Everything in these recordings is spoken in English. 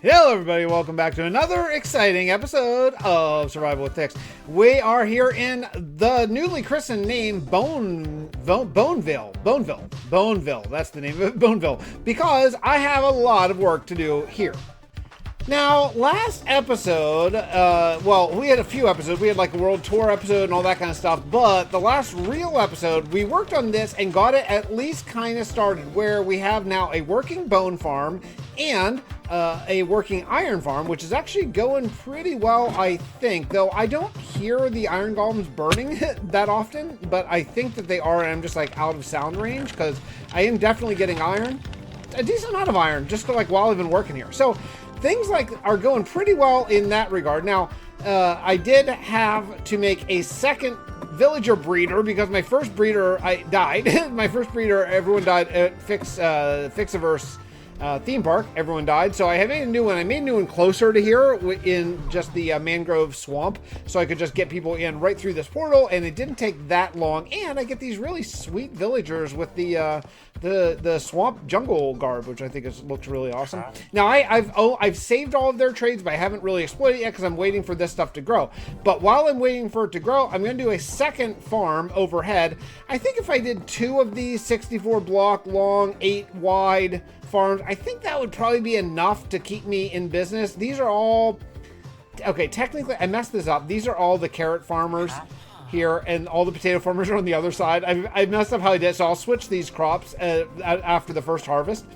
Hello everybody, welcome back to another exciting episode of Survival with Fix. We are here in the newly christened name Boneville. That's the name of it, Boneville, because I have a lot of work to do here. Now, last episode, well, we had a few episodes. We had like a world tour episode and all that kind of stuff, but the last real episode, we worked on this and got it at least kind of started, where we have now a working bone farm and a working iron farm, which is actually going pretty well, I think. Though I don't hear the iron golems burning that often, but I think that they are, and I'm just like out of sound range, because I am definitely getting iron. A decent amount of iron, just like while I've been working here. So things like are going pretty well in that regard. Now, I did have to make a second villager breeder because my first breeder died. My first breeder, everyone died at Fixxiverse theme park. Everyone died. So I made a new one. I made a new one closer to here in just the mangrove swamp, so I could just get people in right through this portal, and it didn't take that long. And I get these really sweet villagers with the swamp jungle garb, which I think looks really awesome. Now I've saved all of their trades, but I haven't really exploited it yet because I'm waiting for this stuff to grow. But while I'm waiting for it to grow, I'm going to do a second farm overhead. I think if I did 2 of these 64 block long, 8 wide farms, I think that would probably be enough to keep me in business. These are all, okay, technically I messed this up. These are all the carrot farmers here, and all the potato farmers are on the other side. I messed up how I did, so I'll switch these crops after the first harvest.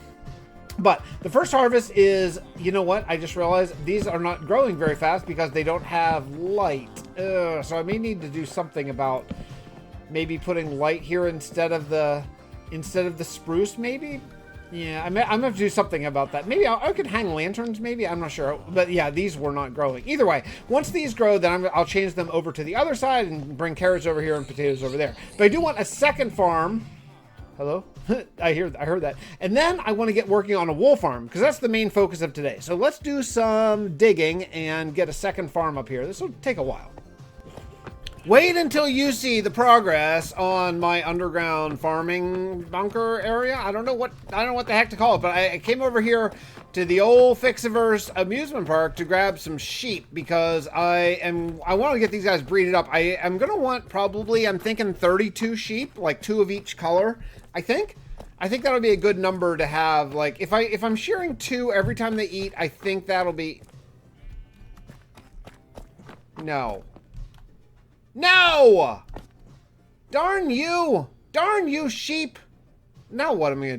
But the first harvest is, you know what, I just realized these are not growing very fast because they don't have light. So I may need to do something about maybe putting light here instead of the spruce, maybe. Yeah, I'm gonna have to do something about that. Maybe I could hang lanterns, maybe, I'm not sure. But yeah, these were not growing. Either way, once these grow, then I'll change them over to the other side and bring carrots over here and potatoes over there. But I do want a second farm. Hello? I heard that. And then I want to get working on a wool farm, because that's the main focus of today. So let's do some digging and get a second farm up here. This will take a while. Wait until you see the progress on my underground farming bunker area. I don't know what the heck to call it, but I came over here to the old Fixxiverse amusement park to grab some sheep because I want to get these guys breeded up. I am gonna want probably, I'm thinking 32 sheep, like 2 of each color. I think that'll be a good number to have. Like if I'm shearing 2 every time they eat, I think that'll be. No! Darn you! Darn you, sheep! Now what am I gonna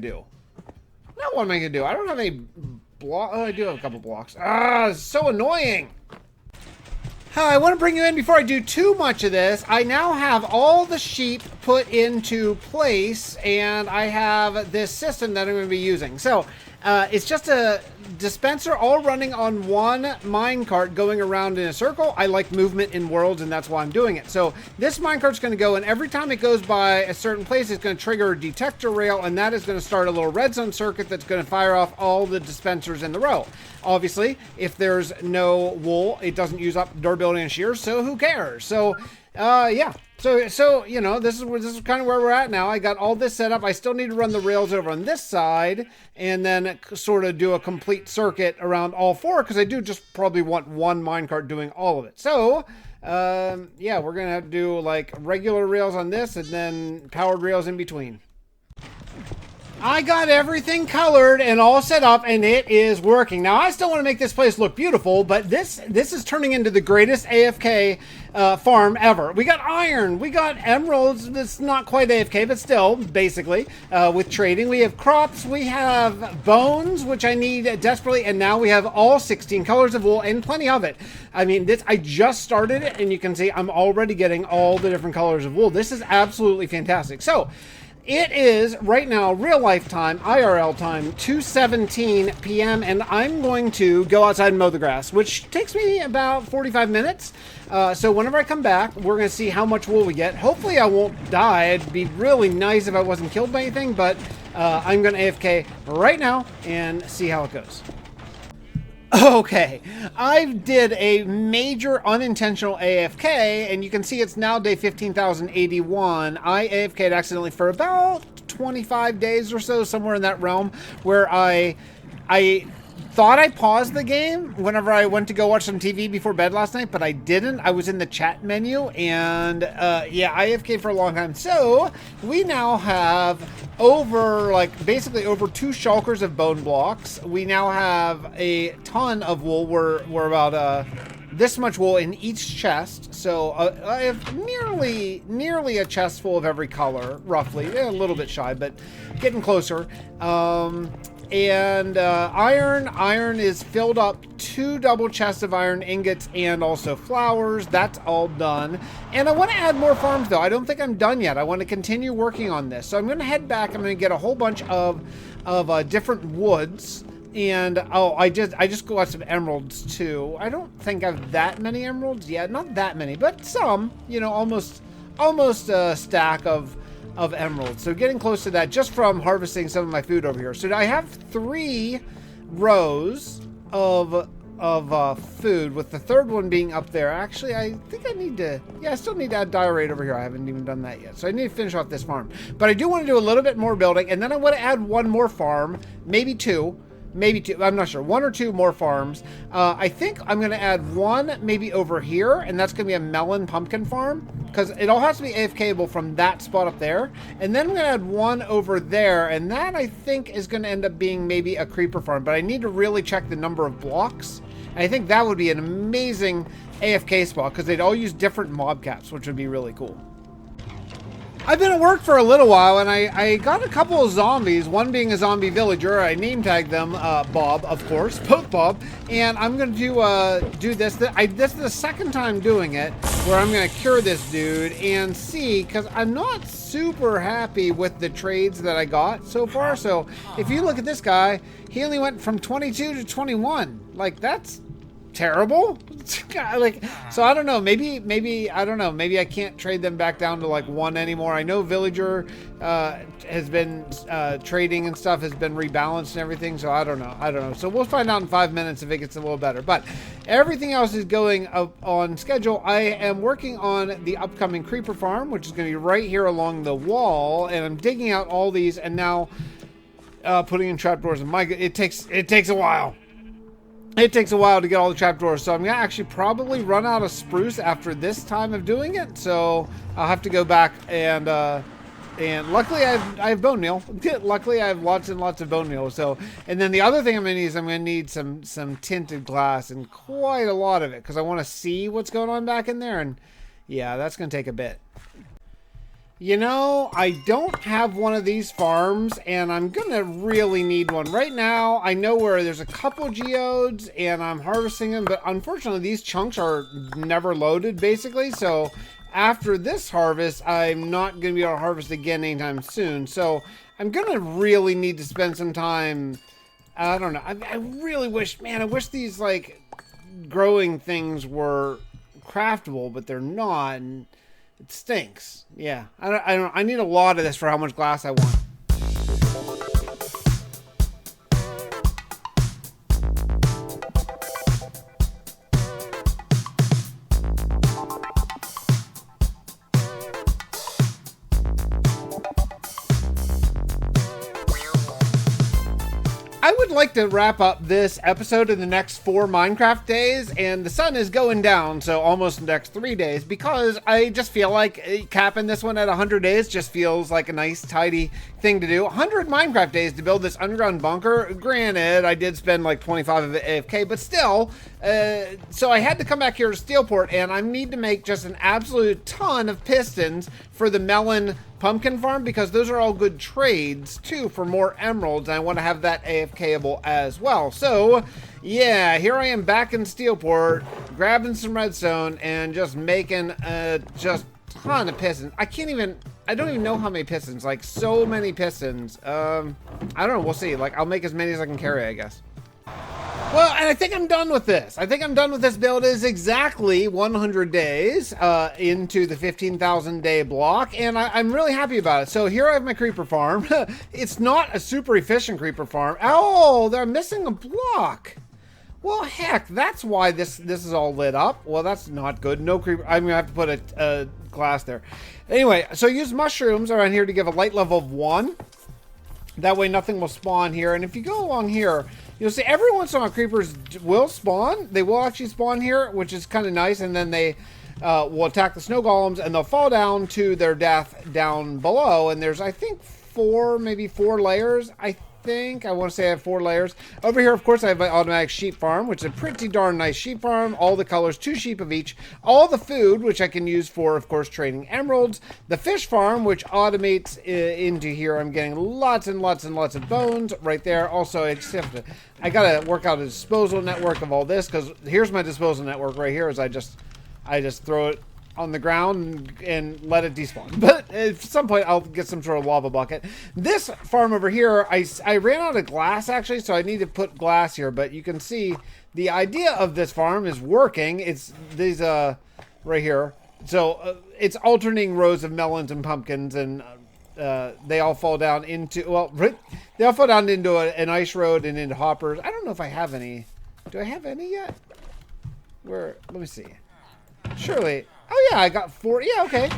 do? I don't have any block. Oh, I do have a couple blocks. Ah, it's so annoying! I want to bring you in before I do too much of this. I now have all the sheep put into place, and I have this system that I'm going to be using. So, it's just a dispenser all running on one minecart going around in a circle. I like movement in worlds, and that's why I'm doing it. So this minecart's going to go, and every time it goes by a certain place, it's going to trigger a detector rail, and that is going to start a little redstone circuit that's going to fire off all the dispensers in the row. Obviously, if there's no wool, it doesn't use up durability and shears, so who cares? So, yeah. So you know, this is kind of where we're at now. I got all this set up. I still need to run the rails over on this side and then sort of do a complete circuit around all 4, because I do just probably want one minecart doing all of it. So, yeah, we're going to have to do like regular rails on this and then powered rails in between. I got everything colored and all set up, and it is working. Now, I still want to make this place look beautiful, but this is turning into the greatest AFK farm ever. We got iron, we got emeralds. That's not quite AFK, but still, basically, with trading. We have crops, we have bones, which I need desperately, and now we have all 16 colors of wool, and plenty of it. I mean, I just started it, and you can see I'm already getting all the different colors of wool. This is absolutely fantastic. So, it is, right now, real life time, IRL time, 2:17 p.m., and I'm going to go outside and mow the grass, which takes me about 45 minutes. So whenever I come back, we're going to see how much wool we get. Hopefully I won't die. It'd be really nice if I wasn't killed by anything, but I'm going to AFK right now and see how it goes. Okay, I did a major unintentional AFK, and you can see it's now day 15,081. I AFK'd accidentally for about 25 days or so, somewhere in that realm, where I thought I paused the game whenever I went to go watch some TV before bed last night, but I didn't. I was in the chat menu, and yeah, I AFK'd for a long time. So we now have basically over 2 shulkers of bone blocks. We now have a ton of wool. We're about this much wool in each chest. So I have nearly a chest full of every color, roughly. A little bit shy, but getting closer. And iron is filled up, 2 double chests of iron ingots and also flowers. That's all done. And I want to add more farms though. I don't think I'm done yet. I want to continue working on this. So I'm going to head back. I'm going to get a whole bunch of different woods. And oh, I just got some emeralds too. I don't think I have that many emeralds yet. Not that many, but some, you know, almost a stack of emeralds. So getting close to that just from harvesting some of my food over here. So I have 3 rows of food, with the third one being up there. Actually, I think I need to, yeah, I still need to add diorite over here. I haven't even done that yet. So I need to finish off this farm. But I do want to do a little bit more building, and then I want to add 1 more farm, maybe 2. Maybe 2, I'm not sure, 1 or 2 more farms. I think I'm going to add 1 maybe over here, and that's going to be a melon pumpkin farm, because it all has to be AFKable from that spot up there. And then I'm going to add 1 over there, and that I think is going to end up being maybe a creeper farm, but I need to really check the number of blocks. And I think that would be an amazing AFK spot, because they'd all use different mob caps, which would be really cool. I've been at work for a little while, and I got a couple of zombies, one being a zombie villager. I name tagged them Bob, of course, both Bob, and I'm going to do this. This is the second time doing it, where I'm going to cure this dude and see, because I'm not super happy with the trades that I got so far. So if you look at this guy, he only went from 22 to 21. Like, that's terrible. Like, so I don't know, maybe I don't know, maybe I can't trade them back down to like 1 anymore. I know villager has been trading and stuff has been rebalanced and everything, so I don't know. So we'll find out in 5 minutes if it gets a little better, but everything else is going up on schedule. I am working on the upcoming creeper farm, which is going to be right here along the wall, and I'm digging out all these and now putting in trapdoors. And it takes a while. It takes a while to get all the trapdoors, so I'm gonna actually probably run out of spruce after this time of doing it. So I'll have to go back and luckily I have bone meal. Luckily I have lots and lots of bone meal. So, and then the other thing I'm gonna need some tinted glass, and quite a lot of it, because I want to see what's going on back in there. And yeah, that's gonna take a bit. You know, I don't have one of these farms, and I'm gonna really need one. Right now, I know where there's a couple geodes, and I'm harvesting them, but unfortunately, these chunks are never loaded, basically. So after this harvest, I'm not gonna be able to harvest again anytime soon. So I'm gonna really need to spend some time. I don't know. I really wish, man, I wish these, like, growing things were craftable, but they're not. And it stinks. Yeah, I need a lot of this for how much glass I want. I would like to wrap up this episode in the next 4 Minecraft days, and the sun is going down, so almost the next 3 days, because I just feel like capping this one at 100 days just feels like a nice, tidy thing to do. 100 Minecraft days to build this underground bunker. Granted, I did spend like 25 of it AFK, but still, so I had to come back here to Steelport, and I need to make just an absolute ton of pistons for the melon pumpkin farm, because those are all good trades too for more emeralds, and I want to have that AFKable as well. So yeah, here I am back in Steelport, grabbing some redstone and just making just ton of pistons. I don't even know how many pistons, like so many pistons. I don't know, we'll see. Like, I'll make as many as I can carry, I guess. Well, and I think I'm done with this. I think I'm done with this build. It is exactly 100 days into the 15,000 day block, and I'm really happy about it. So here I have my creeper farm. It's not a super efficient creeper farm. Oh, they're missing a block. Well, heck, that's why this is all lit up. Well, that's not good. No creeper. I'm gonna have to put a glass there. Anyway, so I use mushrooms around here to give a light level of 1. That way nothing will spawn here. And if you go along here, You'll see every once in a while creepers will spawn. They will actually spawn here, which is kind of nice. And then they will attack the snow golems and they'll fall down to their death down below. And there's, I think, maybe four layers. I want to say I have 4 layers. Over here, of course, I have my automatic sheep farm, which is a pretty darn nice sheep farm. All the colors, 2 sheep of each. All the food, which I can use for, of course, trading emeralds. The fish farm, which automates into here. I'm getting lots and lots and lots of bones right there. Also, I got to work out a disposal network of all this, because here's my disposal network right here. Is I just throw it on the ground and let it despawn. But at some point I'll get some sort of lava bucket. This farm over here, I ran out of glass actually, so I need to put glass here, but you can see the idea of this farm is working. It's these right here. So it's alternating rows of melons and pumpkins, and they all fall down into, well, they all fall down into an ice road and into hoppers. I don't know if I have any. Do I have any yet? Let me see. Surely. Oh yeah, I got 4. Yeah, okay.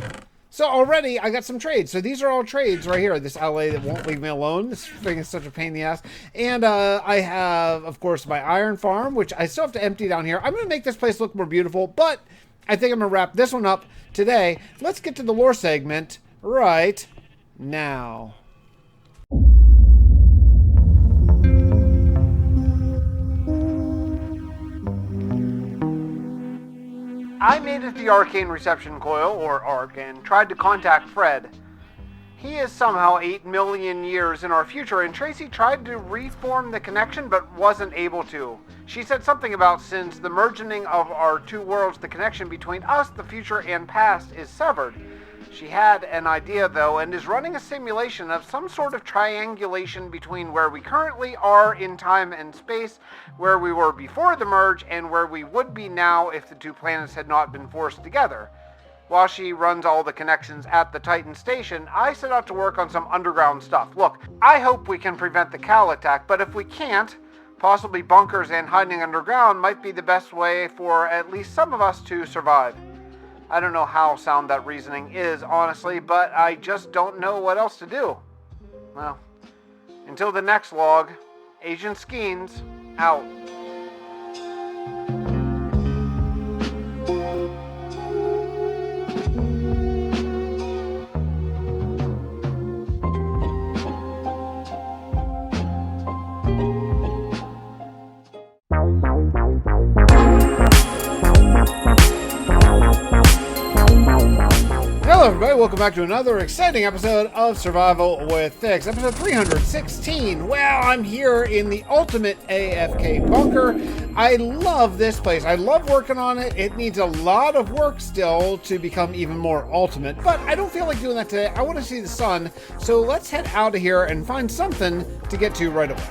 So already I got some trades. So these are all trades right here. This LA that won't leave me alone. This thing is such a pain in the ass. And I have, of course, my iron farm, which I still have to empty down here. I'm going to make this place look more beautiful, but I think I'm going to wrap this one up today. Let's get to the lore segment right now. I made it to the Arcane Reception Coil, or ARC, and tried to contact Fred. He is somehow 8 million years in our future, and Tracy tried to reform the connection but wasn't able to. She said something about since the merging of our 2 worlds, the connection between us, the future, and past is severed. She had an idea, though, and is running a simulation of some sort of triangulation between where we currently are in time and space, where we were before the merge, and where we would be now if the 2 planets had not been forced together. While she runs all the connections at the Titan station, I set out to work on some underground stuff. Look, I hope we can prevent the Cal attack, but if we can't, possibly bunkers and hiding underground might be the best way for at least some of us to survive. I don't know how sound that reasoning is, honestly, but I just don't know what else to do. Well, until the next log, Agent Skeens, out. Hello everybody, welcome back to another exciting episode of Survival with Fix, episode 316. Well, I'm here in the ultimate AFK bunker. I love this place. I love working on it. It needs a lot of work still to become even more ultimate, but I don't feel like doing that today. I want to see the sun, so let's head out of here and find something to get to right away.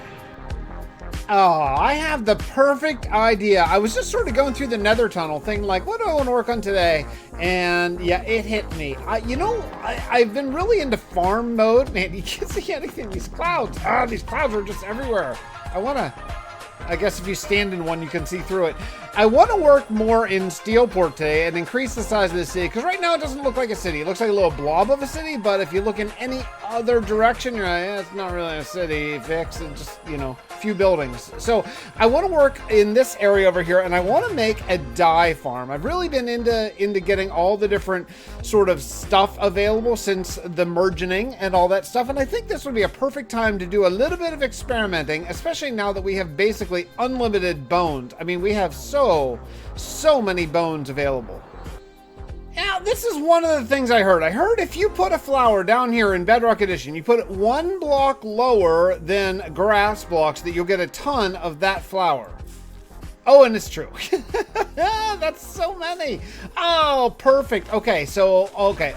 Oh, I have the perfect idea. I was just sort of going through the nether tunnel thinking like, what do I want to work on today? And yeah, it hit me. I've been really into farm mode. Man, you can't see anything. These clouds are just everywhere. I guess if you stand in one, you can see through it. I want to work more in Steelport today and increase the size of the city, because right now it doesn't look like a city. It looks like a little blob of a city, but if you look in any other direction, you're like, it's not really a city, Fix. It's just, a few buildings. So I want to work in this area over here, and I want to make a dye farm. I've really been into getting all the different sort of stuff available since the merging and all that stuff, and I think this would be a perfect time to do a little bit of experimenting, especially now that we have basically unlimited bones. I mean, we have so many bones available. Now, this is one of the things I heard. I heard if you put a flower down here in Bedrock Edition, you put it 1 block lower than grass blocks, that you'll get a ton of that flower. Oh, and it's true. That's so many. Oh, perfect. Okay,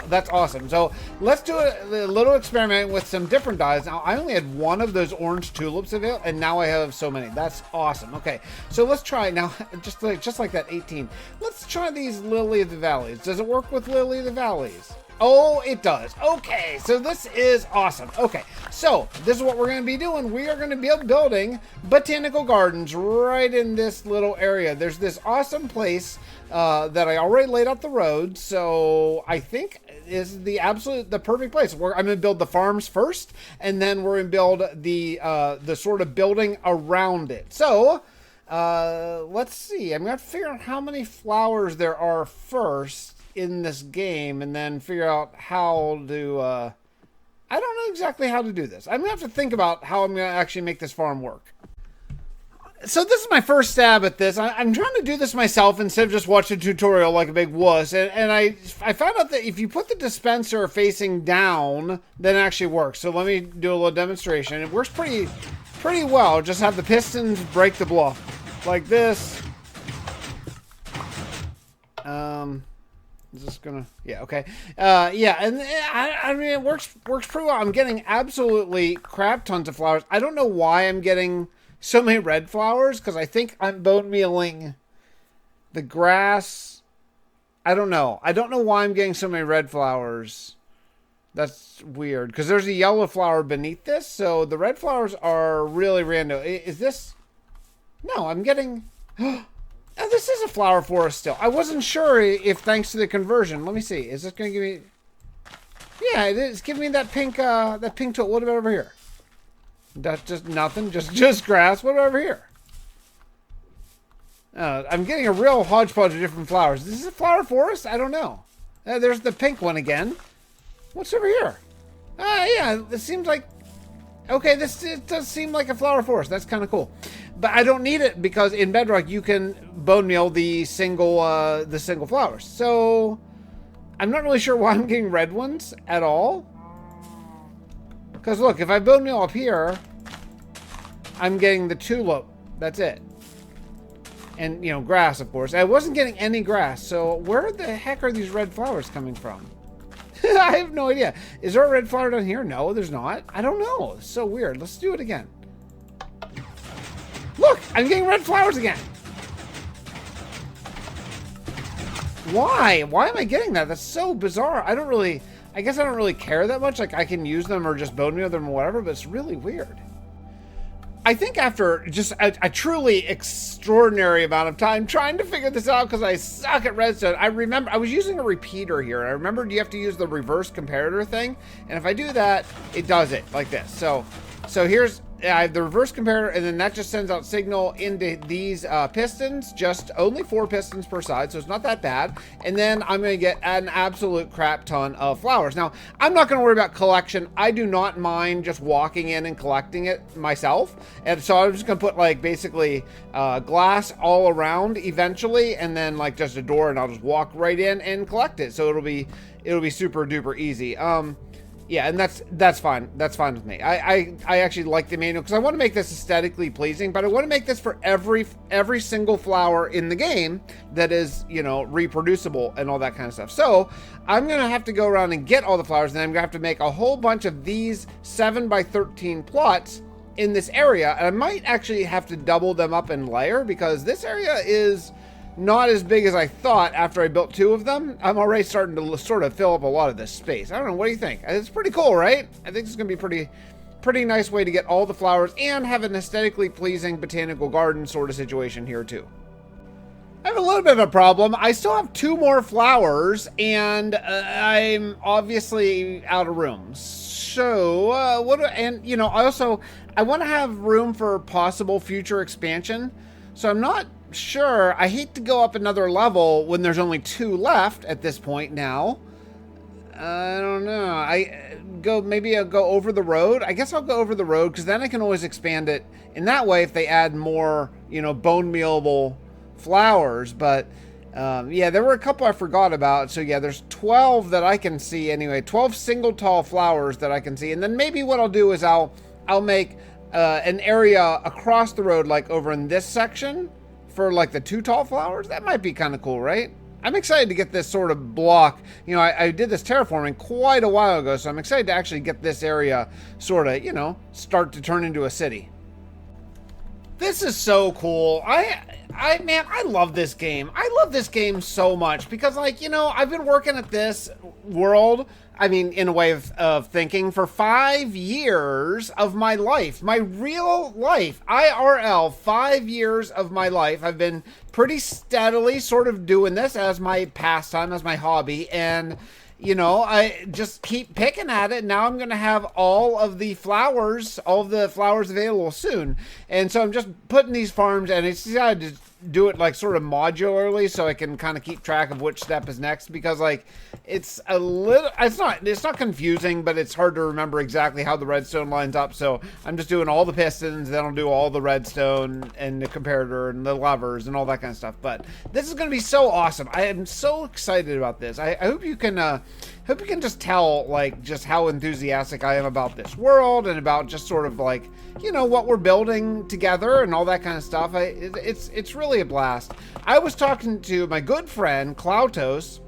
that's awesome. So let's do a little experiment with some different dyes. Now, I only had 1 of those orange tulips available, and now I have so many. That's awesome. Okay, so let's try now, just like that 18. Let's try these Lily of the Valleys. Does it work with Lily of the Valleys? Oh, it does. Okay, so this is awesome. Okay, so this is what we're going to be doing. We are going to be building botanical gardens right in this little area. There's this awesome place that I already laid out the road, so I think is the perfect place. I'm going to build the farms first, and then we're going to build the sort of building around it. So let's see. I'm going to have to figure out how many flowers there are first in this game, and then figure out how to I don't know exactly how to do this. I'm gonna have to think about how I'm gonna actually make this farm work. So this is my first stab at this. I'm trying to do this myself instead of just watching a tutorial like a big wuss, and I found out that if you put the dispenser facing down, then it actually works. So let me do a little demonstration. It works pretty well. Just have the pistons break the bluff like this. Is this gonna? Yeah, okay. Yeah, and I mean, it works pretty well. I'm getting absolutely crap tons of flowers. I don't know why I'm getting so many red flowers, because I think I'm bone mealing the grass. I don't know. I don't know why I'm getting so many red flowers. That's weird, because there's a yellow flower beneath this, so the red flowers are really random. Is this? No, I'm getting... Oh, this is a flower forest still. I wasn't sure if thanks to the conversion. Let me see. Is this going to give me... Yeah, it is. Give me that pink tool. What about over here? That's just nothing. Just grass. What about over here? I'm getting a real hodgepodge of different flowers. Is this a flower forest? I don't know. There's the pink one again. What's over here? Yeah, it seems like... Okay, it does seem like a flower forest. That's kind of cool. But I don't need it because in Bedrock you can bone meal the single flowers. So I'm not really sure why I'm getting red ones at all. Because look, if I bone meal up here, I'm getting the tulip. That's it. And, you know, grass, of course. I wasn't getting any grass. So where the heck are these red flowers coming from? I have no idea. Is there a red flower down here? No, there's not. I don't know. It's so weird. Let's do it again. Look, I'm getting red flowers again. Why? Why am I getting that? That's so bizarre. I guess I don't really care that much. Like, I can use them or just bone meal them or whatever, but it's really weird. I think after just a truly extraordinary amount of time trying to figure this out, because I suck at redstone, I remember I was using a repeater here, and I remembered you have to use the reverse comparator thing, and if I do that, it does it like this. So here's... I have the reverse comparator, and then that just sends out signal into these pistons, just only 4 pistons per side, so it's not that bad. And then I'm going to get an absolute crap ton of flowers. Now, I'm not going to worry about collection. I do not mind just walking in and collecting it myself. And so I'm just going to put, like, basically glass all around eventually, and then, like, just a door, and I'll just walk right in and collect it. So it'll be super duper easy. Yeah, and that's fine. That's fine with me. I actually like the manual because I want to make this aesthetically pleasing, but I want to make this for every single flower in the game that is, you know, reproducible and all that kind of stuff. So I'm gonna have to go around and get all the flowers, and then I'm gonna have to make a whole bunch of these 7x13 plots in this area, and I might actually have to double them up in layer because this area is not as big as I thought after I built 2 of them. I'm already starting to sort of fill up a lot of this space. I don't know, what do you think? It's pretty cool, right? I think it's gonna be pretty nice way to get all the flowers and have an aesthetically pleasing botanical garden sort of situation here too. I have a little bit of a problem. I still have 2 more flowers, and I'm obviously out of room. So, and you know, I want to have room for possible future expansion. So I'm not sure. I hate to go up another level when there's only 2 left at this point now. I don't know. Maybe I'll go over the road. I guess I'll go over the road because then I can always expand it in that way if they add more, you know, bone mealable flowers. But yeah, there were a couple I forgot about. So yeah, there's 12 that I can see anyway. 12 single tall flowers that I can see. And then maybe what I'll do is I'll make an area across the road, like over in this section, for like the 2 tall flowers. That might be kind of cool, right? I'm excited to get this sort of block. You know, I did this terraforming quite a while ago, so I'm excited to actually get this area sort of, you know, start to turn into a city. This is so cool. man, I love this game. I love this game so much because, like, you know, I've been working at this world, I mean, in a way of thinking, for 5 years of my life. My real life, IRL, 5 years of my life. I've been pretty steadily sort of doing this as my pastime, as my hobby, and you know, I just keep picking at it. Now I'm going to have all of the flowers available soon. And so I'm just putting these farms, and it's decided to do it like sort of modularly so I can kind of keep track of which step is next, because like it's not confusing, but it's hard to remember exactly how the redstone lines up. So I'm just doing all the pistons, then I'll do all the redstone and the comparator and the levers and all that kind of stuff. But this is going to be so awesome. I am so excited about this. I hope you can just tell like just how enthusiastic I am about this world and about just sort of like, you know, what we're building together and all that kind of stuff. It's really a blast. I was talking to my good friend Klautos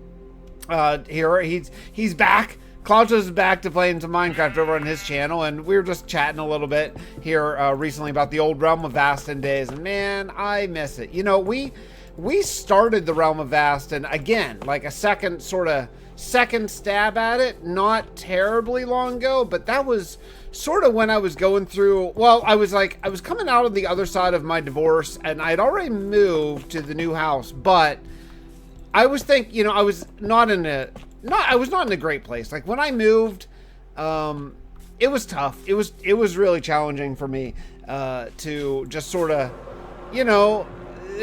here. He's back. Klautos is back to playing some Minecraft over on his channel, and we were just chatting a little bit here recently about the old Realm of Vastin days, and man, I miss it. You know, we started the Realm of Vastin again, like a second stab at it, not terribly long ago, but that was sort of when I was going through, well, I was coming out of the other side of my divorce, and I'd already moved to the new house, but I was thinking, you know, I was not in a great place. Like when I moved, it was tough. It was really challenging for me to just sort of, you know,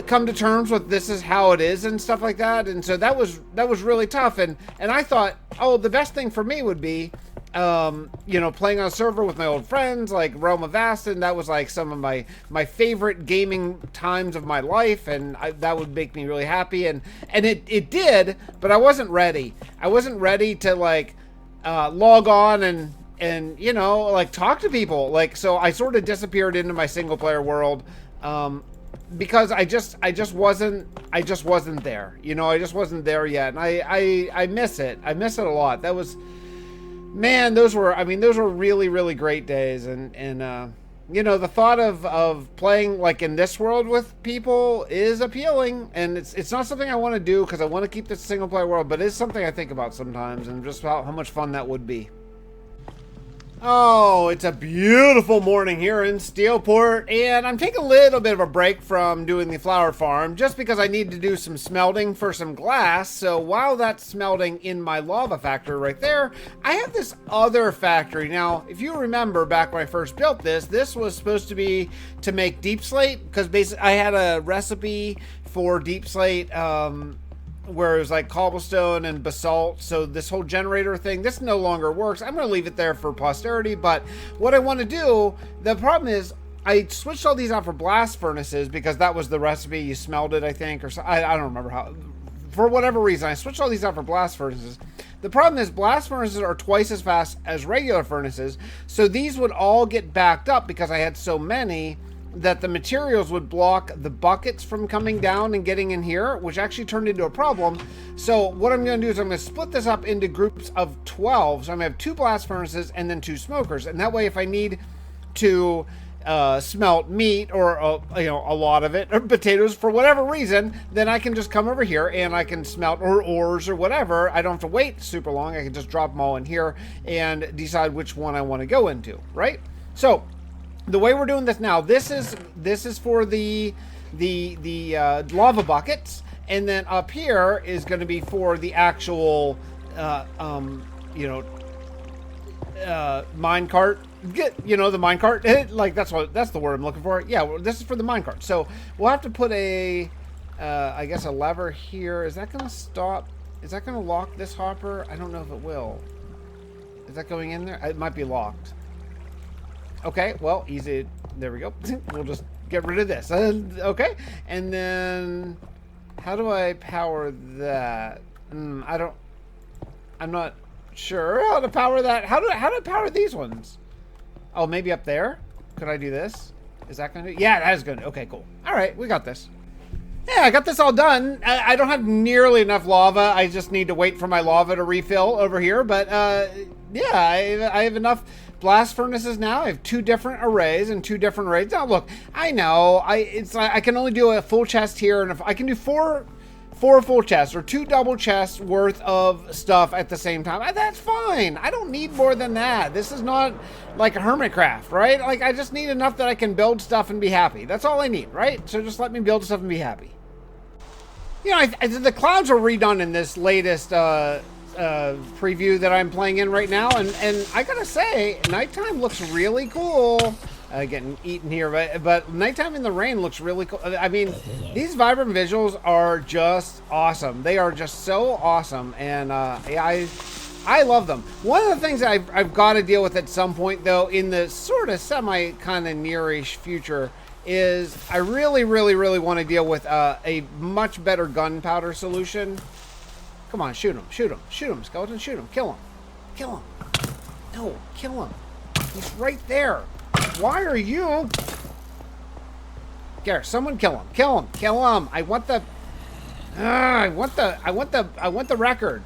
come to terms with this is how it is and stuff like that. And so that was really tough. And I thought, oh, the best thing for me would be, you know, playing on a server with my old friends, like Realm of Vastin. That was like some of my favorite gaming times of my life, and that would make me really happy. And it did, but I wasn't ready. I wasn't ready to like log on and you know, like talk to people. Like, so I sort of disappeared into my single player world. Because I just wasn't there, you know, I just wasn't there yet. And I miss it. I miss it a lot. That was, man, those were really, really great days. And you know, the thought of playing like in this world with people is appealing, and it's not something I want to do because I want to keep this single player world, but it's something I think about sometimes, and just about how much fun that would be. Oh, it's a beautiful morning here in Steelport, and I'm taking a little bit of a break from doing the flower farm just because I need to do some smelting for some glass. So while that's smelting in my lava factory right there, I have this other factory. Now, if you remember back when I first built this was supposed to be to make deep slate, because basically I had a recipe for deep slate, where it was like cobblestone and basalt. So this whole generator thing, this no longer works. I'm going to leave it there for posterity. But what I want to do, the problem is I switched all these out for blast furnaces because that was the recipe. You smelled it, I think, or so, I don't remember how. For whatever reason, I switched all these out for blast furnaces. The problem is blast furnaces are twice as fast as regular furnaces. So these would all get backed up because I had so many that the materials would block the buckets from coming down and getting in here, which actually turned into a problem. So what I'm going to do is I'm going to split this up into groups of 12. So I'm going to have 2 blast furnaces and then 2 smokers. And that way, if I need to smelt meat or you know, a lot of it, or potatoes for whatever reason, then I can just come over here and I can smelt, or ores or whatever. I don't have to wait super long. I can just drop them all in here and decide which one I want to go into, right? So the way we're doing this now, this is for the lava buckets, and then up here is going to be for the actual you know, minecart. You know, the minecart. Like that's the word I'm looking for. Yeah, well, this is for the minecart. So we'll have to put a I guess a lever here. Is that going to stop? Is that going to lock this hopper? I don't know if it will. Is that going in there? It might be locked. Okay, well, easy. There we go. We'll just get rid of this. Okay, and then how do I power that? I'm not sure how to power that. How do I power these ones? Oh, maybe up there? Could I do this? Is that going to? Yeah, that is good. Okay, cool. All right, we got this. Yeah, I got this all done. I don't have nearly enough lava. I just need to wait for my lava to refill over here, but yeah, I have enough blast furnaces now. I have 2 different arrays and 2 different raids. Now look, I know I can only do a full chest here, and if I can do 4 full chests or 2 double chests worth of stuff at the same time, that's fine. I don't need more than that. This is not like a hermitcraft, right? Like, I just need enough that I can build stuff and be happy. That's all I need, right? So just let me build stuff and be happy. You know, the clouds are redone in this latest preview that I'm playing in right now, and I gotta say, nighttime looks really cool. Getting eaten here, but nighttime in the rain looks really cool. I mean, these vibrant visuals are just awesome. They are just so awesome, and I love them. One of the things that I've got to deal with at some point, though, in the sort of semi kind of nearish future, is I really want to deal with a much better gunpowder solution. Come on, shoot him, skeleton, shoot him, kill him. No, kill him. He's right there. Why are you? Gareth, someone kill him. I want the record.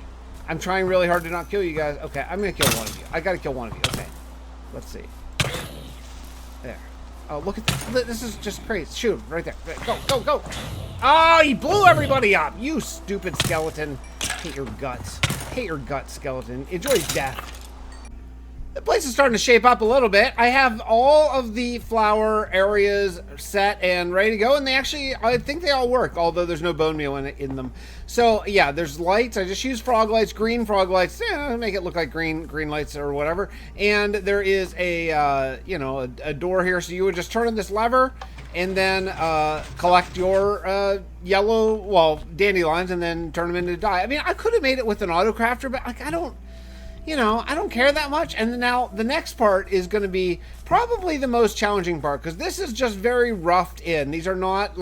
I'm trying really hard to not kill you guys. Okay, I'm gonna kill one of you. I gotta kill one of you. Okay, let's see. There. Oh, look at this. This is just crazy. Shoot him right there. Go. Oh, he blew everybody up. You stupid skeleton. Hate your guts, skeleton. Enjoy death. The place is starting to shape up a little bit. I have all of the flower areas set and ready to go, and I think they all work, although there's no bone meal in them. So yeah, there's lights. I just use frog lights, green frog lights, make it look like green lights or whatever. And there is a door here, so you would just turn on this lever and then collect your yellow, dandelions, and then turn them into dye. I mean, I could have made it with an auto crafter, but like I don't care that much. And now the next part is going to be probably the most challenging part, because this is just very roughed in. These are not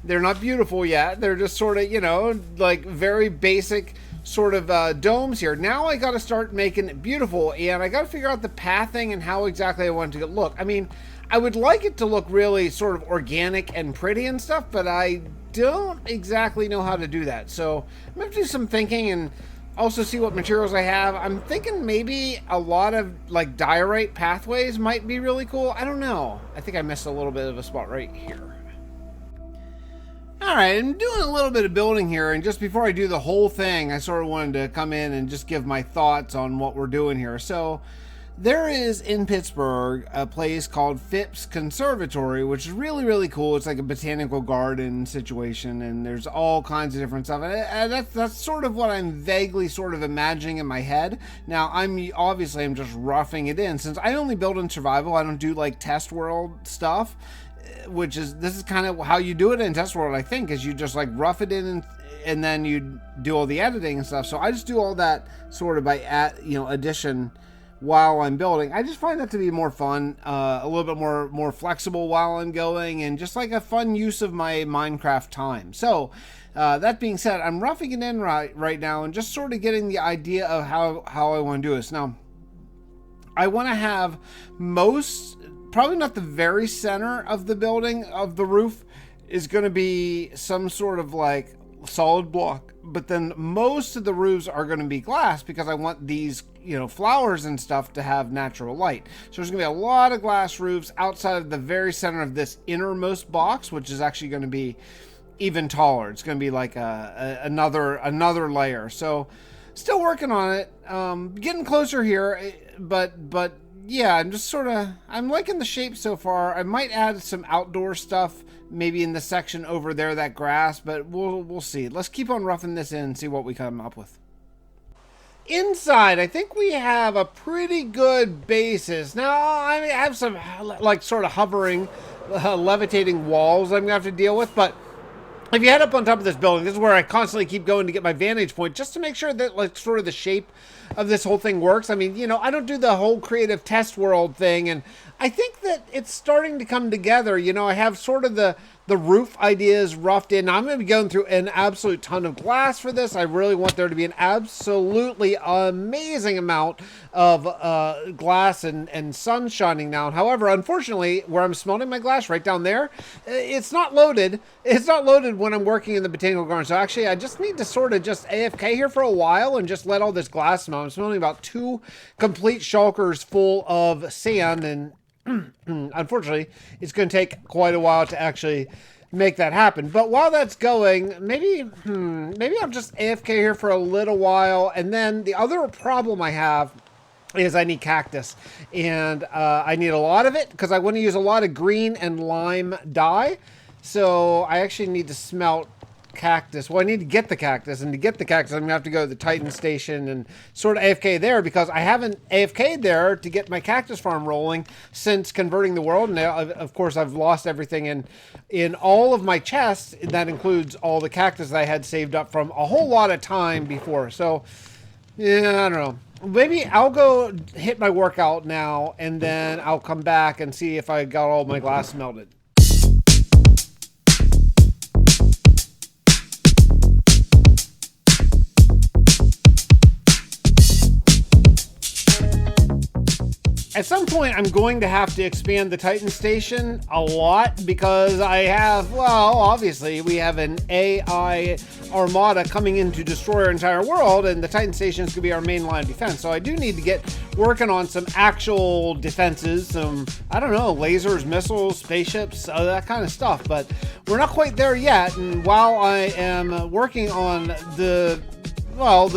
they're not beautiful yet. They're just sort of, like very basic sort of domes here. Now I got to start making it beautiful, and I got to figure out the pathing and how exactly I want it to look. I mean, I would like it to look really sort of organic and pretty and stuff, but I don't exactly know how to do that. So I'm going to do some thinking and also see what materials I have. I'm thinking maybe a lot of like diorite pathways might be really cool. I don't know. I think I missed a little bit of a spot right here. All right, I'm doing a little bit of building here, and just before I do the whole thing, I sort of wanted to come in and just give my thoughts on what we're doing here. So there is in Pittsburgh a place called Phipps Conservatory, which is really cool. It's like a botanical garden situation, and there's all kinds of different stuff. And that's sort of what I'm vaguely sort of imagining in my head. Now, I'm just roughing it in. Since I only build in survival, I don't do like test world stuff, this is kind of how you do it in test world, I think, is you just like rough it in and then you do all the editing and stuff. So I just do all that sort of by addition while I'm building. I just find that to be more fun, a little bit more flexible while I'm going, and just like a fun use of my Minecraft time. So that being said, I'm roughing it in right now and just sort of getting the idea of how I want to do this. Now, I want to have probably not the very center of the building, of the roof, is going to be some sort of like solid block, but then most of the roofs are going to be glass, because I want these flowers and stuff to have natural light. So there's gonna be a lot of glass roofs outside of the very center of this innermost box, which is actually going to be even taller. It's going to be like another layer. So still working on it, getting closer here, but yeah, I'm liking the shape so far. I might add some outdoor stuff maybe in the section over there, that grass, but we'll see. Let's keep on roughing this in and see what we come up with. Inside, I think we have a pretty good basis. Now, I have some like sort of hovering, levitating walls I'm gonna have to deal with, but if you head up on top of this building, this is where I constantly keep going to get my vantage point, just to make sure that like sort of the shape of this whole thing works. I mean, I don't do the whole creative test world thing, and I think that it's starting to come together. I have sort of the the roof idea is roughed in. Now, I'm going to be going through an absolute ton of glass for this. I really want there to be an absolutely amazing amount of glass and sun shining down. However, unfortunately, where I'm smelting my glass right down there, it's not loaded. It's not loaded when I'm working in the Botanical Garden. So actually, I just need to sort of just AFK here for a while and just let all this glass smelt. I'm smelting about 2 complete shulkers full of sand, and unfortunately, it's going to take quite a while to actually make that happen. But while that's going, maybe I'll just AFK here for a little while. And then the other problem I have is I need cactus, and I need a lot of it because I want to use a lot of green and lime dye. So I actually need to smelt cactus. Well, I need to get the cactus, and to get the cactus, I'm gonna have to go to the Titan station and sort of AFK there, because I haven't AFK'd there to get my cactus farm rolling since converting the world. And now, of course, I've lost everything in all of my chests. That includes all the cactus that I had saved up from a whole lot of time before. So, yeah, I don't know. Maybe I'll go hit my workout now, and then I'll come back and see if I got all my glass melted. At some point, I'm going to have to expand the Titan station a lot, because I have, well, obviously, we have an AI armada coming in to destroy our entire world, and the Titan station is going to be our main line of defense. So I do need to get working on some actual defenses, some, I don't know, lasers, missiles, spaceships, that kind of stuff. But we're not quite there yet, and while I am working on the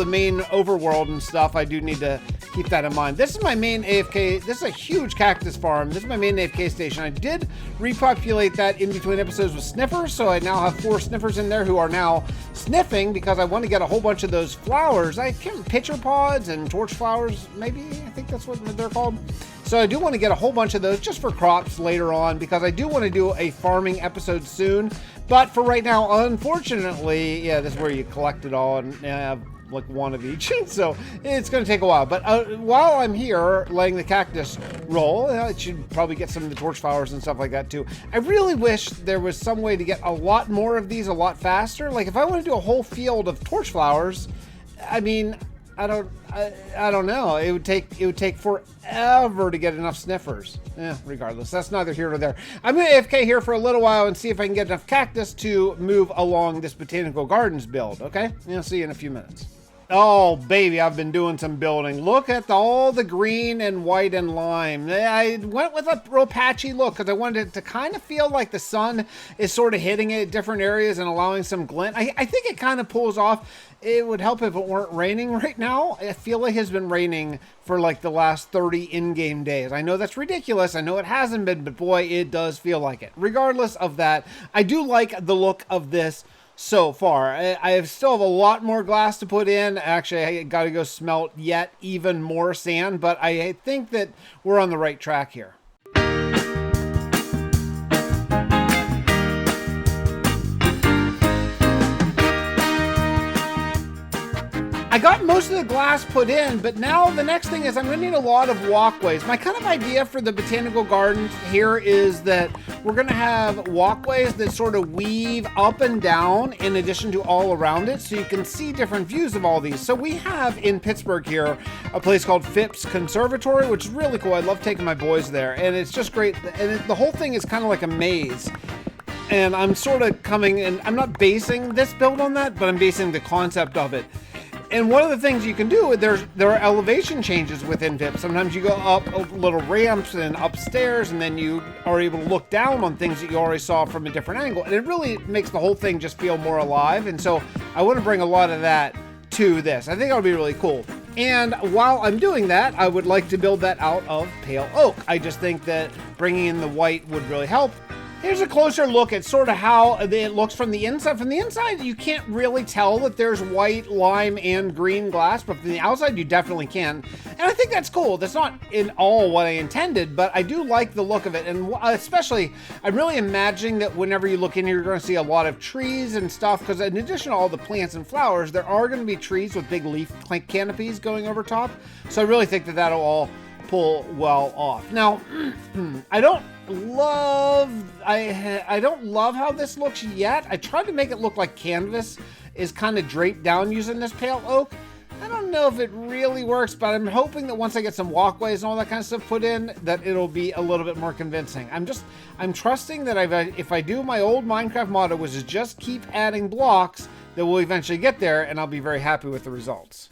main overworld and stuff, I do need to keep that in mind. This is my main AFK. This is a huge cactus farm. This is my main AFK station. I did repopulate that in between episodes with sniffers, so I now have 4 sniffers in there who are now sniffing, because I want to get a whole bunch of those flowers. I can't, pitcher pods and torch flowers, maybe, I think that's what they're called. So I do want to get a whole bunch of those just for crops later on, because I do want to do a farming episode soon. But for right now, unfortunately, yeah, this is where you collect it all and have like one of each. So it's going to take a while. But while I'm here letting the cactus roll, it should probably get some of the torch flowers and stuff like that too. I really wish there was some way to get a lot more of these a lot faster. Like if I want to do a whole field of torch flowers, I mean, I don't know. It would take forever to get enough sniffers. Regardless, that's neither here nor there. I'm going to AFK here for a little while and see if I can get enough cactus to move along this Botanical Gardens build, okay? I'll see you in a few minutes. Oh, baby, I've been doing some building. Look at all the green and white and lime. I went with a real patchy look because I wanted it to kind of feel like the sun is sort of hitting it at different areas and allowing some glint. I think it kind of pulls off. It would help if it weren't raining right now. I feel like it's been raining for like the last 30 in-game days. I know that's ridiculous. I know it hasn't been, but boy, it does feel like it. Regardless of that, I do like the look of this so far. I still have a lot more glass to put in. Actually, I got to go smelt yet even more sand, but I think that we're on the right track here. I got most of the glass put in, but now the next thing is I'm going to need a lot of walkways. My kind of idea for the Botanical Gardens here is that we're going to have walkways that sort of weave up and down in addition to all around it, so you can see different views of all these. So we have in Pittsburgh here a place called Phipps Conservatory, which is really cool. I love taking my boys there, and it's just great. And the whole thing is kind of like a maze. And I'm sort of coming, and I'm not basing this build on that, but I'm basing the concept of it. And one of the things you can do, there are elevation changes within VIP. Sometimes you go up little ramps and upstairs, and then you are able to look down on things that you already saw from a different angle. And it really makes the whole thing just feel more alive. And so I want to bring a lot of that to this. I think that'll be really cool. And while I'm doing that, I would like to build that out of pale oak. I just think that bringing in the white would really help. Here's a closer look at sort of how it looks from the inside. From the inside, you can't really tell that there's white, lime, and green glass, but from the outside, you definitely can. And I think that's cool. That's not in all what I intended, but I do like the look of it. And especially, I'm really imagining that whenever you look in here, you're going to see a lot of trees and stuff, because in addition to all the plants and flowers, there are going to be trees with big leaf canopies going over top. So I really think that that'll all pull well off. Now, I don't don't love how this looks yet. I tried to make it look like canvas is kind of draped down using this pale oak. I don't know if it really works, but I'm hoping that once I get some walkways and all that kind of stuff put in, that it'll be a little bit more convincing. I'm trusting that if I do my old Minecraft motto, which is just keep adding blocks, that we'll eventually get there, and I'll be very happy with the results.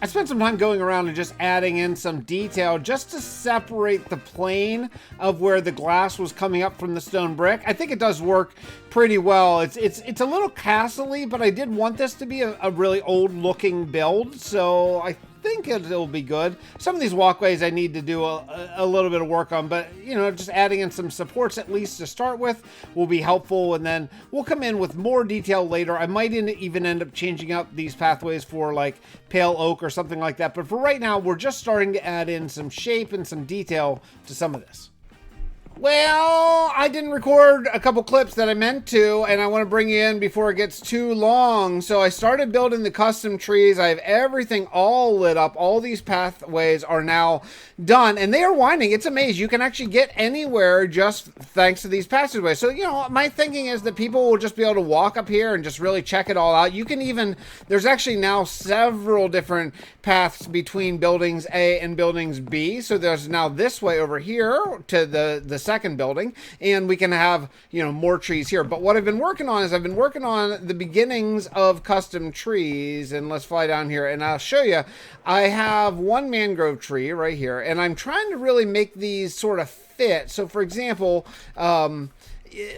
I spent some time going around and just adding in some detail just to separate the plane of where the glass was coming up from the stone brick. I think it does work pretty well. It's a little castle-y, but I did want this to be a really old-looking build, so I think it'll be good. Some of these walkways I need to do a little bit of work on, but you know, just adding in some supports at least to start with will be helpful, and then we'll come in with more detail later. I might even end up changing up these pathways for like pale oak or something like that, but for right now we're just starting to add in some shape and some detail to some of this. Well, I didn't record a couple clips that I meant to, and I want to bring you in before it gets too long. So I started building the custom trees. I have everything all lit up. All these pathways are now done, and they are winding. It's amazing. You can actually get anywhere just thanks to these passageways. So, you know, my thinking is that people will just be able to walk up here and just really check it all out. You can even, there's actually now several different paths between buildings A and buildings B. So there's now this way over here to the second building, and we can have, you know, more trees here. But what I've been working on is I've been working on the beginnings of custom trees, and let's fly down here and I'll show you. I have one mangrove tree right here, and I'm trying to really make these sort of fit. So for example,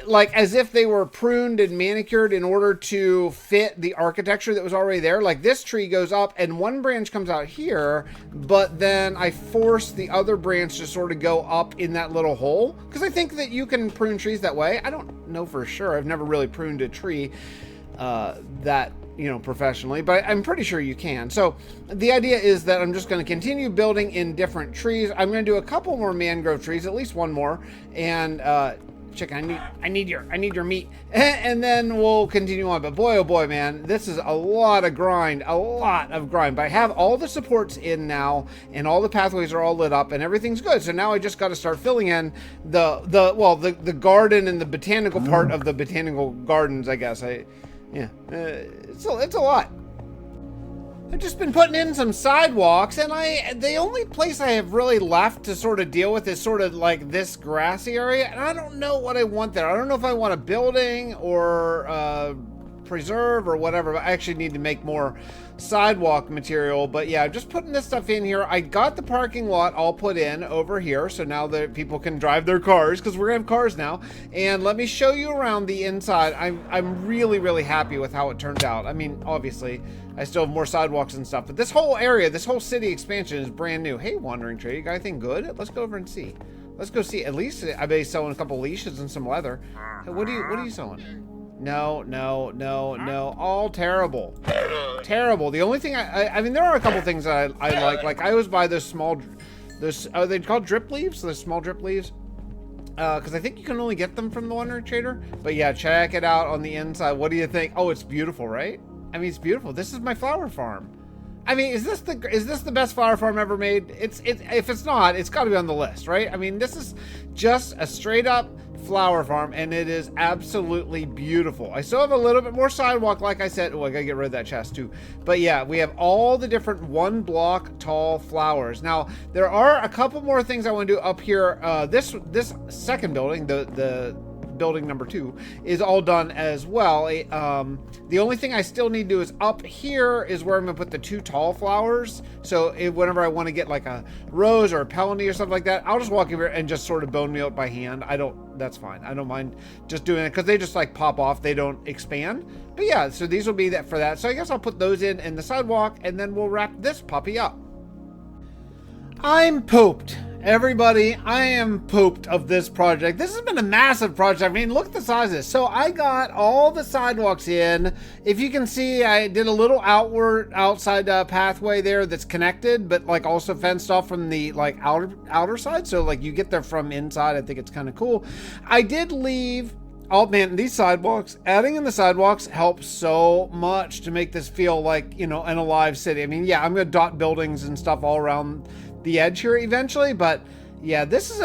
like as if they were pruned and manicured in order to fit the architecture that was already there. Like this tree goes up and one branch comes out here, but then I force the other branch to sort of go up in that little hole, because I think that you can prune trees that way. I don't know for sure. I've never really pruned a tree that, you know, professionally, but I'm pretty sure you can. So the idea is that I'm just going to continue building in different trees. I'm going to do a couple more mangrove trees, at least one more, and chicken, I need your meat, and then we'll continue on. But boy, oh boy, man, this is a lot of grind. But I have all the supports in now, and all the pathways are all lit up, and everything's good. So now I just got to start filling in the garden and the botanical part of the botanical gardens, I guess. It's a lot. I've just been putting in some sidewalks, and the only place I have really left to sort of deal with is sort of like this grassy area, and I don't know what I want there. I don't know if I want a building or preserve or whatever, but I actually need to make more sidewalk material. But yeah, just putting this stuff in here. I got the parking lot all put in over here, so now that people can drive their cars, because we're gonna have cars now. And let me show you around the inside. I'm really happy with how it turned out. I mean, obviously I still have more sidewalks and stuff, but this whole area, this whole city expansion is brand new. Hey, wandering trade, you got anything good? Let's go over and see. Let's go see. At least I bet he's selling a couple leashes and some leather. Hey, what are you selling? No. All terrible. Terrible. The only thing I mean, there are a couple things that I like. Like I always buy those small, are they called drip leaves? Those small drip leaves? Because I think you can only get them from the Wandering Trader. But yeah, check it out on the inside. What do you think? Oh, it's beautiful, right? I mean, it's beautiful. This is my flower farm. I mean, is this the best flower farm ever made? If it's not, it's got to be on the list, right? I mean, this is just a straight up flower farm, and it is absolutely beautiful. I still have a little bit more sidewalk, like I said. Oh, I gotta get rid of that chest too. But yeah, we have all the different 1 block tall flowers. Now, there are a couple more things I want to do up here. This second building, the building number 2, is all done as well. The only thing I still need to do is up here is where I'm gonna put the 2 tall flowers. So whenever I want to get like a rose or a peony or something like that, I'll just walk over and just sort of bone meal it by hand. That's fine. I don't mind just doing it, because they just like pop off. They don't expand. But yeah, so these will be that for that. So I guess I'll put those in the sidewalk, and then we'll wrap this puppy up. I'm pooped. Everybody, I am pooped of this project. This has been a massive project. I mean, look at the size of this. So I got all the sidewalks in. If you can see, I did a little outside pathway there that's connected, but like also fenced off from the like outer side. So like you get there from inside. I think it's kind of cool. I did leave. Oh man, these sidewalks, adding in the sidewalks helps so much to make this feel like, you know, an alive city. I mean, yeah, I'm gonna dot buildings and stuff all around the edge here eventually, but Yeah, this is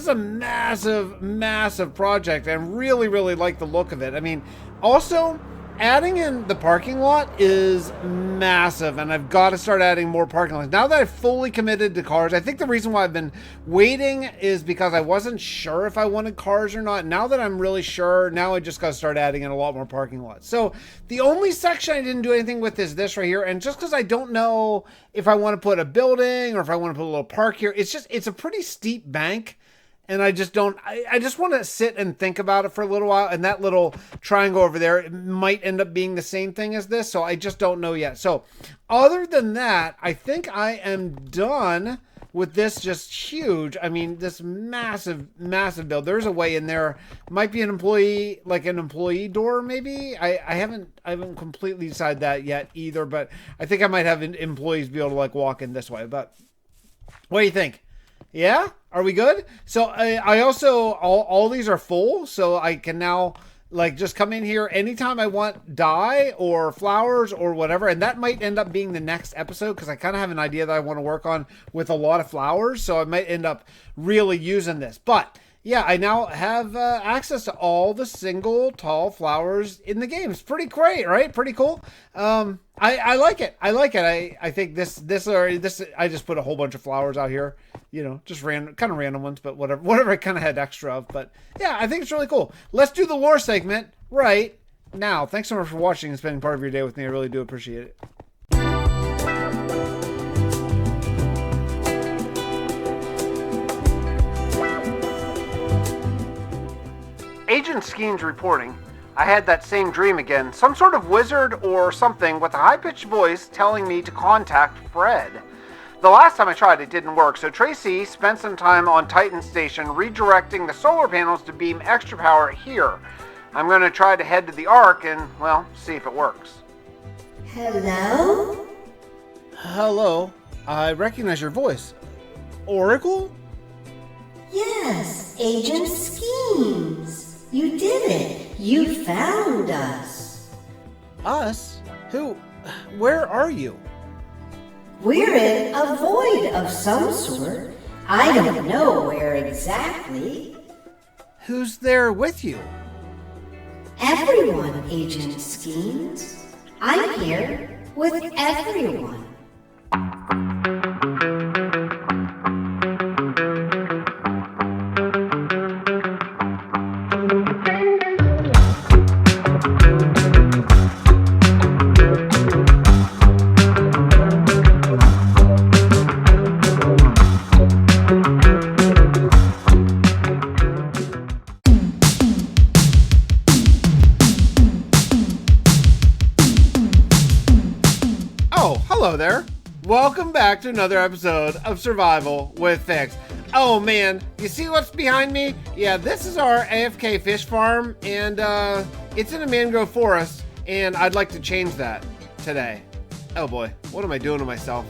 a massive project, and really like the look of it. I mean, also adding in the parking lot is massive, and I've got to start adding more parking lots. Now that I've fully committed to cars, I think the reason why I've been waiting is because I wasn't sure if I wanted cars or not. Now that I'm really sure, now I just got to start adding in a lot more parking lots. So the only section I didn't do anything with is this right here, and just because I don't know if I want to put a building or if I want to put a little park here, it's a pretty steep bank. And I just don't, I just want to sit and think about it for a little while. And that little triangle over there, it might end up being the same thing as this. So I just don't know yet. So other than that, I think I am done with this just huge. I mean, this massive build. There's a way in there. Might be an employee, like an employee door, maybe. I haven't completely decided that yet either. But I think I might have employees be able to like walk in this way. But what do you think? Yeah? Are we good? So I also, all these are full, so I can now like just come in here anytime I want dye or flowers or whatever. And that might end up being the next episode because I kind of have an idea that I want to work on with a lot of flowers. So I might end up really using this. But yeah, I now have access to all the single tall flowers in the game. It's pretty great, right? Pretty cool. I like it. I like it. I think this I just put a whole bunch of flowers out here, you know, just kind of random ones, but whatever I kind of had extra of. But yeah, I think it's really cool. Let's do the lore segment right now. Thanks so much for watching and spending part of your day with me. I really do appreciate it. Agent Skeen's reporting. I had that same dream again. Some sort of wizard or something with a high-pitched voice telling me to contact Fred. The last time I tried, it didn't work, so Tracy spent some time on Titan Station redirecting the solar panels to beam extra power here. I'm going to try to head to the Ark and, well, see if it works. Hello? Hello. I recognize your voice. Oracle? Yes, Agent Skeens. You did it. You found us. Us? Who? Where are you? We're in a void of some sort. I don't know where exactly. Who's there with you? Everyone, Agent Skeens. I'm here with everyone. Hello there. Welcome back to another episode of Survival with Fix. Oh man, you see what's behind me? Yeah, this is our AFK fish farm, and it's in a mangrove forest, and I'd like to change that today. Oh boy, what am I doing to myself?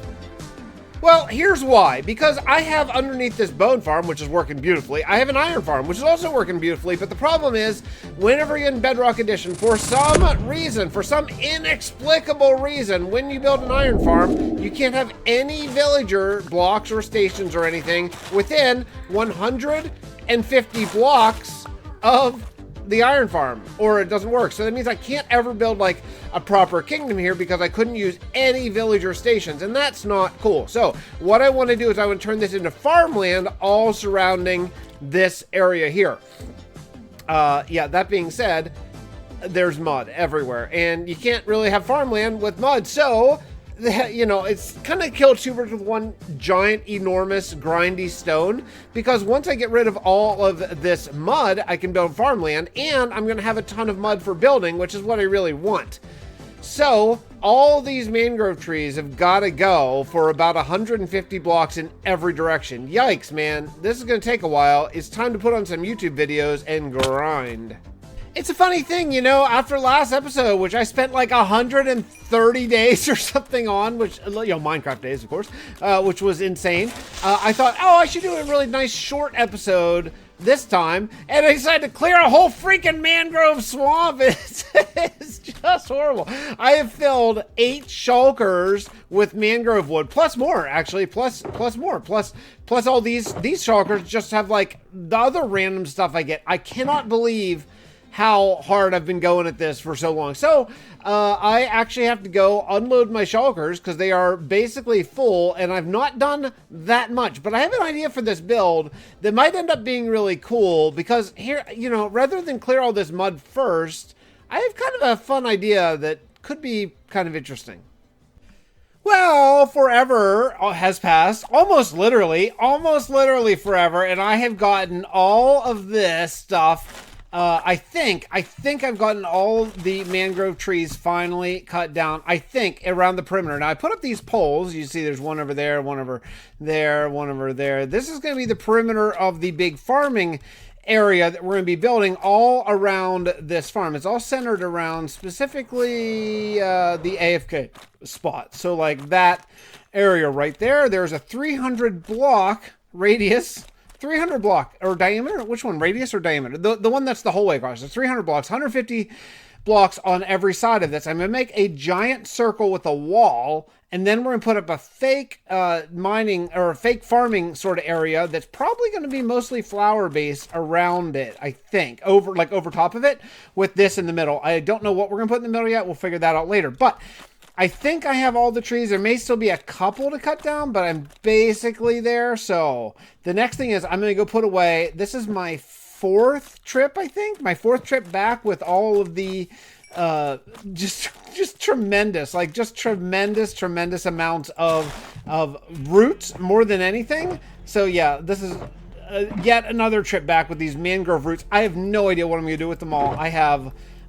Well, here's why. Because I have underneath this bone farm, which is working beautifully, I have an iron farm, which is also working beautifully, but the problem is, whenever you're in Bedrock Edition, for some reason, for some inexplicable reason, when you build an iron farm, you can't have any villager blocks or stations or anything within 150 blocks of the iron farm, or it doesn't work. So that means I can't ever build like a proper kingdom here because I couldn't use any villager stations, and that's not cool. So what I want to do is I want to turn this into farmland all surrounding this area here. Yeah, that being said, there's mud everywhere, and you can't really have farmland with mud, so you know, it's kind of kill two birds with one giant, enormous, grindy stone, because once I get rid of all of this mud, I can build farmland, and I'm going to have a ton of mud for building, which is what I really want. So all these mangrove trees have got to go for about 150 blocks in every direction. Yikes, man. This is going to take a while. It's time to put on some YouTube videos and grind. It's a funny thing, you know, after last episode, which I spent like 130 days or something on, which, you know, Minecraft days, of course, which was insane. I thought, oh, I should do a really nice short episode this time, and I decided to clear a whole freaking mangrove swamp. It's just horrible. I have filled 8 shulkers with mangrove wood, plus more, actually, plus more, plus all these shulkers just have like the other random stuff I get. I cannot believe how hard I've been going at this for so long. So I actually have to go unload my shulkers because they are basically full, and I've not done that much, but I have an idea for this build that might end up being really cool, because here, you know, rather than clear all this mud first, I have kind of a fun idea that could be kind of interesting. Well, forever has passed, almost literally forever, and I have gotten all of this stuff. I think I've gotten all the mangrove trees finally cut down, I think, around the perimeter. Now, I put up these poles. You see there's one over there, one over there, one over there. This is going to be the perimeter of the big farming area that we're going to be building all around this farm. It's all centered around specifically the AFK spot. So like that area right there, there's a 300 block radius. 300 block or diameter? Which one? Radius or diameter? The one that's the whole way across. It's 300 blocks, 150 blocks on every side of this. I'm going to make a giant circle with a wall, and then we're going to put up a fake mining or a fake farming sort of area that's probably going to be mostly flower based around it, I think. Over top of it with this in the middle. I don't know what we're going to put in the middle yet. We'll figure that out later. But I think I have all the trees. There may still be a couple to cut down, but I'm basically there. So the next thing is I'm going to go put away. This is my 4th trip, I think. My 4th trip back with all of the just tremendous, like just tremendous amounts of roots more than anything. So yeah, this is yet another trip back with these mangrove roots. I have no idea what I'm going to do with them all.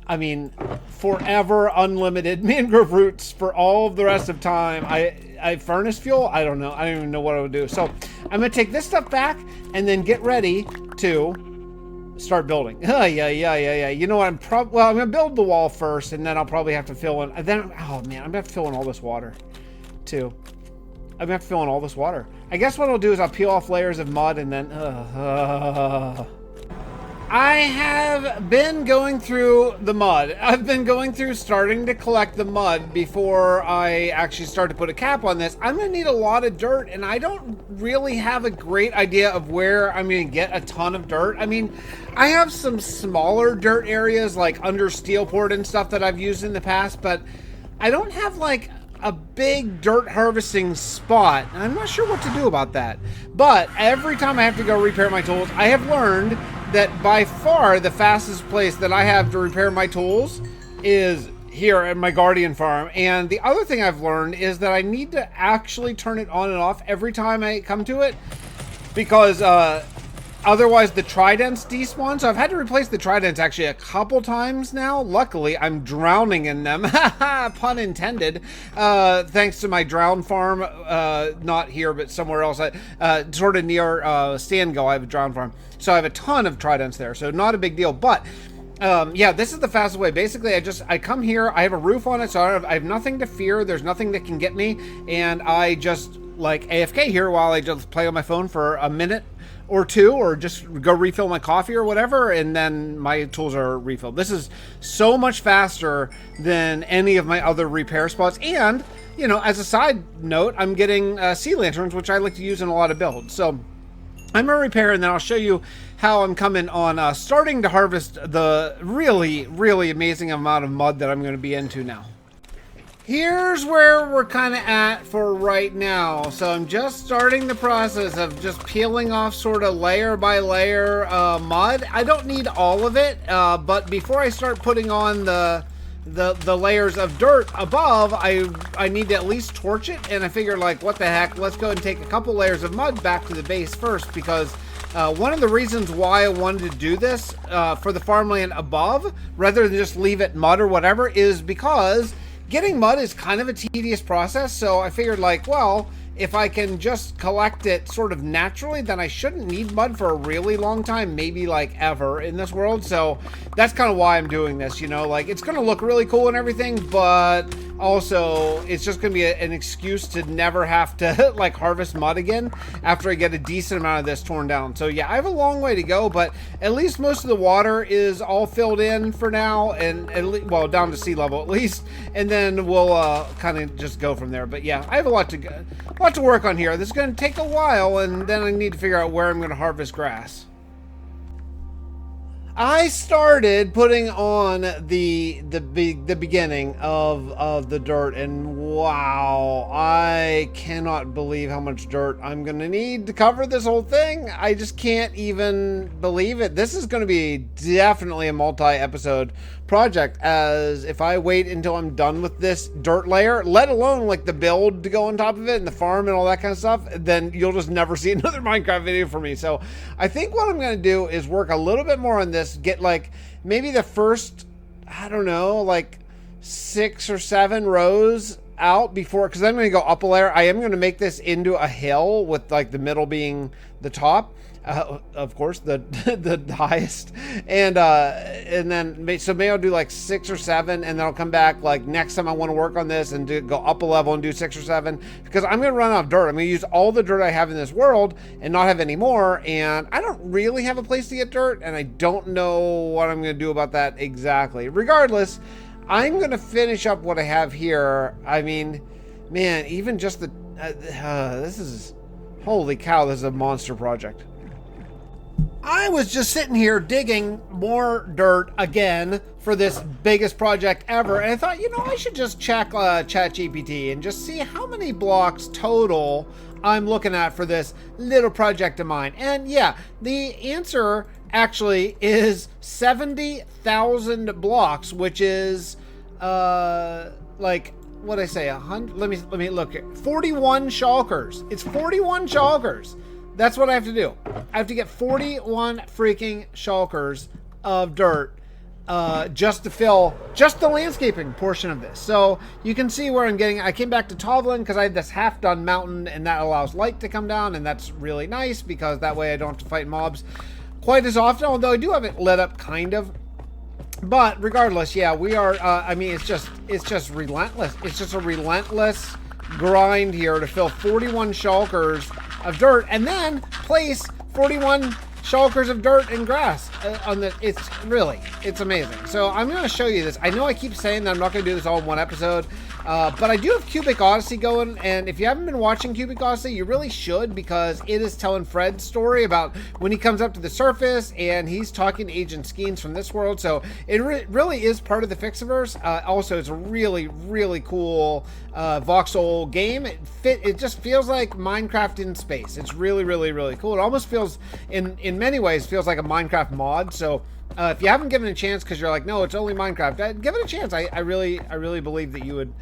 I mean, forever unlimited mangrove roots for all of the rest of time. I furnace fuel? I don't know. I don't even know what I would do. So I'm going to take this stuff back and then get ready to start building. Yeah. You know what? I'm going to build the wall first, and then I'll probably have to fill in. Then, oh man, I'm going to have to fill in all this water too. I'm going to have to fill in all this water. I guess what I'll do is I'll peel off layers of mud and then... I have been going through the mud. I've been going through starting to collect the mud before I actually start to put a cap on this. I'm going to need a lot of dirt, and I don't really have a great idea of where I'm going to get a ton of dirt. I mean, I have some smaller dirt areas like under Steelport and stuff that I've used in the past, but I don't have like a big dirt harvesting spot. And I'm not sure what to do about that. But every time I have to go repair my tools, I have learned that by far the fastest place that I have to repair my tools is here at my Guardian farm. And the other thing I've learned is that I need to actually turn it on and off every time I come to it, because otherwise the tridents despawn. So I've had to replace the tridents actually a couple times now. Luckily, I'm drowning in them. Pun intended. Thanks to my drown farm, not here, but somewhere else. Sort of near Stango, I have a drown farm. So I have a ton of tridents there. So not a big deal. But yeah, this is the fastest way. Basically, I come here. I have a roof on it, so I have nothing to fear. There's nothing that can get me. And I just like AFK here while I just play on my phone for a minute or two, or just go refill my coffee or whatever, and then my tools are refilled. This is so much faster than any of my other repair spots. And, you know, as a side note, I'm getting sea lanterns, which I like to use in a lot of builds. So I'm going to repair, and then I'll show you how I'm coming on starting to harvest the really, really amazing amount of mud that I'm going to be into now. Here's where we're kind of at for right now. So I'm just starting the process of just peeling off sort of layer by layer mud. I don't need all of it, but before I start putting on the layers of dirt above, I need to at least torch it. And I figured, like, what the heck, let's go and take a couple layers of mud back to the base first, because one of the reasons why I wanted to do this for the farmland above, rather than just leave it mud or whatever, is because getting mud is kind of a tedious process. So I figured, like, well, if I can just collect it sort of naturally, then I shouldn't need mud for a really long time, maybe like ever in this world. So that's kind of why I'm doing this, you know, like it's going to look really cool and everything, but also it's just going to be an excuse to never have to like harvest mud again after I get a decent amount of this torn down. So yeah, I have a long way to go, but at least most of the water is all filled in for now, and well, down to sea level at least, and then we'll kind of just go from there. But yeah, I have a lot to work on here. This is going to take a while, and then I need to figure out where I'm going to harvest grass. I started putting on the beginning of the dirt, and wow, I cannot believe how much dirt I'm gonna need to cover this whole thing. I just can't even believe it. This is gonna be definitely a multi-episode project, as if I wait until I'm done with this dirt layer, let alone like the build to go on top of it and the farm and all that kind of stuff, then you'll just never see another Minecraft video from me. So I think what I'm gonna do is work a little bit more on this, get like maybe the first, I don't know, like 6 or 7 rows out before, because I'm going to go up a layer. I am going to make this into a hill with like the middle being the top, of course the highest, and then so maybe I'll do like 6 or 7, and then I'll come back like next time I want to work on this and go up a level and do 6 or 7, because I'm going to run out of dirt. I'm going to use all the dirt I have in this world and not have any more, and I don't really have a place to get dirt, and I don't know what I'm going to do about that exactly. Regardless, I'm going to finish up what I have here. I mean, man, even just the this is, holy cow, this is a monster project. I was just sitting here digging more dirt again for this biggest project ever, and I thought, you know, I should just check ChatGPT and just see how many blocks total I'm looking at for this little project of mine. And yeah, the answer actually is 70,000 blocks, which is like, what did I say, 100? Let me look here. 41 shulkers. It's 41 shulkers. That's what I have to do. I have to get 41 freaking shulkers of dirt just to fill just the landscaping portion of this. So you can see where I'm getting. I came back to Tovlin because I had this half-done mountain, and that allows light to come down, and that's really nice because that way I don't have to fight mobs quite as often, although I do have it lit up kind of. But regardless, yeah, we are, I mean, it's just relentless. It's just a relentless grind here to fill 41 shulkers of dirt and then place 41 shulkers of dirt and grass on the, it's amazing. So I'm going to show you this. I know I keep saying that I'm not going to do this all in one episode, but I do have Cubic Odyssey going, and if you haven't been watching Cubic Odyssey, you really should, because it is telling Fred's story about when he comes up to the surface and he's talking to Agent Skeens from this world. So it really is part of the Fixxiverse. Also, it's a really cool voxel game. It just feels like Minecraft in space. It's really cool. It almost feels, in many ways, feels like a Minecraft mod. So if you haven't given it a chance because you're like, no, it's only Minecraft, give it a chance. I really believe that you would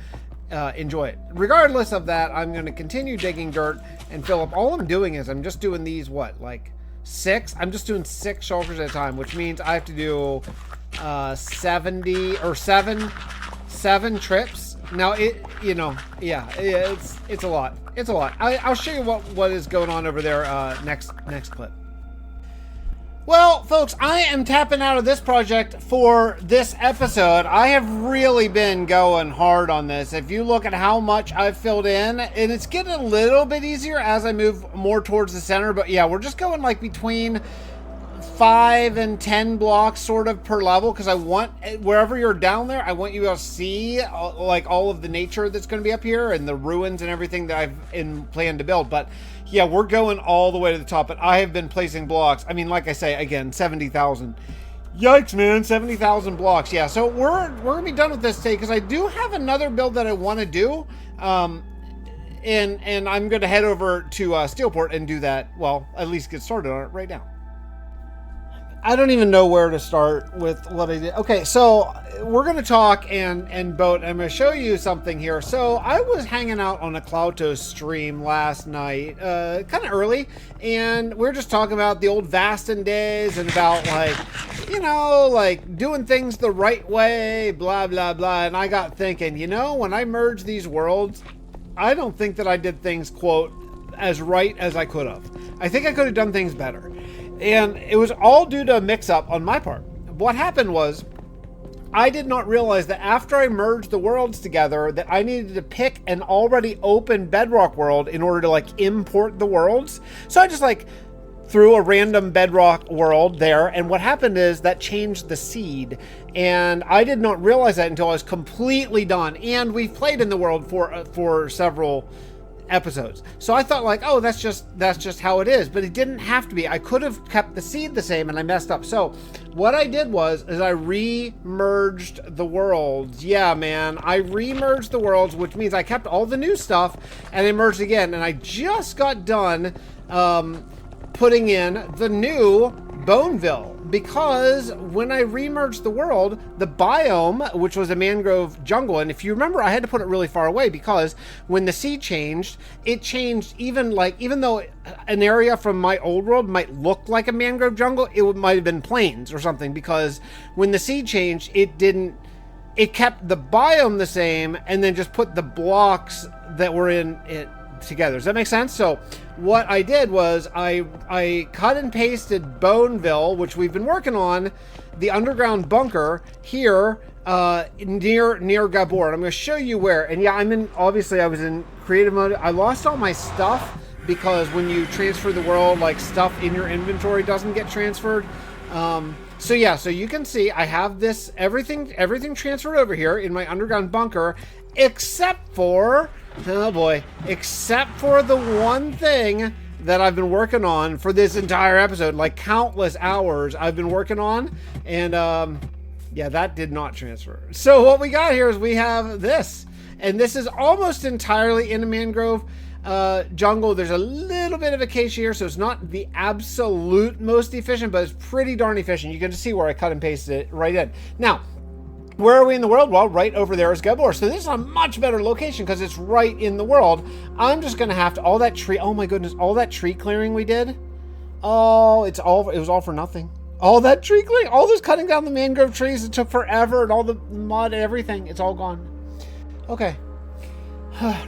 enjoy it. Regardless of that, I'm going to continue digging dirt and fill up. All I'm doing is I'm just doing these, what, like 6? I'm just doing 6 shulkers at a time, which means I have to do 70 or 7 trips. Now it's a lot. It's a lot. I'll show you what is going on over there next clip. Well, folks, I am tapping out of this project for this episode. I have really been going hard on this. If you look at how much I've filled in, and it's getting a little bit easier as I move more towards the center, but yeah, we're just going like between 5 and 10 blocks sort of per level, because I want, wherever you're down there, I want you to see like all of the nature that's going to be up here and the ruins and everything that I've planned to build. But yeah, we're going all the way to the top, but I have been placing blocks. I mean, like I say, again, 70,000. Yikes, man, 70,000 blocks. Yeah, so we're going to be done with this today, because I do have another build that I want to do. And I'm going to head over to Steelport and do that. Well, at least get started on it right now. I don't even know where to start with what I did. Okay, so we're going to talk and boat. I'm going to show you something here. So I was hanging out on a Cloutos stream last night, kind of early, and we were just talking about the old Vastin days and about, like, you know, like doing things the right way, blah, blah, blah. And I got thinking, you know, when I merge these worlds, I don't think that I did things, quote, as right as I could have. I think I could have done things better. And it was all due to a mix-up on my part. What happened was, I did not realize that after I merged the worlds together, that I needed to pick an already open bedrock world in order to like import the worlds. So I just like threw a random bedrock world there, and what happened is that changed the seed, and I did not realize that until I was completely done. And we've played in the world for several episodes, so I thought like, oh, that's just how it is, but it didn't have to be. I could have kept the seed the same, and I messed up. So what I did was I re-merged the worlds. Yeah, man, I re-merged the worlds, which means I kept all the new stuff and I merged again, and I just got done putting in the new Boneville, because when I remerged the world, the biome, which was a mangrove jungle, and if you remember, I had to put it really far away because when the seed changed, it changed even though an area from my old world might look like a mangrove jungle, it might have been plains or something, because when the seed changed, it kept the biome the same and then just put the blocks that were in it together. Does that make sense? So what I did was I cut and pasted Boneville, which we've been working on, the underground bunker here near Gabbor. And I'm going to show you where. And yeah, obviously I was in creative mode. I lost all my stuff because when you transfer the world, like stuff in your inventory doesn't get transferred. So yeah, so you can see I have this everything transferred over here in my underground bunker, except for except for the one thing that I've been working on for this entire episode, like countless hours I've been working on, and yeah, that did not transfer. So what we got here is we have this, and this is almost entirely in a mangrove jungle. There's a little bit of acacia here, so it's not the absolute most efficient, but it's pretty darn efficient. You can just see where I cut and pasted it right in. Now, where are we in the world? Well, right over there is Gabbor. So this is a much better location because it's right in the world. I'm just going to have to, all that tree, oh my goodness, all that tree clearing we did. Oh, it was all for nothing. All that tree clearing, all this cutting down the mangrove trees, it took forever, and all the mud and everything, it's all gone. Okay.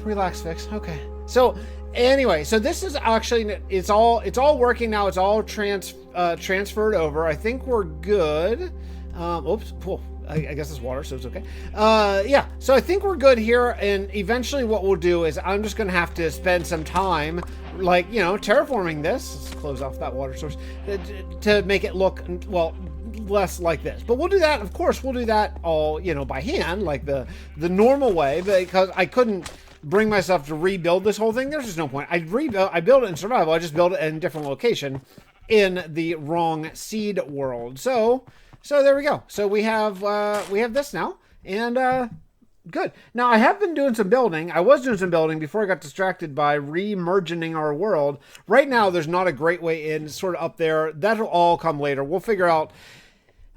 Relax, Fix. Okay. So anyway, so this is actually, it's all working now. It's all transferred over. I think we're good. Oops. Whoa. I guess it's water, so it's okay. Yeah, so I think we're good here, and eventually what we'll do is I'm just going to have to spend some time, like, terraforming this. Let's close off that water source to make it look, well, less like this. But we'll do that, of course, we'll do that all, by hand, like the normal way, because I couldn't bring myself to rebuild this whole thing. There's just no point. I built it in survival. I just built it in a different location in the wrong seed world. So there we go. So we have this now, and good. Now I have been doing some building. I was doing some building before I got distracted by re-merging our world. Right now, there's not a great way in, sort of up there. That'll all come later. We'll figure out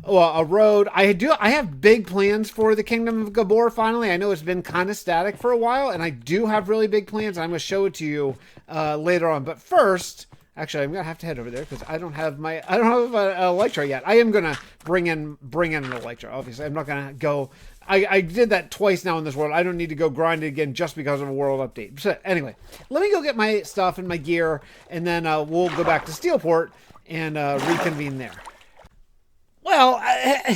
a road. I have big plans for the Kingdom of Gabbor. Finally, I know it's been kind of static for a while, and I do have really big plans. I'm going to show it to you later on. But first. Actually, I'm gonna have to head over there because I don't have an Elytra yet. I am gonna bring in an Elytra. Obviously, I'm not gonna go. I did that twice now in this world. I don't need to go grind it again just because of a world update. So anyway, let me go get my stuff and my gear, and then we'll go back to Steelport and reconvene there. Well,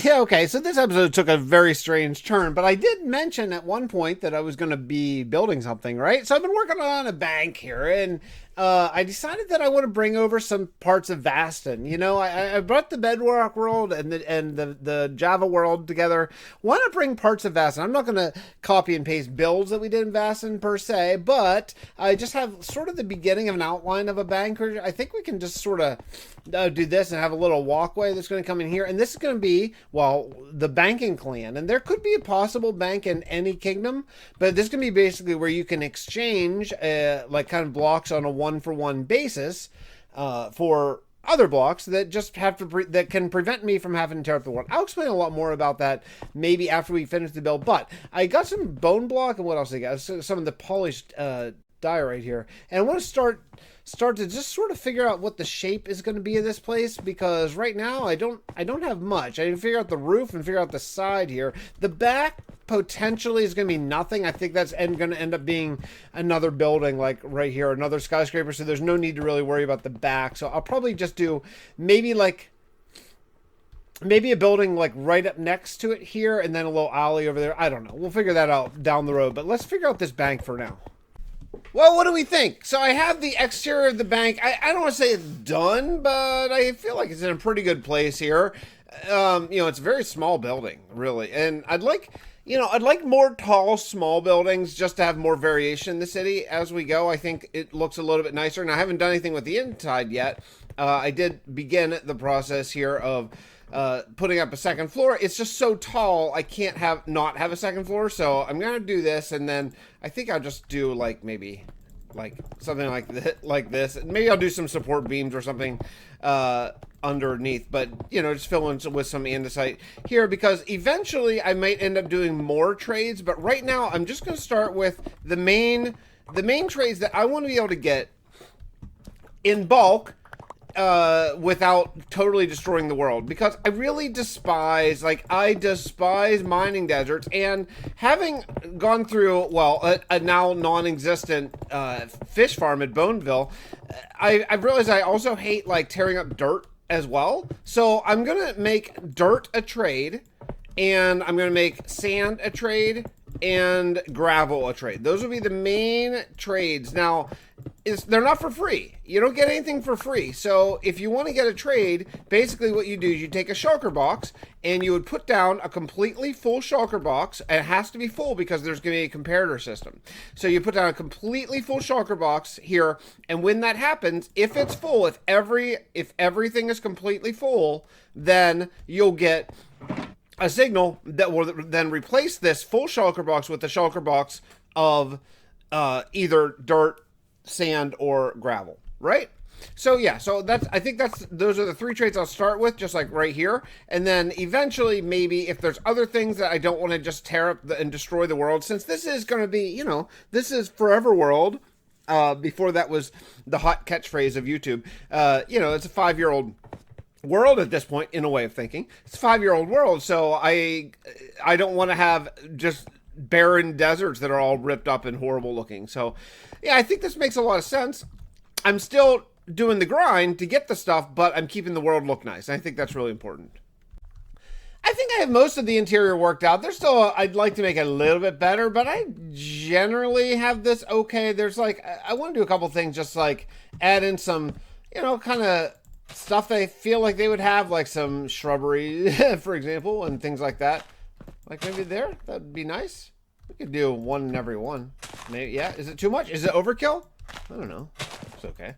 okay, so this episode took a very strange turn, but I did mention at one point that I was going to be building something, right? So I've been working on a bank here, and I decided that I want to bring over some parts of Vastin. I brought the Bedrock world and the Java world together. Want to bring parts of Vastin. I'm not going to copy and paste builds that we did in Vastin per se, but I just have sort of the beginning of an outline of a bank. I think we can just sort of do this and have a little walkway that's going to come in here. And this is going to be, well, the banking clan. And there could be a possible bank in any kingdom, but this can be basically where you can exchange like kind of blocks on a one-for-one basis for other blocks that just have to that can prevent me from having to tear up the world. I'll explain a lot more about that maybe after we finish the build. But I got some bone block, and what else I got? Some of the polished diorite here. And I want to start to just sort of figure out what the shape is going to be of this place, because right now I don't have much. I didn't figure out the roof and figure out the side here. The back potentially is going to be nothing. I think that's going to end up being another building, like right here, another skyscraper. So there's no need to really worry about the back. So I'll probably just do maybe a building like right up next to it here, and then a little alley over there. I don't know. We'll figure that out down the road. But let's figure out this bank for now. Well, what do we think? So I have the exterior of the bank. I don't want to say it's done, but I feel like it's in a pretty good place here. It's a very small building, really. And I'd like more tall, small buildings just to have more variation in the city as we go. I think it looks a little bit nicer. And I haven't done anything with the inside yet. I did begin the process here of putting up a second floor. It's just so tall, I can't not have a second floor. So I'm going to do this, and then I think I'll just do maybe something like this. Maybe I'll do some support beams or something underneath, but just fill in with some andesite here, because eventually I might end up doing more trades. But right now I'm just going to start with the main trades that I want to be able to get in bulk, without totally destroying the world, because I really despise mining deserts. And having gone through, a now non-existent fish farm at Boneville, I've realized I also hate tearing up dirt as well. So I'm gonna make dirt a trade, and I'm gonna make sand a trade, and gravel a trade. Those will be the main trades. Now, they're not for free. You don't get anything for free. So if you want to get a trade, basically what you do is you take a shulker box and you would put down a completely full shulker box. And it has to be full because there's going to be a comparator system. So you put down a completely full shulker box here, and when that happens, if it's full, if everything is completely full, then you'll get a signal that will then replace this full shulker box with the shulker box of either dirt, sand, or gravel, right? So yeah, I think those are the three traits I'll start with, just like right here. And then eventually, maybe if there's other things that I don't want to just tear up and destroy the world, since this is going to be, this is forever world. Before that was the hot catchphrase of YouTube. It's a 5-year-old world at this point, in a way of thinking. It's a 5-year-old world, so I don't want to have just barren deserts that are all ripped up and horrible looking. So yeah, I think this makes a lot of sense. I'm still doing the grind to get the stuff, but I'm keeping the world look nice. I think that's really important. I think I have most of the interior worked out. There's still, I'd like to make it a little bit better, but I generally have this okay. There's I want to do a couple things, just add in some, kind of stuff they feel like they would have, like some shrubbery, for example, and things like that. Maybe there, that'd be nice. We could do one in every one. Maybe, yeah. Is it too much? Is it overkill? I don't know. It's okay.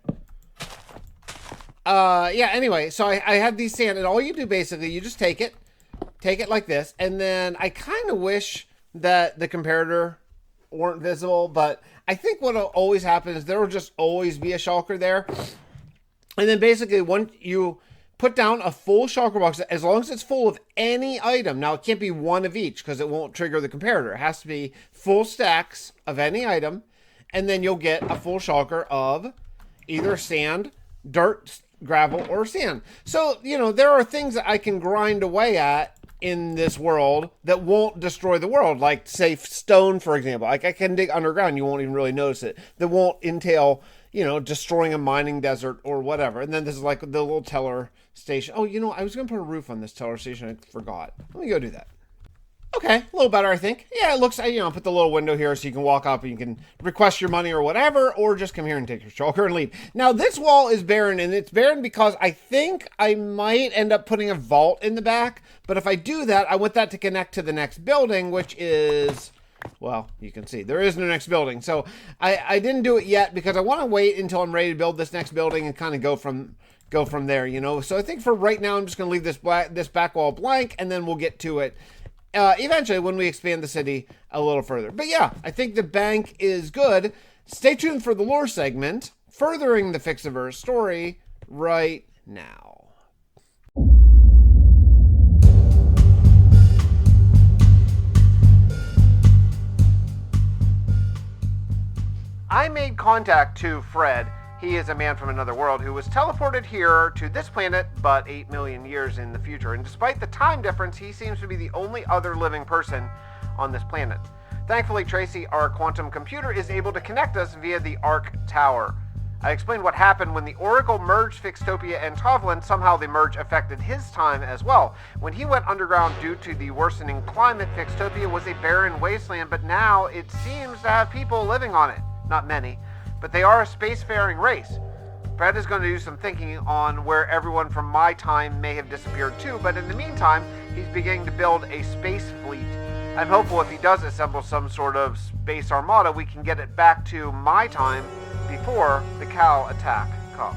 Yeah, anyway, so I had these sand, and all you do basically, you just take it like this, and then I kind of wish that the comparator weren't visible, but I think what'll always happen is there will just always be a shulker there. And then basically, once you put down a full shulker box, as long as it's full of any item. Now, it can't be one of each because it won't trigger the comparator. It has to be full stacks of any item, and then you'll get a full shulker of either sand, dirt, gravel, or sand. So, there are things that I can grind away at in this world that won't destroy the world, like, say, stone, for example. I can dig underground. You won't even really notice it. That won't entail, destroying a mining desert or whatever. And then this is the little teller station. Oh, I was going to put a roof on this teller station. I forgot. Let me go do that. Okay, a little better, I think. Yeah, it looks, put the little window here so you can walk up and you can request your money or whatever, or just come here and take your shulker and leave. Now, this wall is barren, and it's barren because I think I might end up putting a vault in the back. But if I do that, I want that to connect to the next building, which is, well, you can see there is no next building. So I didn't do it yet because I want to wait until I'm ready to build this next building and kind of go from there, So I think for right now, I'm just going to leave this back wall blank, and then we'll get to it eventually when we expand the city a little further. But yeah, I think the bank is good. Stay tuned for the lore segment, furthering the Fixxiverse story right now. I made contact to Fred. He is a man from another world who was teleported here to this planet, but 8 million years in the future. And despite the time difference, he seems to be the only other living person on this planet. Thankfully, Tracy, our quantum computer, is able to connect us via the Arc Tower. I explained what happened when the Oracle merged Fixtopia and Tovlin. Somehow the merge affected his time as well. When he went underground due to the worsening climate, Fixtopia was a barren wasteland, but now it seems to have people living on it. Not many, but they are a spacefaring race. Fred is going to do some thinking on where everyone from my time may have disappeared too, but in the meantime, he's beginning to build a space fleet. I'm hopeful if he does assemble some sort of space armada, we can get it back to my time before the cow attack comes.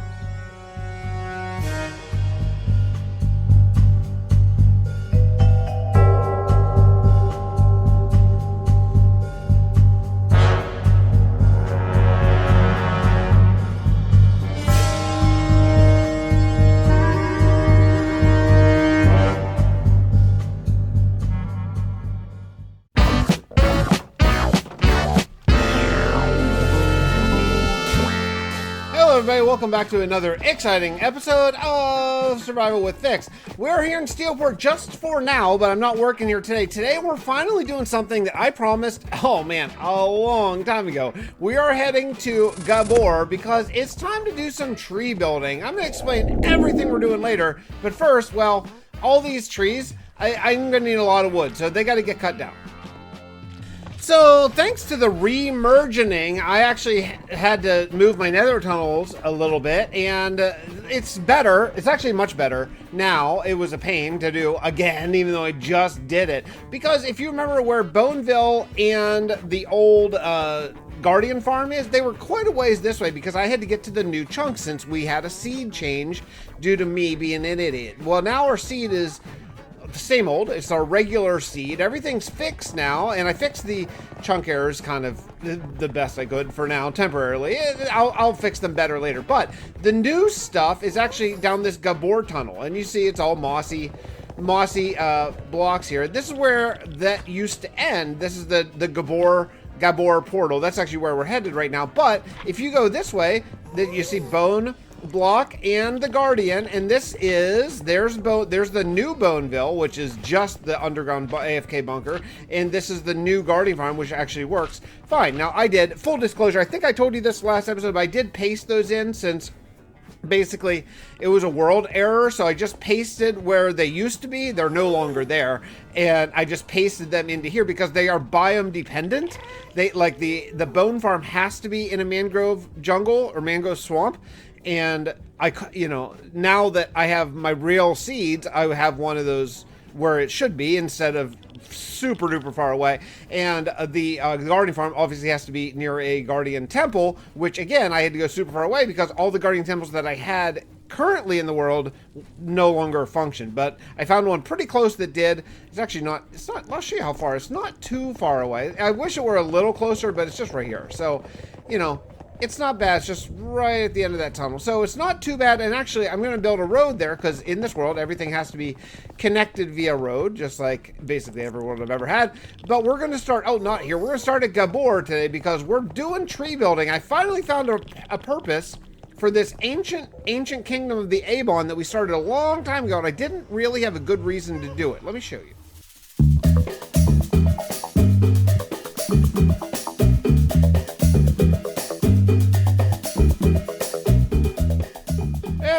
Everybody, welcome back to another exciting episode of Survival with Fix. We're here in Steelport just for now, but I'm not working here today. Today we're finally doing something that I promised, oh man, a long time ago. We are heading to Gabbor because it's time to do some tree building. I'm going to explain everything we're doing later, but first, well, all these trees, I'm going to need a lot of wood, so they got to get cut down. So, thanks to the re-mergening, I actually had to move my nether tunnels a little bit, and it's better. It's actually much better now. It was a pain to do again, even though I just did it. Because if you remember where Boneville and the old Guardian farm is, they were quite a ways this way because I had to get to the new chunk since we had a seed change due to me being an idiot. Well, now our seed is the same old. It's our regular seed. Everything's fixed now, and I fixed the chunk errors kind of the best I could for now, temporarily. I'll fix them better later. But the new stuff is actually down this Gabbor tunnel, and you see it's all mossy blocks here. This is where that used to end. This is the Gabbor portal. That's actually where we're headed right now. But if you go this way, then you see Bone Block and the Guardian, and there's the new Boneville, which is just the underground AFK bunker, and this is the new Guardian farm, which actually works fine. Now, I did, full disclosure, I think I told you this last episode, but I did paste those in since basically it was a world error, so I just pasted where they used to be. They're no longer there, and I just pasted them into here because they are biome dependent. They like the bone farm has to be in a mangrove jungle or mangrove swamp. And now that I have my real seeds, I have one of those where it should be instead of super duper far away. And the Guardian farm obviously has to be near a Guardian temple, which again, I had to go super far away because all the Guardian temples that I had currently in the world no longer function. But I found one pretty close that did. I'll show you how far. It's not too far away. I wish it were a little closer, but it's just right here. So, it's not bad. It's just right at the end of that tunnel. So it's not too bad. And actually, I'm going to build a road there because in this world, everything has to be connected via road, just like basically every world I've ever had. But we're going to start, not here. We're going to start at Gabbor today because we're doing tree building. I finally found a purpose for this ancient kingdom of the Avon that we started a long time ago, and I didn't really have a good reason to do it. Let me show you.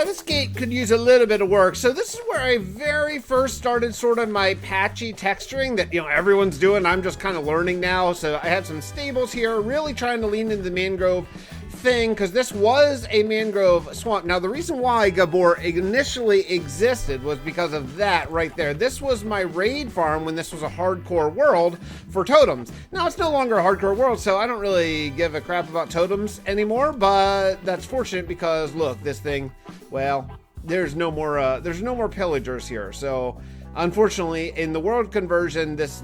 This gate could use a little bit of work. So this is where I very first started sort of my patchy texturing that, everyone's doing. I'm just kind of learning now. So I have some stables here, really trying to lean into the mangrove thing because this was a mangrove swamp. Now, the reason why Gabbor initially existed was because of that right there. This was my raid farm when this was a hardcore world for totems. Now, it's no longer a hardcore world, so I don't really give a crap about totems anymore, but that's fortunate because, look, this thing, well, there's no more pillagers here. So, unfortunately, in the world conversion, this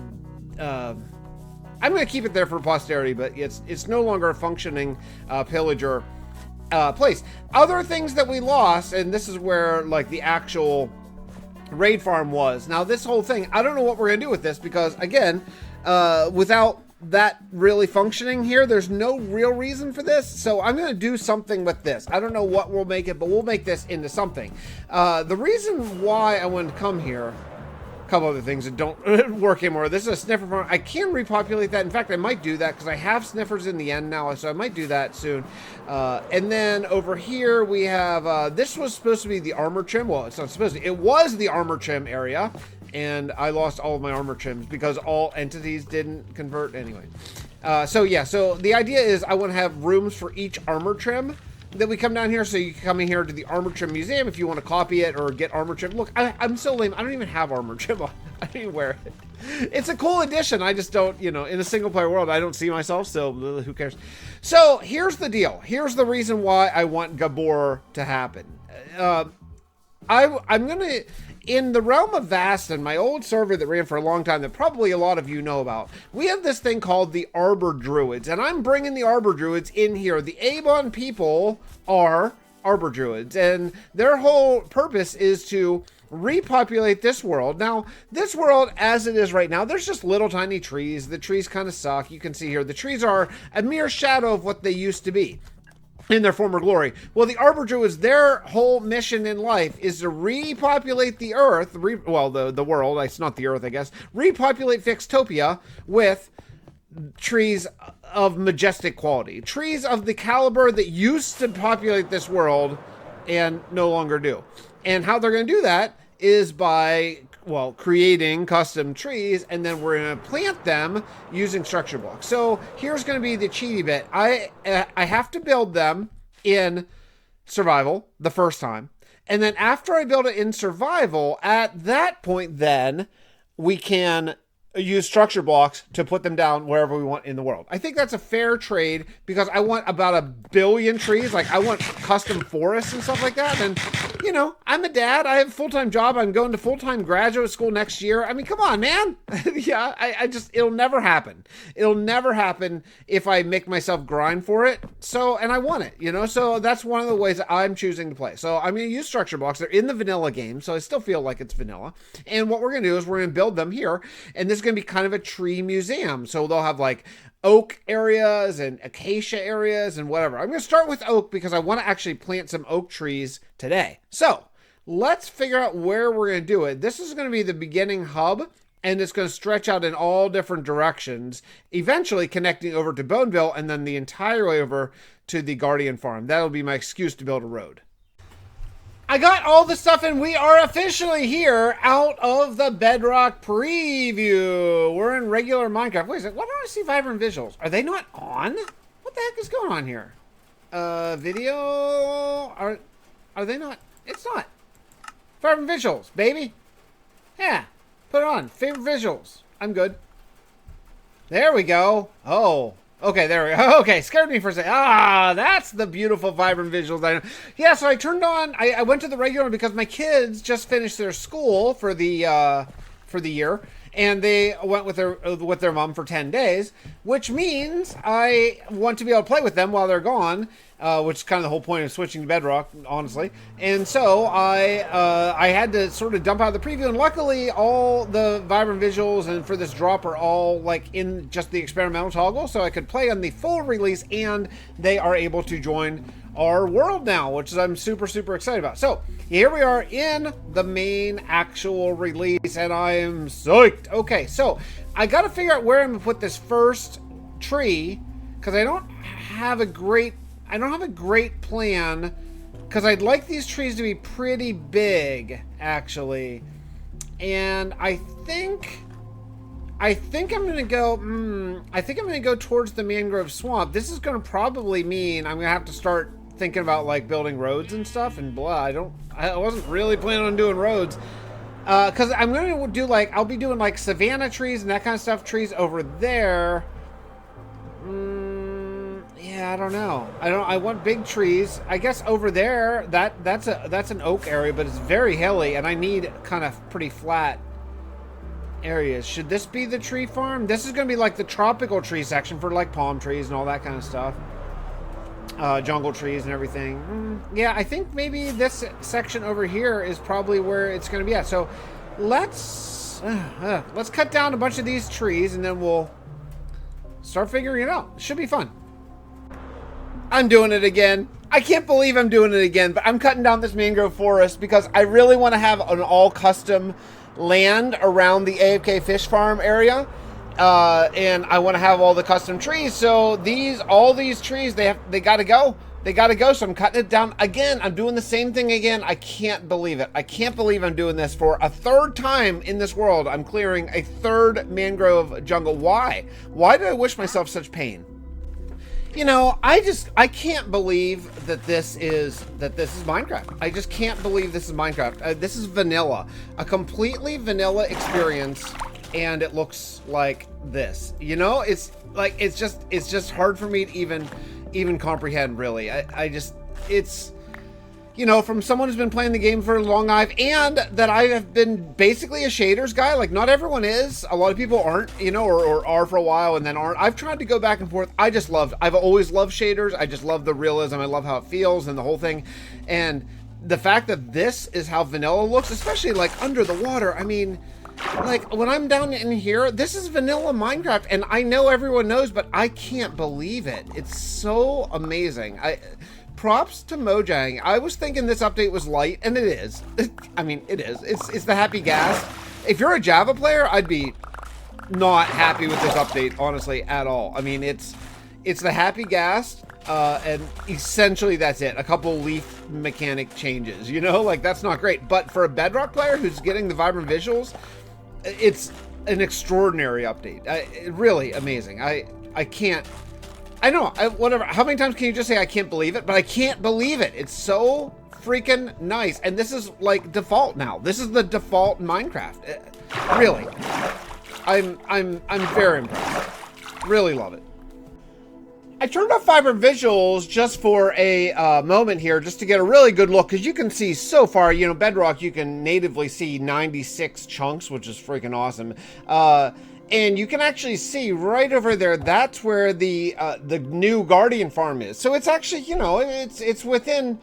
I'm going to keep it there for posterity, but it's no longer a functioning pillager place. Other things that we lost, and this is where like the actual raid farm was. Now this whole thing, I don't know what we're going to do with this because again, without that really functioning here. There's no real reason for this, so I'm going to do something with this. I don't know what we'll make it, but we'll make this into something. The reason why I wanted to come here, a couple other things that don't work anymore. This is a sniffer farm. I can repopulate that. In fact, I might do that because I have sniffers in the end now, so I might do that soon. And then over here we have, this was supposed to be the armor trim. Well, it's not supposed to. It was the armor trim area, and I lost all of my armor trims because all entities didn't convert anyway. So yeah, so the idea is I want to have rooms for each armor trim that we come down here, so you can come in here to the Armor Trim Museum if you want to copy it or get Armor Trim. Look, I'm so lame. I don't even have Armor Trim on. I don't even wear it. It's a cool addition. I just don't, you know, in a single player world, I don't see myself, so who cares? So here's the deal. Here's the reason why I want Gabbor to happen. I'm going to... In the realm of Vastin, my old server that ran for a long time that probably a lot of you know about, we have this thing called the Arbor Druids, and I'm bringing the Arbor Druids in here. The Avon people are Arbor Druids, and their whole purpose is to repopulate this world. Now, this world as it is right now, there's just little tiny trees. The trees kind of suck. You can see here, the trees are a mere shadow of what they used to be in their former glory. Well, the Arbor Druids, their whole mission in life is to repopulate the earth, the world, it's not the earth, I guess, repopulate Fixtopia with trees of majestic quality. Trees of the caliber that used to populate this world and no longer do. And how they're going to do that is by, well, creating custom trees, and then we're going to plant them using structure blocks. So here's going to be the cheaty bit. I have to build them in survival the first time. And then after I build it in survival, at that point, then we can use structure blocks to put them down wherever we want in the world. I think that's a fair trade because I want about 1 billion trees. Like, I want custom forests and stuff like that. And, you know, I'm a dad. I have a full-time job. I'm going to full-time graduate school next year. I mean, come on, man. Yeah, I just, it'll never happen. It'll never happen if I make myself grind for it. So, and I want it, you know? So that's one of the ways that I'm choosing to play. So I'm going to use structure blocks. They're in the vanilla game, so I still feel like it's vanilla. And what we're going to do is we're going to build them here. And this is going to be kind of a tree museum. So they'll have like oak areas and acacia areas and whatever. I'm going to start with oak because I want to actually plant some oak trees today. So let's figure out where we're going to do it. This is going to be the beginning hub, and it's going to stretch out in all different directions, eventually connecting over to Boneville and then the entire way over to the Guardian Farm. That'll be my excuse to build a road. I got all the stuff and we are officially here out of the Bedrock preview. We're in regular Minecraft. Wait a second, why don't I see vibrant visuals? Are they not on? What the heck is going on here? Video, are they not? It's not. Vibrant visuals, baby. Yeah, put it on, favorite visuals. I'm good. There we go. Oh. Okay, there we go. Okay, scared me for a second. Ah, that's the beautiful, vibrant visuals. Yeah, so I turned on, I went to the regular because my kids just finished their school for the year, and they went with their mom for 10 days, which means I want to be able to play with them while they're gone, which is kind of the whole point of switching to Bedrock, honestly. And so I had to sort of dump out the preview, and luckily all the vibrant visuals and for this drop are all like in just the experimental toggle, so I could play on the full release, and they are able to join our world now, which is I'm super, super excited about. So here we are in the main actual release, and I am psyched. Okay, so I got to figure out where I'm gonna put this first tree because I don't have a great plan, because I'd like these trees to be pretty big, actually. And I think I'm gonna go. I think I'm gonna go towards the mangrove swamp. This is gonna probably mean I'm gonna have to start thinking about like building roads and stuff. And blah. I wasn't really planning on doing roads, because I'm gonna do like I'll be doing like savanna trees and that kind of stuff. Trees over there. Yeah, I don't know. I want big trees. I guess over there, that's an oak area, but it's very hilly, and I need kind of pretty flat areas. Should this be the tree farm? This is going to be like the tropical tree section for like palm trees and all that kind of stuff. Jungle trees and everything. Yeah, I think maybe this section over here is probably where it's going to be at. So let's cut down a bunch of these trees, and then we'll Start figuring it out. It should be fun. I'm doing it again. I can't believe I'm doing it again, but I'm cutting down this mangrove forest because I really want to have an all custom land around the AFK fish farm area. And I want to have all the custom trees. So all these trees, they gotta go. They gotta go. So I'm cutting it down again. I'm doing the same thing again. I can't believe it. I can't believe I'm doing this for a third time in this world. I'm clearing a third mangrove jungle. Why? Why did I wish myself such pain? You know, I can't believe that this is Minecraft. I just can't believe this is Minecraft. This is vanilla, a completely vanilla experience, and it looks like this. You know, it's just hard for me to even comprehend. Really, it's. You know, from someone who's been playing the game for a long time, and that I have been basically a shaders guy. Like, not everyone is. A lot of people aren't, you know, or are for a while and then aren't. I've tried to go back and forth. I've always loved shaders. I just love the realism. I love how it feels and the whole thing. And the fact that this is how vanilla looks, especially like under the water. I mean, like when I'm down in here, this is vanilla Minecraft, and I know everyone knows, but I can't believe it. It's so amazing. Props to Mojang. I was thinking this update was light, and it is. I mean, it is. It's the happy gas. If you're a Java player, I'd be not happy with this update, honestly, at all. I mean, it's the happy gas, and essentially that's it. A couple leaf mechanic changes, you know? Like, that's not great. But for a Bedrock player who's getting the vibrant visuals, it's an extraordinary update. Really amazing. I can't... I know, whatever. How many times can you just say I can't believe it? But I can't believe it. It's so freaking nice. And this is like default now. This is the default Minecraft. Really. I'm very impressed. Really love it. I turned off vibrant visuals just for a moment here, just to get a really good look, because you can see so far, you know, Bedrock, you can natively see 96 chunks, which is freaking awesome. And you can actually see right over there, that's where the new Guardian farm is. So it's actually, you know, it's within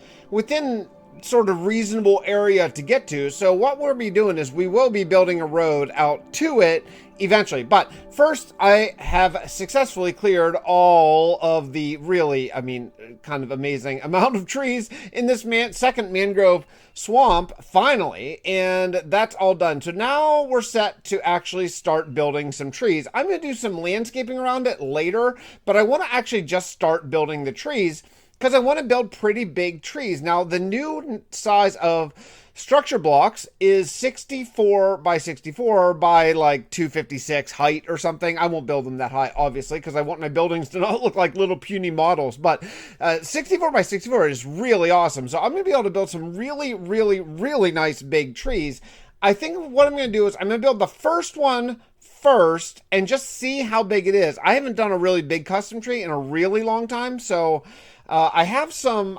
sort of reasonable area to get to. So what we'll be doing is we will be building a road out to it eventually. But first, I have successfully cleared all of the really, I mean, kind of amazing amount of trees in this second mangrove swamp, finally, and that's all done. So now we're set to actually start building some trees. I'm going to do some landscaping around it later, but I want to actually just start building the trees because I want to build pretty big trees. Now, the new size of structure blocks is 64 by 64 by like 256 height or something. I won't build them that high, obviously, because I want my buildings to not look like little puny models. But 64 by 64 is really awesome. So I'm going to be able to build some really, really, really nice big trees. I think what I'm going to do is I'm going to build the first one first and just see how big it is. I haven't done a really big custom tree in a really long time, so... I have some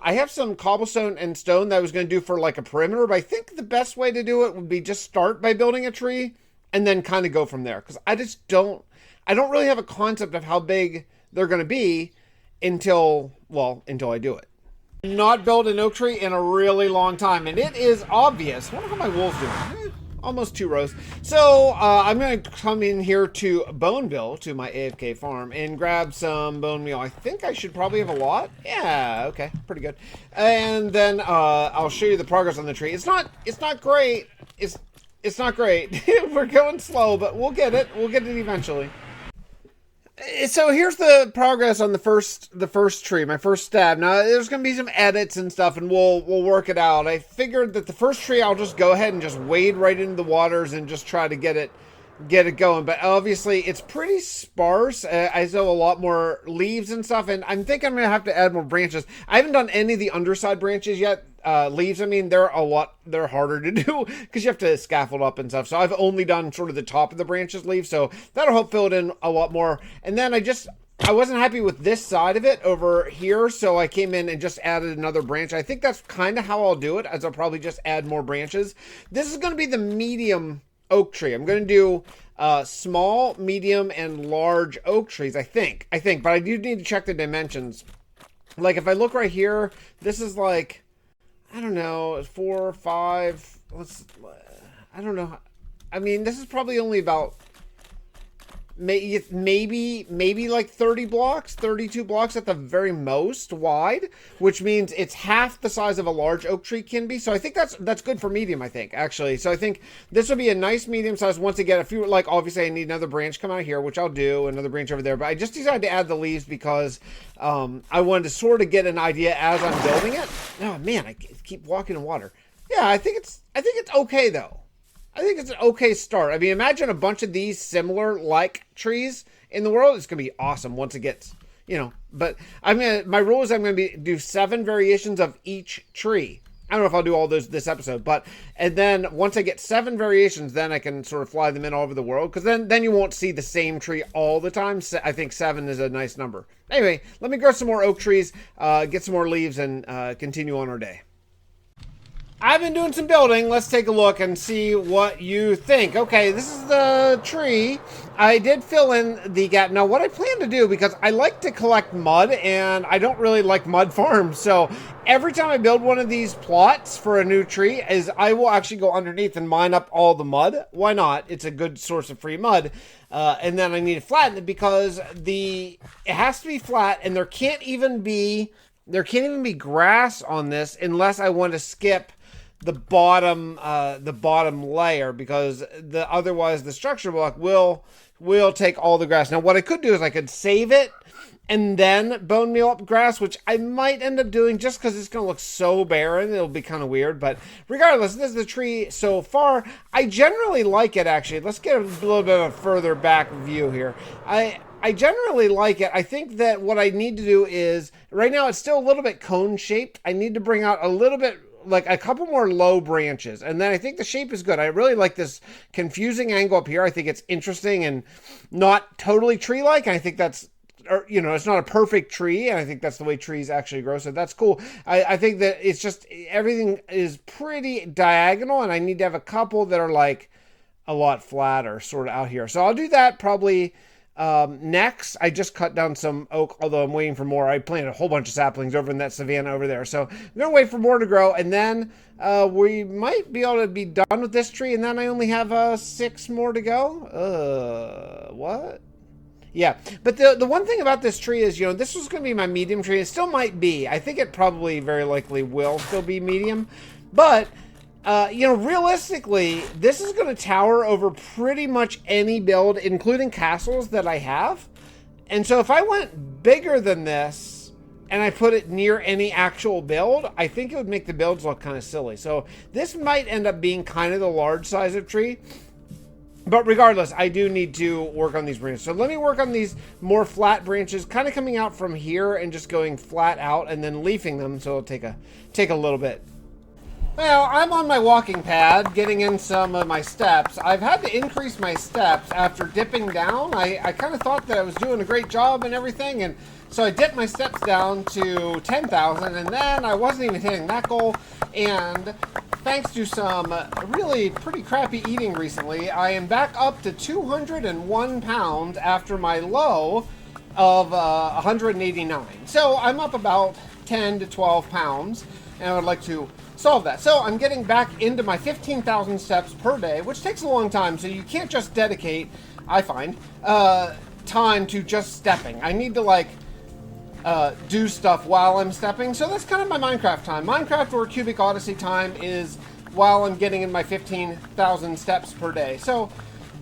cobblestone and stone that I was going to do for like a perimeter, but I think the best way to do it would be just start by building a tree and then kind of go from there. Because I don't really have a concept of how big they're going to be until I do it. Not build an oak tree in a really long time, and it is obvious. I wonder how my wolves doing. Almost 2 rows. So I'm going to come in here to Boneville, to my AFK farm, and grab some bone meal. I think I should probably have a lot. Yeah, okay, pretty good. And then I'll show you the progress on the tree. It's not great. It's not great. We're going slow, but we'll get it. We'll get it eventually. So here's the progress on the first tree, my first stab. Now there's going to be some edits and stuff, and we'll work it out. I figured that the first tree I'll just go ahead and just wade right into the waters and just try to get it going. But obviously it's pretty sparse. I saw a lot more leaves and stuff, and I think I'm going to have to add more branches. I haven't done any of the underside branches yet. Leaves, I mean, they're harder to do because you have to scaffold up and stuff. So I've only done sort of the top of the branches leaves, so that'll help fill it in a lot more. And then I wasn't happy with this side of it over here, so I came in and just added another branch. I think that's kind of how I'll do it, as I'll probably just add more branches. This is going to be the medium oak tree. I'm going to do small, medium, and large oak trees, I think, but I do need to check the dimensions. Like, if I look right here, this is like... I don't know, 4 or 5, I don't know. I mean, this is probably only about maybe like 30 blocks, 32 blocks at the very most wide, which means it's half the size of a large oak tree can be. So I think that's good for medium, I think, actually. So I think this would be a nice medium size once again. If you like, obviously I need another branch come out here, which I'll do, another branch over there, but I just decided to add the leaves because I wanted to sort of get an idea as I'm building it. Oh man, I keep walking in water. Yeah, I think it's okay though. I think it's an okay start. I mean, imagine a bunch of these similar like trees in the world. It's going to be awesome once it gets, but my rule is I'm going to do 7 variations of each tree. I don't know if I'll do all those this episode, and then once I get 7 variations, then I can sort of fly them in all over the world, because then you won't see the same tree all the time. So I think 7 is a nice number. Anyway, let me grow some more oak trees, get some more leaves, and continue on our day. I've been doing some building. Let's take a look and see what you think. Okay, this is the tree. I did fill in the gap. Now, what I plan to do, because I like to collect mud, and I don't really like mud farms, so every time I build one of these plots for a new tree, is I will actually go underneath and mine up all the mud. Why not? It's a good source of free mud. And then I need to flatten it because it has to be flat, and there can't even be grass on this unless I want to skip the bottom layer, because otherwise the structure block will take all the grass. Now what I could do is I could save it and then bone meal up grass, which I might end up doing just because it's going to look so barren. It'll be kind of weird, but regardless, this is the tree so far. I generally like it, actually. Let's get a little bit of a further back view here. I generally like it. I think that what I need to do is, right now it's still a little bit cone shaped. I need to bring out a little bit, like a couple more low branches, and then I think the shape is good. I really like this confusing angle up here. I think it's interesting and not totally tree-like. I think that's, it's not a perfect tree, and I think that's the way trees actually grow, so that's cool. I think that it's just, everything is pretty diagonal, and I need to have a couple that are like a lot flatter sort of out here. So I'll do that probably next. I just cut down some oak, although I'm waiting for more. I planted a whole bunch of saplings over in that savanna over there. So I'm going to wait for more to grow, and then we might be able to be done with this tree, and then I only have 6 more to go. What? Yeah, but the one thing about this tree is, this was going to be my medium tree. It still might be. I think it probably very likely will still be medium, but realistically, this is going to tower over pretty much any build, including castles that I have. And so if I went bigger than this and I put it near any actual build, I think it would make the builds look kind of silly. So this might end up being kind of the large size of tree. But regardless, I do need to work on these branches. So let me work on these more flat branches, kind of coming out from here and just going flat out and then leafing them. So it'll take a little bit. Well, I'm on my walking pad, getting in some of my steps. I've had to increase my steps after dipping down. I kind of thought that I was doing a great job and everything, and so I dipped my steps down to 10,000, and then I wasn't even hitting that goal, and thanks to some really pretty crappy eating recently, I am back up to 201 pounds after my low of 189. So I'm up about 10 to 12 pounds, and I would like to solve that. So I'm getting back into my 15,000 steps per day, which takes a long time, so you can't just dedicate, I find, time to just stepping. I need to do stuff while I'm stepping, so that's kind of my Minecraft time. Minecraft or Cubic Odyssey time is while I'm getting in my 15,000 steps per day. So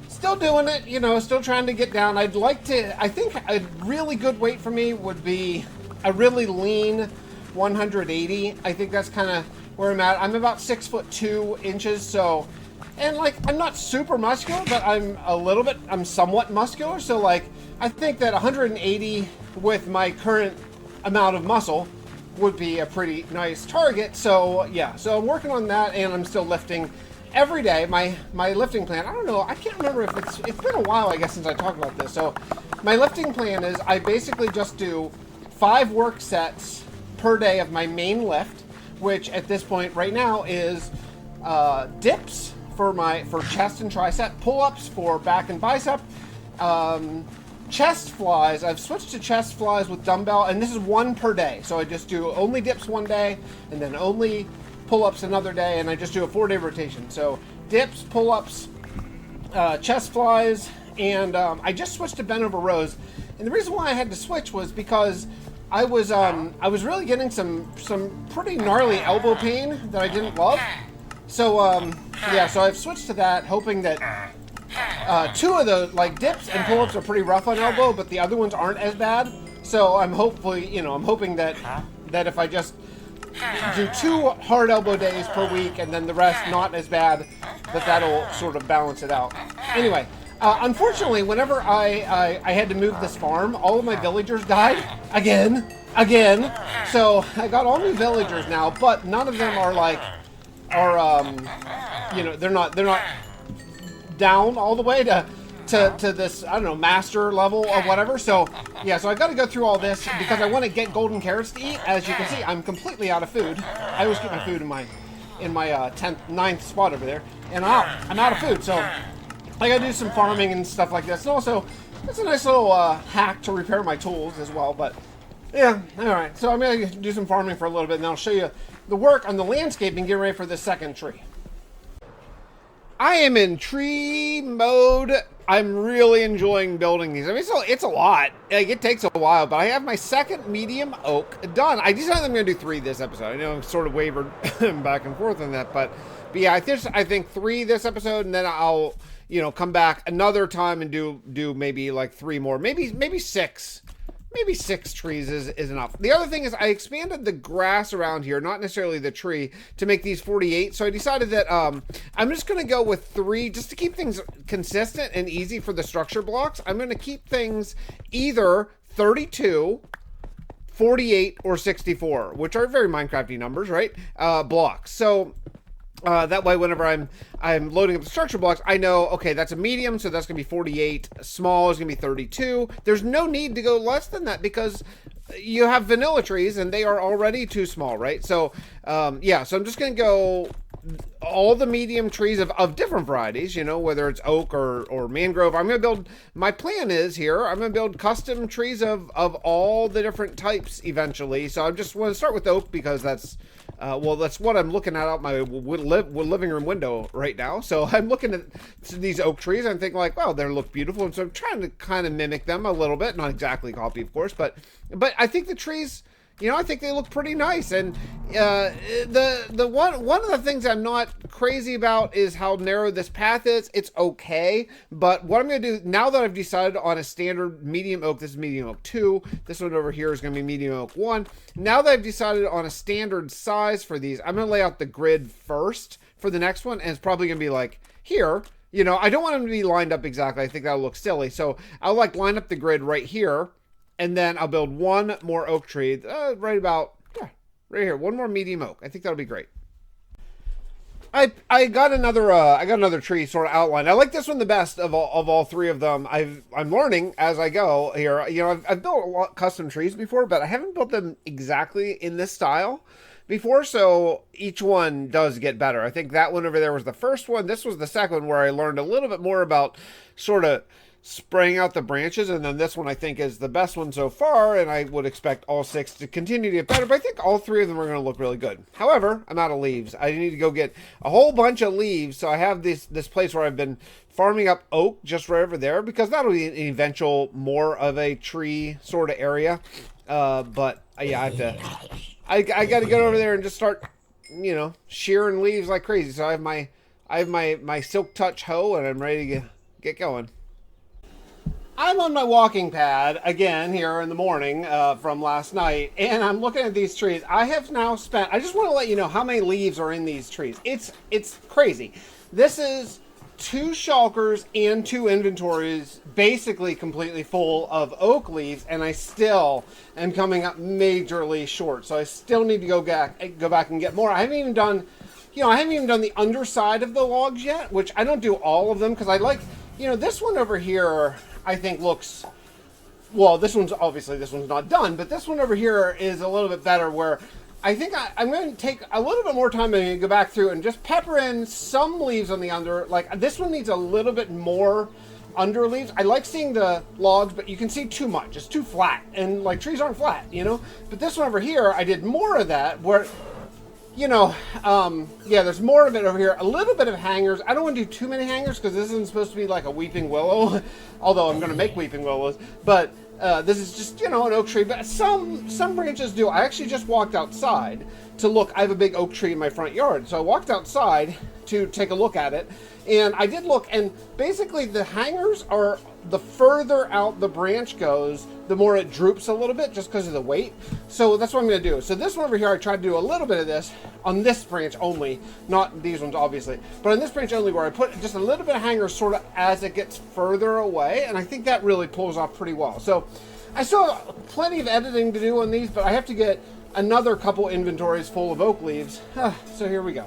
still doing it, still trying to get down. I think a really good weight for me would be a really lean 180. I think that's kind of where I'm at. I'm about 6'2" so, and I'm not super muscular, but I'm somewhat muscular. So I think that 180 with my current amount of muscle would be a pretty nice target. So yeah, so I'm working on that, and I'm still lifting every day. My lifting plan, I don't know, I can't remember if it's been a while, I guess, since I talked about this. So my lifting plan is I basically just do 5 work sets per day of my main lift, which at this point right now is dips for chest and tricep, pull-ups for back and bicep, chest flies. I've switched to chest flies with dumbbell, and this is 1 per day. So I just do only dips one day, and then only pull-ups another day, and I just do a 4-day rotation. So dips, pull-ups, chest flies, and I just switched to bent over rows. And the reason why I had to switch was because I was really getting some pretty gnarly elbow pain that I didn't love. So yeah, so I've switched to that, hoping that two of the like dips and pull-ups are pretty rough on elbow, but the other ones aren't as bad. So I'm hoping that if I just do 2 hard elbow days per week and then the rest not as bad, that'll sort of balance it out. Anyway, unfortunately, whenever I had to move this farm, all of my villagers died again. So I got all new villagers now, but none of them are they're not down all the way to this, I don't know, master level or whatever. So yeah, so I got to go through all this because I want to get golden carrots to eat. As you can see, I'm completely out of food. I always keep my food in my 9th spot over there, and I'm out of food. So I got to do some farming and stuff like this. And also, it's a nice little hack to repair my tools as well. But yeah, all right. So I'm gonna do some farming for a little bit, and I'll show you the work on the landscaping, getting ready for the second tree. I am in tree mode. I'm really enjoying building these. I mean, it's a lot. Like, it takes a while, but I have my second medium oak done. I decided I'm going to do 3 this episode. I know I've sort of wavered back and forth on that, but yeah, I think 3 this episode, and then I'll, come back another time and do maybe like 3 more, maybe 6. Maybe 6 trees is enough. The other thing is I expanded the grass around here, not necessarily the tree, to make these 48. So I decided that I'm just going to go with 3 just to keep things consistent and easy for the structure blocks. I'm going to keep things either 32, 48, or 64, which are very Minecrafty numbers, right? Blocks. So that way, whenever I'm loading up the structure blocks, I know, okay, that's a medium, so that's going to be 48. Small is going to be 32. There's no need to go less than that because you have vanilla trees, and they are already too small, right? So, yeah, so I'm just going to go all the medium trees of different varieties, whether it's oak or mangrove. I'm going to build, my plan is here, I'm going to build custom trees of all the different types eventually. So I just want to start with oak because that's what I'm looking at out my living room window right now. So I'm looking at these oak trees. I'm thinking like, wow, they look beautiful. And so I'm trying to kind of mimic them a little bit, not exactly copy, of course, but I think the trees, I think they look pretty nice. And the one of the things I'm not crazy about is how narrow this path is. It's okay, but what I'm going to do now that I've decided on a standard medium oak, this is medium oak 2, this one over here is going to be medium oak 1. Now that I've decided on a standard size for these, I'm going to lay out the grid first for the next one, and it's probably going to be like here. I don't want them to be lined up exactly. I think that'll look silly. So I'll line up the grid right here. And then I'll build 1 more oak tree, right here. 1 more medium oak. I think that'll be great. I got another tree sort of outlined. I like this one the best of all 3 of them. I'm learning as I go here. I've built a lot custom trees before, but I haven't built them exactly in this style before. So each one does get better. I think that one over there was the first one. This was the second one where I learned a little bit more about sort of spraying out the branches, and then this one I think is the best one so far, and I would expect all 6 to continue to get better, but I think all 3 of them are going to look really good. However, I'm out of leaves. I need to go get a whole bunch of leaves, so I have this place where I've been farming up oak just right over there, because that'll be an eventual more of a tree sort of area, but yeah, I got to go over there and just start, shearing leaves like crazy. So I have my Silk Touch hoe, and I'm ready to get going. I'm on my walking pad again here in the morning from last night, and I'm looking at these trees. I have now spent, I just want to let you know how many leaves are in these trees. It's crazy. This is 2 shulkers and 2 inventories basically completely full of oak leaves, and I still am coming up majorly short. So I still need to go back and get more. I haven't even done the underside of the logs yet, which I don't do all of them because I like, this one over here I think looks, well, this one's not done, but this one over here is a little bit better, where I think I'm going to take a little bit more time and go back through and just pepper in some leaves on the under. Like, this one needs a little bit more under leaves. I like seeing the logs, but you can see too much. It's too flat, and like trees aren't flat, But this one over here, I did more of that, where you know, yeah, there's more of it over here. A little bit of hangers. I don't want to do too many hangers because this isn't supposed to be like a weeping willow, although I'm going to make weeping willows. But this is just, you know, an oak tree. But some branches do. I actually just walked outside to look. I have a big oak tree in my front yard, so I walked outside to take a look at it. And I did look, and basically the hangers are, the further out the branch goes, the more it droops a little bit just because of the weight. So that's what I'm going to do. So this one over here, I tried to do a little bit of this on this branch only, not these ones obviously, but on this branch only, where I put just a little bit of hangers sort of as it gets further away, and I think that really pulls off pretty well. So I still have plenty of editing to do on these, but I have to get another couple inventories full of oak leaves. So here we go.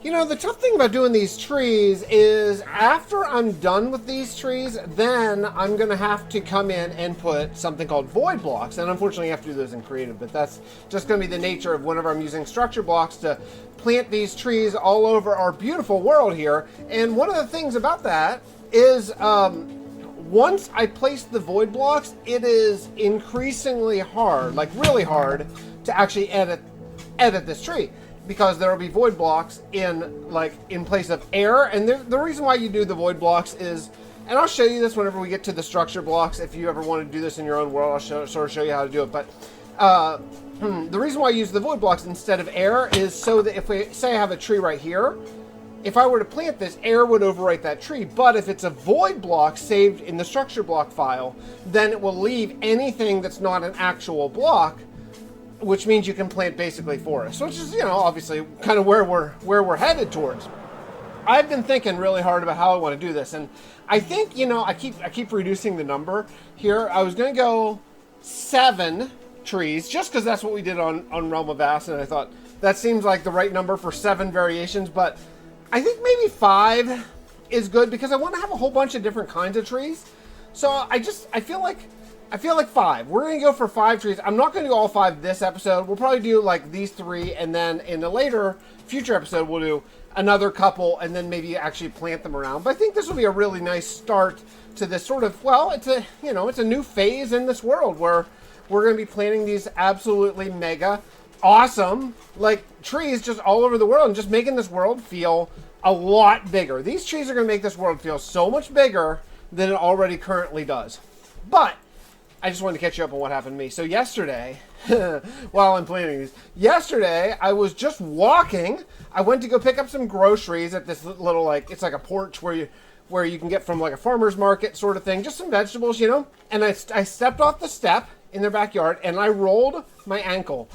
You know, the tough thing about doing these trees is after I'm done with these trees, then I'm going to have to come in and put something called void blocks. And unfortunately, I have to do those in creative, but that's just going to be the nature of whenever I'm using structure blocks to plant these trees all over our beautiful world here. And one of the things about that is once I place the void blocks, it is increasingly hard, like really hard, to actually edit this tree. Because there will be void blocks in place of air, and the reason why you do the void blocks is, and I'll show you this whenever we get to the structure blocks. If you ever want to do this in your own world, I'll sort of show you how to do it. But the reason why I use the void blocks instead of air is so that if we say I have a tree right here, if I were to plant this, air would overwrite that tree. But if it's a void block saved in the structure block file, then it will leave anything that's not an actual block, which means you can plant basically forests, which is, you know, obviously kind of where we're headed towards. I've been thinking really hard about how I want to do this, and I think, you know, I keep reducing the number here. I was going to go 7 trees, just because that's what we did on Realm of Vast, and I thought that seems like the right number for 7 variations, but I think maybe 5 is good because I want to have a whole bunch of different kinds of trees. So I feel like 5. We're going to go for 5 trees. I'm not going to do all 5 this episode. We'll probably do like these 3, and then in a later future episode, we'll do another couple, and then maybe actually plant them around. But I think this will be a really nice start to this sort of, well, it's a new phase in this world where we're going to be planting these absolutely mega awesome, like, trees just all over the world and just making this world feel a lot bigger. These trees are going to make this world feel so much bigger than it already currently does. But I just wanted to catch you up on what happened to me. So yesterday, while I'm planning these, I was just walking. I went to go pick up some groceries at this little, like, it's like a porch where you can get from like a farmer's market sort of thing, just some vegetables, you know. And I stepped off the step in their backyard and I rolled my ankle.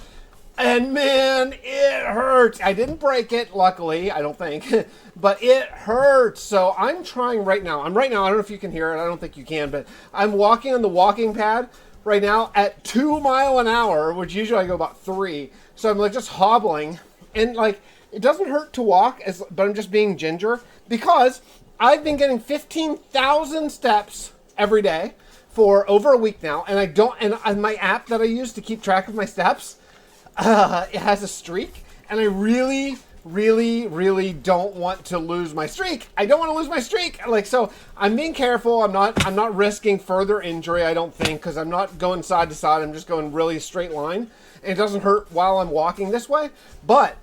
And man, it hurts. I didn't break it, luckily, I don't think, but it hurts. So I'm trying right now. I don't know if you can hear it. I don't think you can, but I'm walking on the walking pad right now at 2 miles an hour, which usually I go about 3. So I'm like just hobbling, and like it doesn't hurt to walk, but I'm just being ginger because I've been getting 15,000 steps every day for over a week now, and and my app that I use to keep track of my steps, it has a streak, and I really, really, really don't want to lose my streak. I don't want to lose my streak. Like, so I'm being careful. I'm not risking further injury, I don't think, because I'm not going side to side. I'm just going really straight line, and it doesn't hurt while I'm walking this way. But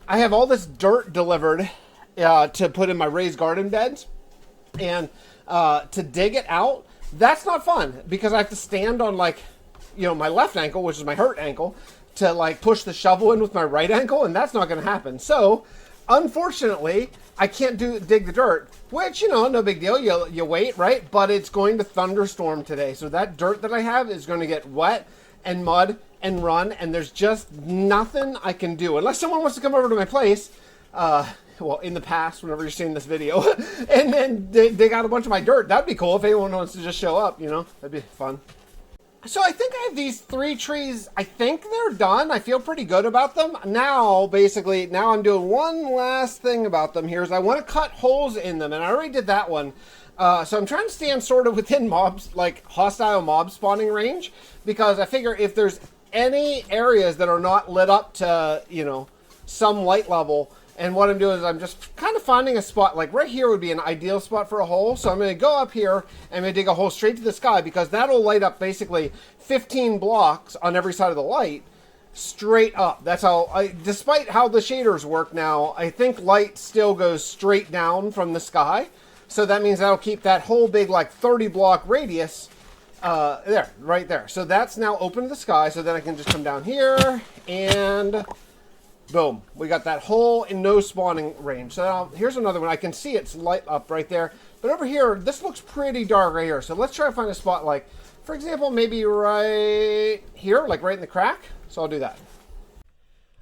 I have all this dirt delivered to put in my raised garden beds, and to dig it out, that's not fun because I have to stand on, like, you know, my left ankle, which is my hurt ankle, to like push the shovel in with my right ankle, and that's not going to happen. So unfortunately I can't dig the dirt, which, you know, no big deal. You wait, right? But it's going to thunderstorm today, so that dirt that I have is going to get wet and mud and run, and there's just nothing I can do unless someone wants to come over to my place, well, in the past, whenever you're seeing this video, and then dig out a bunch of my dirt. That'd be cool if anyone wants to just show up, you know, that'd be fun. So I think I have these 3 trees. I think they're done. I feel pretty good about them. Now, basically, now I'm doing one last thing about them here is I want to cut holes in them, and I already did that one. So I'm trying to stand sort of within mobs, like hostile mob spawning range, because I figure if there's any areas that are not lit up to, you know, some light level, and what I'm doing is I'm just kind of finding a spot, like right here would be an ideal spot for a hole. So I'm going to go up here and I'm going to dig a hole straight to the sky because that'll light up basically 15 blocks on every side of the light. straight up. That's how, despite how the shaders work now, I think light still goes straight down from the sky. So that means that'll keep that whole big, like 30 block radius there, right there. So that's now open to the sky. So then I can just come down here and boom. We got that hole in no spawning range. So now here's another one. I can see it's light up right there. But over here, this looks pretty dark right here. So let's try to find a spot like, for example, maybe right here, like right in the crack. So I'll do that.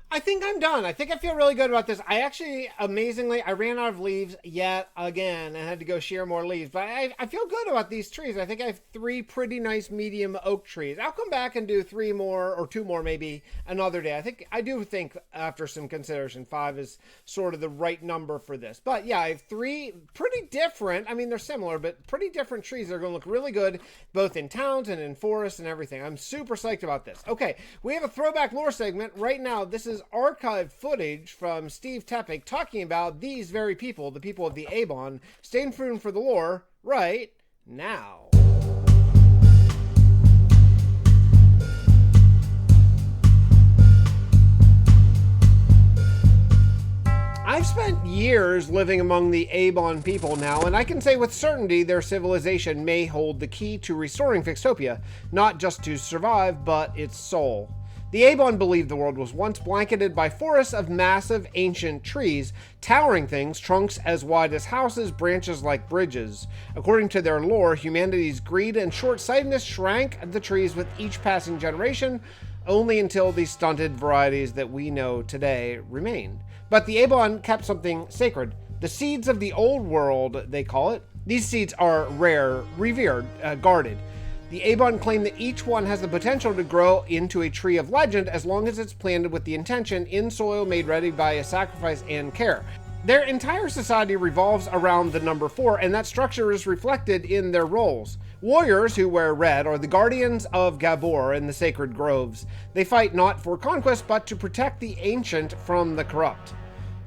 I think I'm done. I think I feel really good about this. I actually, amazingly, I ran out of leaves yet again and had to go shear more leaves. But I feel good about these trees. I think I have 3 pretty nice medium oak trees. I'll come back and do 3 more or 2 more maybe another day. I do think after some consideration, 5 is sort of the right number for this. But yeah, I have 3 pretty different, I mean, they're similar, but pretty different trees. They're going to look really good both in towns and in forests and everything. I'm super psyched about this. Okay, we have a throwback lore segment. Right now, this is archived footage from Steve Tepik talking about these very people, the people of the Avon. Stay tuned for the lore right now. I've spent years living among the Avon people now, and I can say with certainty their civilization may hold the key to restoring Fixtopia, not just to survive, but its soul. The Avon believed the world was once blanketed by forests of massive ancient trees, towering things, trunks as wide as houses, branches like bridges. According to their lore, humanity's greed and short-sightedness shrank the trees with each passing generation, only until the stunted varieties that we know today remained. But the Avon kept something sacred. The seeds of the old world, they call it. These seeds are rare, revered, guarded. The Avon claim that each one has the potential to grow into a tree of legend as long as it's planted with the intention in soil made ready by a sacrifice and care. Their entire society revolves around the number 4, and that structure is reflected in their roles. Warriors who wear red are the guardians of Gabbor in the sacred groves. They fight not for conquest, but to protect the ancient from the corrupt.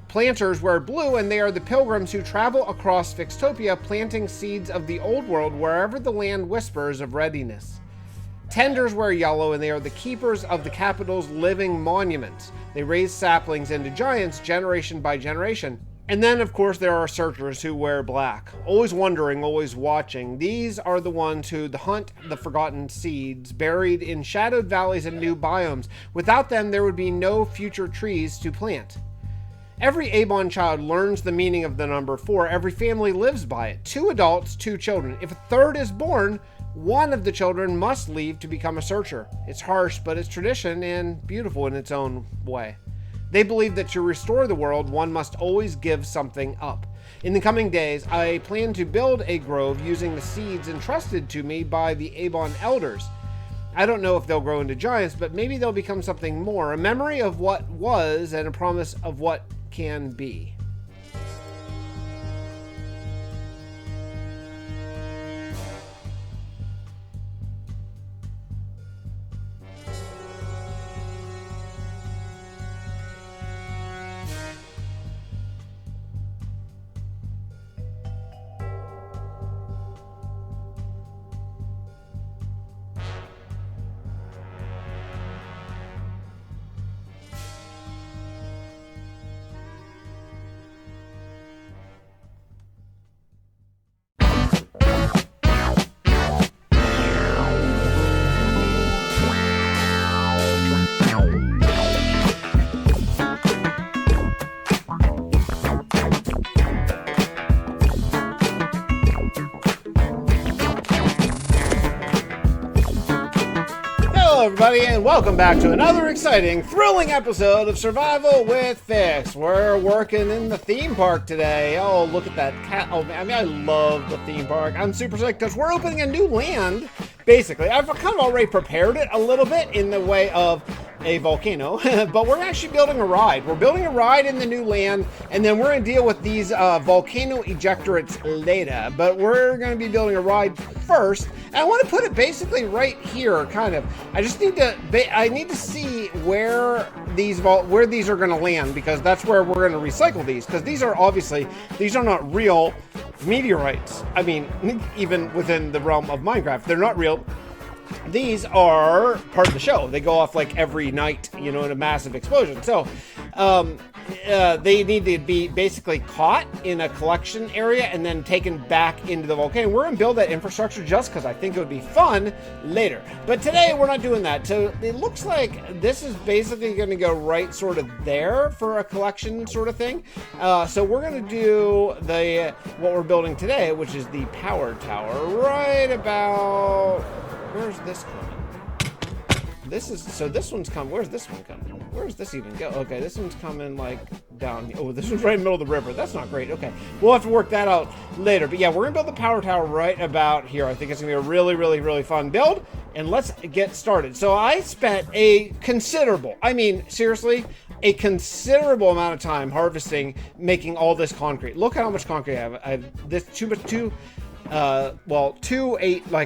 Planters wear blue, and they are the pilgrims who travel across Fixtopia, planting seeds of the old world wherever the land whispers of readiness. Tenders wear yellow, and they are the keepers of the capital's living monuments. They raise saplings into giants generation by generation. And then, of course, there are searchers who wear black. Always wondering, always watching. These are the ones who hunt the forgotten seeds, buried in shadowed valleys and new biomes. Without them, there would be no future trees to plant. Every Avon child learns the meaning of the number 4. Every family lives by it. 2 adults, 2 children. If a third is born, one of the children must leave to become a searcher. It's harsh, but it's tradition and beautiful in its own way. They believe that to restore the world, one must always give something up. In the coming days, I plan to build a grove using the seeds entrusted to me by the Avon elders. I don't know if they'll grow into giants, but maybe they'll become something more, a memory of what was and a promise of what can be. Hello everybody, and welcome back to another exciting, thrilling episode of Survival with Fix. We're working in the theme park today. Oh, look at that cat. Oh man, I mean, I love the theme park. I'm super psyched because we're opening a new land. Basically, I've kind of already prepared it a little bit in the way of a volcano, but we're actually building a ride. We're building a ride in the new land, and then we're going to deal with these volcano ejectorates later, but we're going to be building a ride first, and I want to put it basically right here, kind of. I just need to, I need to see where these are going to land, because that's where we're going to recycle these, because these are obviously, these are not real meteorites. I mean, even within the realm of Minecraft, they're not real these are part of the show. They go off like every night, you know, in a massive explosion. So they need to be basically caught in a collection area and then taken back into the volcano. We're going to build that infrastructure just because I think it would be fun later. But today we're not doing that. So it looks like this is basically going to go right sort of there for a collection sort of thing. So we're going to do what we're building today, which is the power tower, right about... Where's this coming? This one's coming. Where's this one coming? Where's this even go? Okay, this one's coming like down. Oh, this one's right in the middle of the river. That's not great. Okay, we'll have to work that out later. But yeah, we're gonna build the power tower right about here. I think it's gonna be a really, really, really fun build. And let's get started. So I spent a considerable, I mean, seriously, a considerable amount of time harvesting, making all this concrete. Look at how much concrete I have. I have this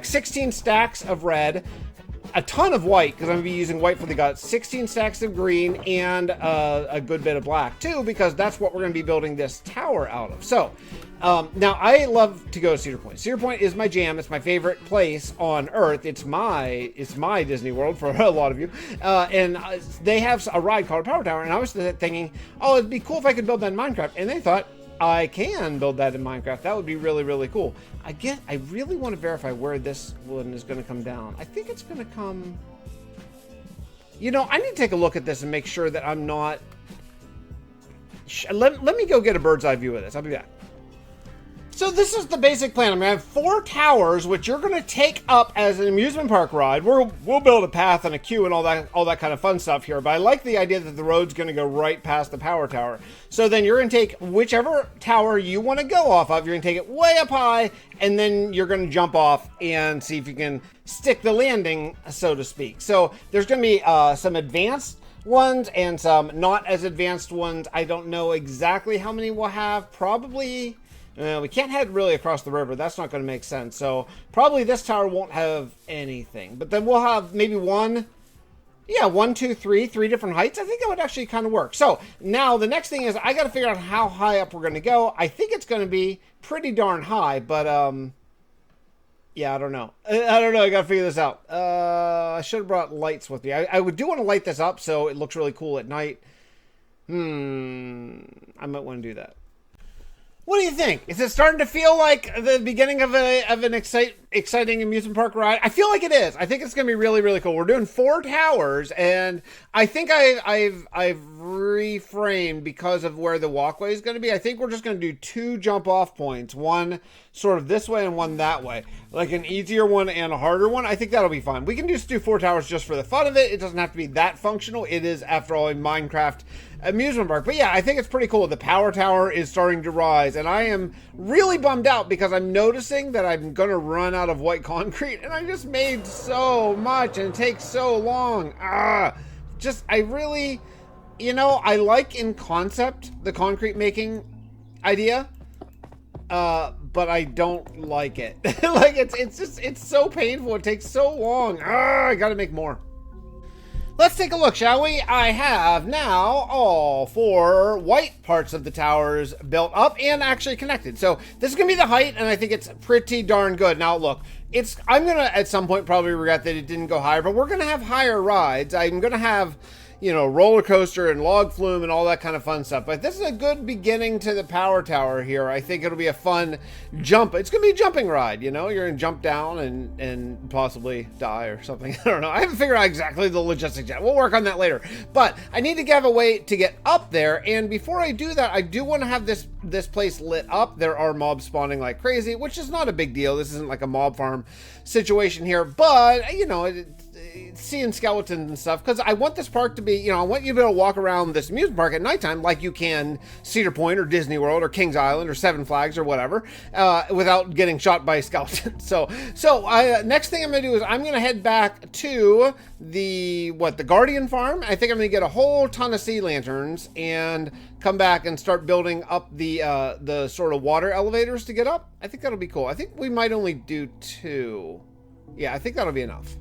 16 stacks of red, a ton of white, because I'm going to be using white for the guts, 16 stacks of green, and a good bit of black, too, because that's what we're going to be building this tower out of. So, now, I love to go to Cedar Point. Cedar Point is my jam. It's my favorite place on Earth. It's my Disney World for a lot of you. And they have a ride called Power Tower, and I was thinking, oh, it'd be cool if I could build that in Minecraft. And they thought, I can build that in Minecraft. That would be really, really cool. I really want to verify where this one is going to come down. I think it's going to come... You know, I need to take a look at this and make sure that I'm not... Let me go get a bird's eye view of this. I'll be back. So this is the basic plan. I'm going to have 4 towers, which you're going to take up as an amusement park ride. We'll build a path and a queue and all that kind of fun stuff here. But I like the idea that the road's going to go right past the power tower. So then you're going to take whichever tower you want to go off of. You're going to take it way up high, and then you're going to jump off and see if you can stick the landing, so to speak. So there's going to be some advanced ones and some not as advanced ones. I don't know exactly how many we'll have. Probably... we can't head really across the river. That's not going to make sense. So probably this tower won't have anything. But then we'll have maybe 1, 2, 3 different heights. I think that would actually kind of work. So now the next thing is I got to figure out how high up we're going to go. I think it's going to be pretty darn high. But yeah, I don't know. I don't know. I got to figure this out. I should have brought lights with me. I do want to light this up so it looks really cool at night. I might want to do that. What do you think? Is it starting to feel like the beginning of an exciting amusement park ride? I feel like it is. I think it's going to be really, really cool. We're doing 4 towers, and I think I've reframed because of where the walkway is going to be. I think we're just going to do 2 jump off points, one sort of this way and one that way, like an easier one and a harder one. I think that'll be fun. We can just do 4 towers just for the fun of it. It doesn't have to be that functional. It is, after all, a Minecraft amusement park. But yeah, I think it's pretty cool. The power tower is starting to rise, and I am really bummed out because I'm noticing that I'm gonna run out of white concrete, and I just made so much and it takes so long. I really, you know, I like in concept the concrete making idea, but I don't like it. Like it's so painful. It takes so long. I gotta make more. Let's take a look, shall we? I have now all 4 white parts of the towers built up and actually connected. So this is going to be the height, and I think it's pretty darn good. Now, look, I'm going to, at some point, probably regret that it didn't go higher, but we're going to have higher rides. I'm going to have, you know, roller coaster and log flume and all that kind of fun stuff. But this is a good beginning to the power tower here. I think it'll be a fun jump. It's going to be a jumping ride, you know? You're going to jump down and possibly die or something. I don't know. I haven't figured out exactly the logistics yet. We'll work on that later. But I need to have a way to get up there. And before I do that, I do want to have this place lit up. There are mobs spawning like crazy, which is not a big deal. This isn't like a mob farm situation here. But, you know, seeing skeletons and stuff, because I want this park to be, you know, I want you to be able to walk around this amusement park at nighttime like you can Cedar Point or Disney World or Kings Island or Seven Flags or whatever, without getting shot by a skeleton. So next thing I'm gonna do is I'm gonna head back to the Guardian Farm. I think I'm gonna get a whole ton of sea lanterns and come back and start building up the sort of water elevators to get up. I think that'll be cool. I think we might only do 2. Yeah, I think that'll be enough.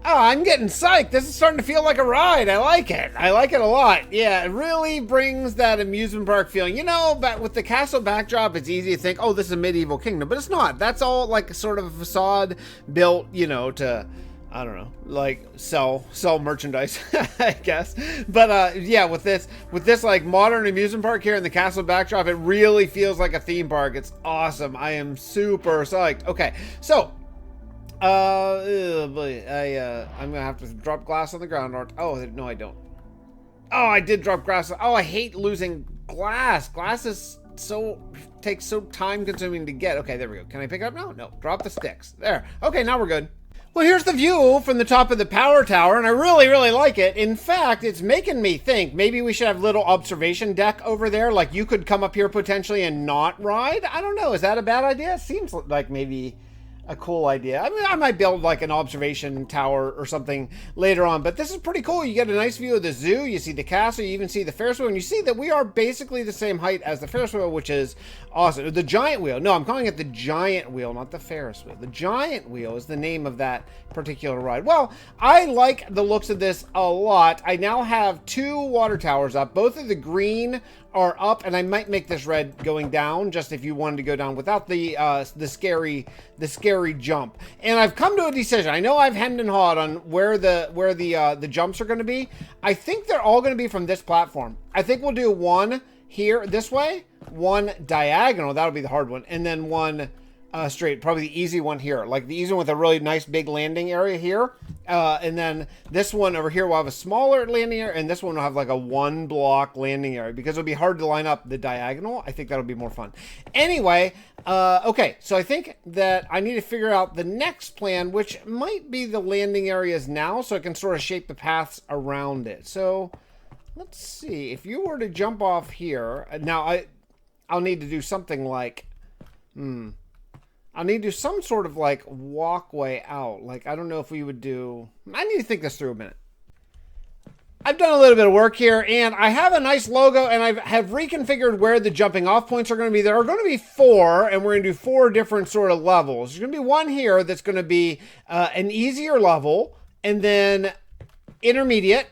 Oh, I'm getting psyched. This is starting to feel like a ride. I like it. I like it a lot. Yeah, it really brings that amusement park feeling. You know, but with the castle backdrop, it's easy to think, oh, this is a medieval kingdom. But it's not. That's all like sort of a facade built, you know, to, I don't know, like sell merchandise, I guess. But yeah, with this like modern amusement park here in the castle backdrop, it really feels like a theme park. It's awesome. I am super psyched. Okay, so I'm gonna have to drop glass on the ground. Oh no, I don't. Oh, I did drop glass. Oh, I hate losing glass. Glass is takes so time consuming to get. Okay, there we go. Can I pick it up now? No, drop the sticks. There. Okay, now we're good. Well, here's the view from the top of the power tower, and I really, really like it. In fact, it's making me think maybe we should have a little observation deck over there. Like, you could come up here potentially and not ride. I don't know. Is that a bad idea? It seems like maybe a cool idea. I mean, I might build like an observation tower or something later on, but this is pretty cool. You get a nice view of the zoo, you see the castle, you even see the Ferris wheel, and you see that we are basically the same height as the Ferris wheel, which is awesome. The giant wheel. No, I'm calling it the giant wheel, not the Ferris wheel. The giant wheel is the name of that particular ride. Well, I like the looks of this a lot. I now have 2 water towers up. Both of the green are up, and I might make this red going down, just if you wanted to go down without the scary jump. And I've come to a decision. I know I've hemmed and hawed on where the jumps are going to be. I think they're all going to be from this platform. I think we'll do one here this way, one diagonal, that'll be the hard one, and then one straight, probably the easy one here, like the easy one with a really nice big landing area here, and then this one over here will have a smaller landing area, and this one will have like a 1 block landing area, because it'll be hard to line up the diagonal. I think that'll be more fun. Anyway, okay, so I think that I need to figure out the next plan, which might be the landing areas now, so I can sort of shape the paths around it. So let's see, if you were to jump off here, now I'll need to do something like, I'll need to do some sort of like walkway out. Like, I don't know if we would do, I need to think this through a minute. I've done a little bit of work here, and I have a nice logo, and I have reconfigured where the jumping off points are going to be. There are going to be 4, and we're going to do 4 different sort of levels. There's going to be one here that's going to be an easier level, and then intermediate,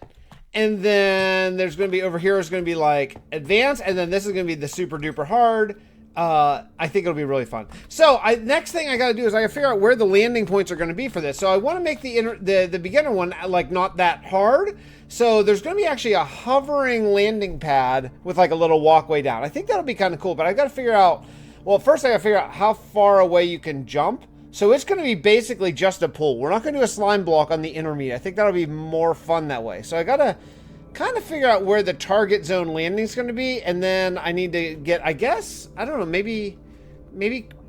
and then there's going to be over here is going to be like advanced, and then this is going to be the super duper hard. I think it'll be really fun. So next thing I got to do is I got to figure out where the landing points are going to be for this. So I want to make the beginner one like not that hard. So there's going to be actually a hovering landing pad with like a little walkway down. I think that'll be kind of cool, but I got to figure out, well, first I got to figure out how far away you can jump. So it's going to be basically just a pool. We're not going to do a slime block on the intermediate. I think that'll be more fun that way. So I got to kind of figure out where the target zone landing is going to be, and then I need to get, I guess, I don't know, maybe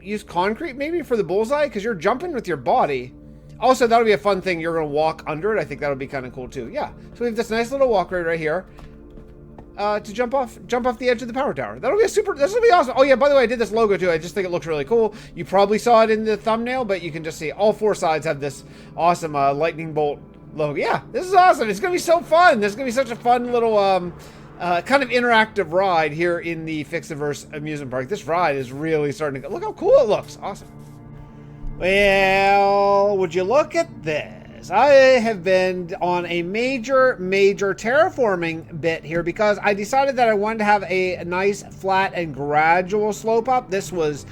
use concrete maybe for the bullseye, because you're jumping with your body. Also, that'll be a fun thing. You're going to walk under it. I think that'll be kind of cool too. Yeah. So we have this nice little walkway right here to jump off the edge of the power tower. That'll be this will be awesome. Oh yeah, by the way, I did this logo too. I just think it looks really cool. You probably saw it in the thumbnail, but you can just see all 4 sides have this awesome lightning bolt logo. Yeah, this is awesome. It's gonna be so fun. This is gonna be such a fun little kind of interactive ride here in the Fixxiverse amusement park. This ride is really starting to go. Look how cool it looks. Awesome. Well, would you look at this? I have been on a major terraforming bit here, because I decided that I wanted to have a nice flat and gradual slope up. This was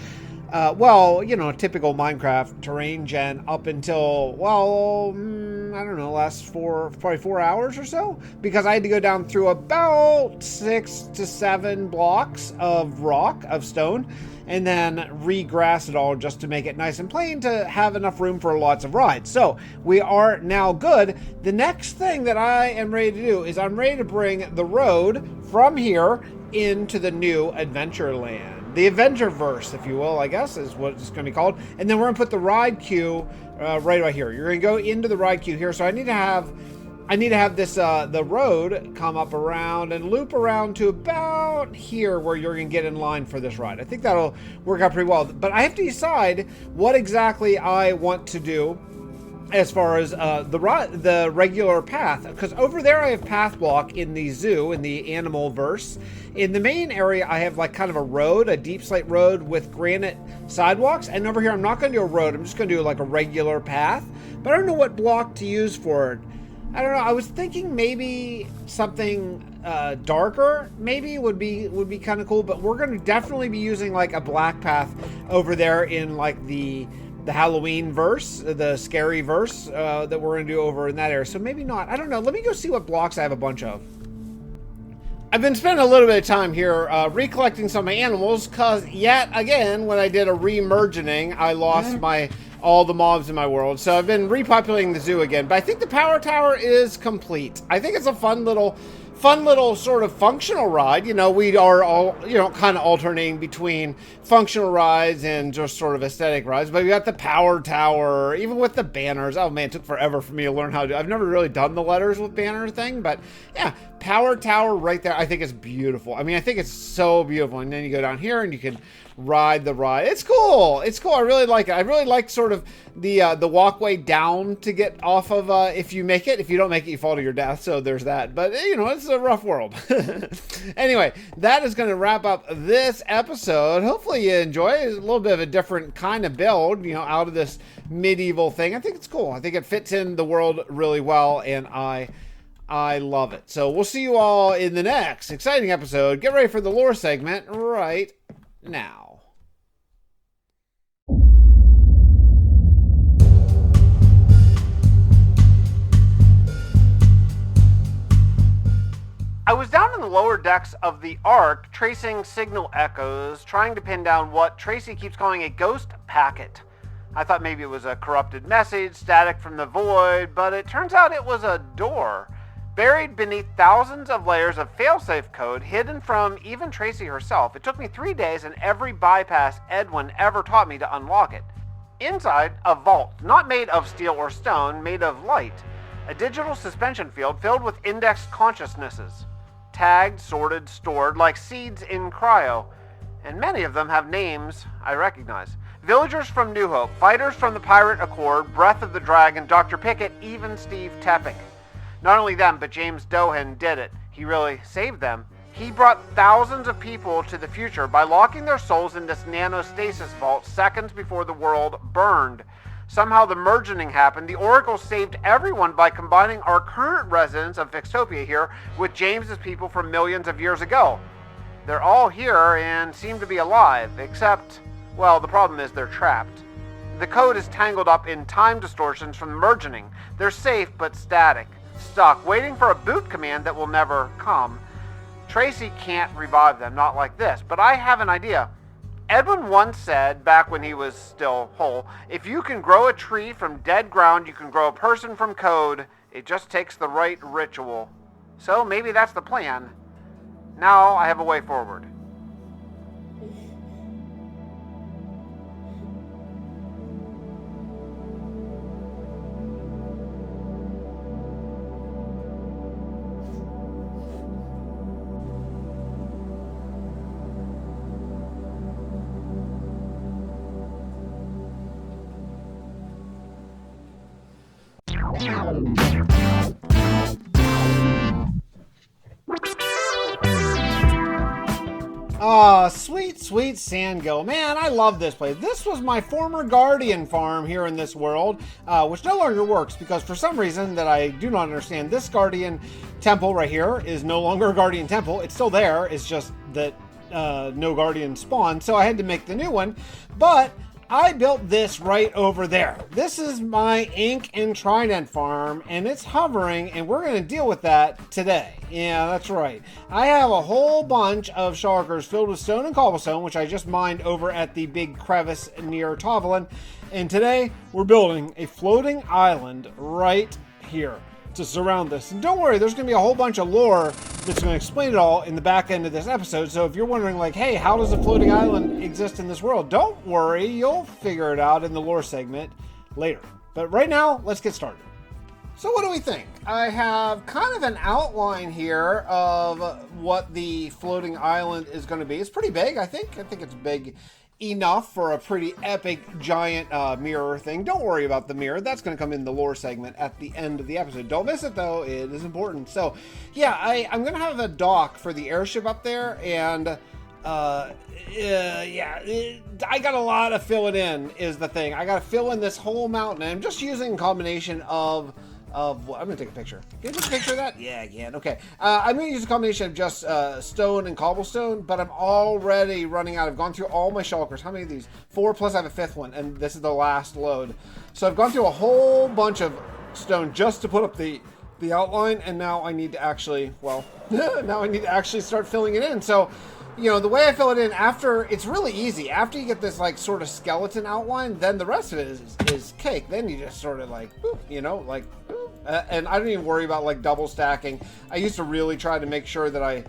well, you know, typical Minecraft terrain gen up until, well, I don't know, last probably 4 hours or so, because I had to go down through about 6 to 7 blocks of rock, of stone, and then re-grass it all just to make it nice and plain to have enough room for lots of rides. So we are now good. The next thing that I am ready to do is I'm ready to bring the road from here into the new Adventureland. The Adventureverse, if you will, I guess, is what it's going to be called. And then we're going to put the ride queue right here. You're going to go into the ride queue here. So I need to have this the road come up around and loop around to about here, where you're going to get in line for this ride. I think that'll work out pretty well. But I have to decide what exactly I want to do as far as the regular path, because over there I have path block in the zoo, in the animal verse. In the main area I have like kind of a road, a deep slate road with granite sidewalks, and over here I'm not going to do a road, I'm just going to do like a regular path, but I don't know what block to use for it. I don't know, I was thinking maybe something darker maybe would be kind of cool, but we're going to definitely be using like a black path over there in like the Halloween verse, the scary verse that we're going to do over in that area. So maybe not. I don't know. Let me go see what blocks I have a bunch of. I've been spending a little bit of time here recollecting some of my animals, because yet again, when I did a re-mergening, I lost all the mobs in my world. So I've been repopulating the zoo again. But I think the power tower is complete. I think it's a fun little sort of functional ride. You know, we are all, you know, kind of alternating between functional rides and just sort of aesthetic rides. But we got the power tower, even with the banners. Oh man, it took forever for me to learn how to do. I've never really done the letters with banner thing, but yeah, power tower right there. I think it's beautiful. I mean, I think it's so beautiful. And then you go down here and you can ride the ride. It's cool. It's cool. I really like it. I really like sort of the walkway down to get off of, if you make it. If you don't make it, you fall to your death. So there's that. But you know, it's a rough world. Anyway, that is going to wrap up this episode. Hopefully you enjoy it. It's a little bit of a different kind of build, you know, out of this medieval thing. I think it's cool. I think it fits in the world really well, and I love it. So we'll see you all in the next exciting episode. Get ready for the lore segment right now. I was down in the lower decks of the Ark, tracing signal echoes, trying to pin down what Tracy keeps calling a ghost packet. I thought maybe it was a corrupted message, static from the void, but it turns out it was a door, buried beneath thousands of layers of failsafe code, hidden from even Tracy herself. It took me 3 days and every bypass Edwin ever taught me to unlock it. Inside, a vault, not made of steel or stone, made of light. A digital suspension field filled with indexed consciousnesses. Tagged, sorted, stored, like seeds in cryo. And many of them have names I recognize. Villagers from New Hope, fighters from the Pirate Accord, Breath of the Dragon, Dr. Pickett, even Steve Tepping. Not only them, but James Dohan did it. He really saved them. He brought thousands of people to the future by locking their souls in this nanostasis vault seconds before the world burned. Somehow the merging happened. The Oracle saved everyone by combining our current residents of Fixtopia here with James's people from millions of years ago. They're all here and seem to be alive, except, well, the problem is they're trapped. The code is tangled up in time distortions from the merging. They're safe but static, stuck, waiting for a boot command that will never come. Tracy can't revive them, not like this, but I have an idea. Edwin once said, back when he was still whole, if you can grow a tree from dead ground, you can grow a person from code. It just takes the right ritual. So maybe that's the plan. Now I have a way forward. Sweet, sweet Sandgo. Man, I love this place. This was my former guardian farm here in this world, which no longer works because for some reason that I do not understand, this guardian temple right here is no longer a guardian temple. It's still there. It's just that no guardian spawned, so I had to make the new one. But I built this right over there. This is my ink and trident farm, and it's hovering, and we're going to deal with that today. Yeah, that's right. I have a whole bunch of shulkers filled with stone and cobblestone, which I just mined over at the big crevice near Tovelin. And today, we're building a floating island right here to surround this. And don't worry, there's going to be a whole bunch of lore that's going to explain it all in the back end of this episode. So if you're wondering like, hey, how does a floating island exist in this world? Don't worry, you'll figure it out in the lore segment later. But right now, let's get started. So what do we think? I have kind of an outline here of what the floating island is going to be. It's pretty big, I think. I think it's big enough for a pretty epic giant mirror thing. Don't worry about the mirror. That's going to come in the lore segment at the end of the episode. Don't miss it, though. It is important. So, yeah, I'm going to have a dock for the airship up there, and I got a lot of filling in is the thing. I got to fill in this whole mountain, and I'm just using a combination of I'm going to take a picture. Can you take a picture of that? Yeah, I can. Okay. I'm going to use a combination of just stone and cobblestone, but I'm already running out. I've gone through all my shulkers. How many of these? 4, plus I have a 5th one, and this is the last load. So I've gone through a whole bunch of stone just to put up the outline, and now I need to actually, now I need to actually start filling it in. So, you know, the way I fill it in after, it's really easy. After you get this, like, sort of skeleton outline, then the rest of it is cake. Then you just sort of, like, boop, you know, like, boop. And I don't even worry about, like, double stacking. I used to really try to make sure that I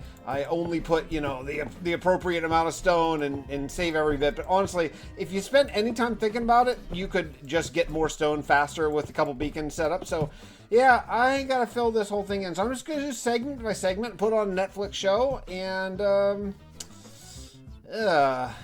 only put, you know, the appropriate amount of stone and save every bit. But honestly, if you spend any time thinking about it, you could just get more stone faster with a couple beacons set up. So, yeah, I got to fill this whole thing in. So I'm just going to do segment by segment, put on a Netflix show, and,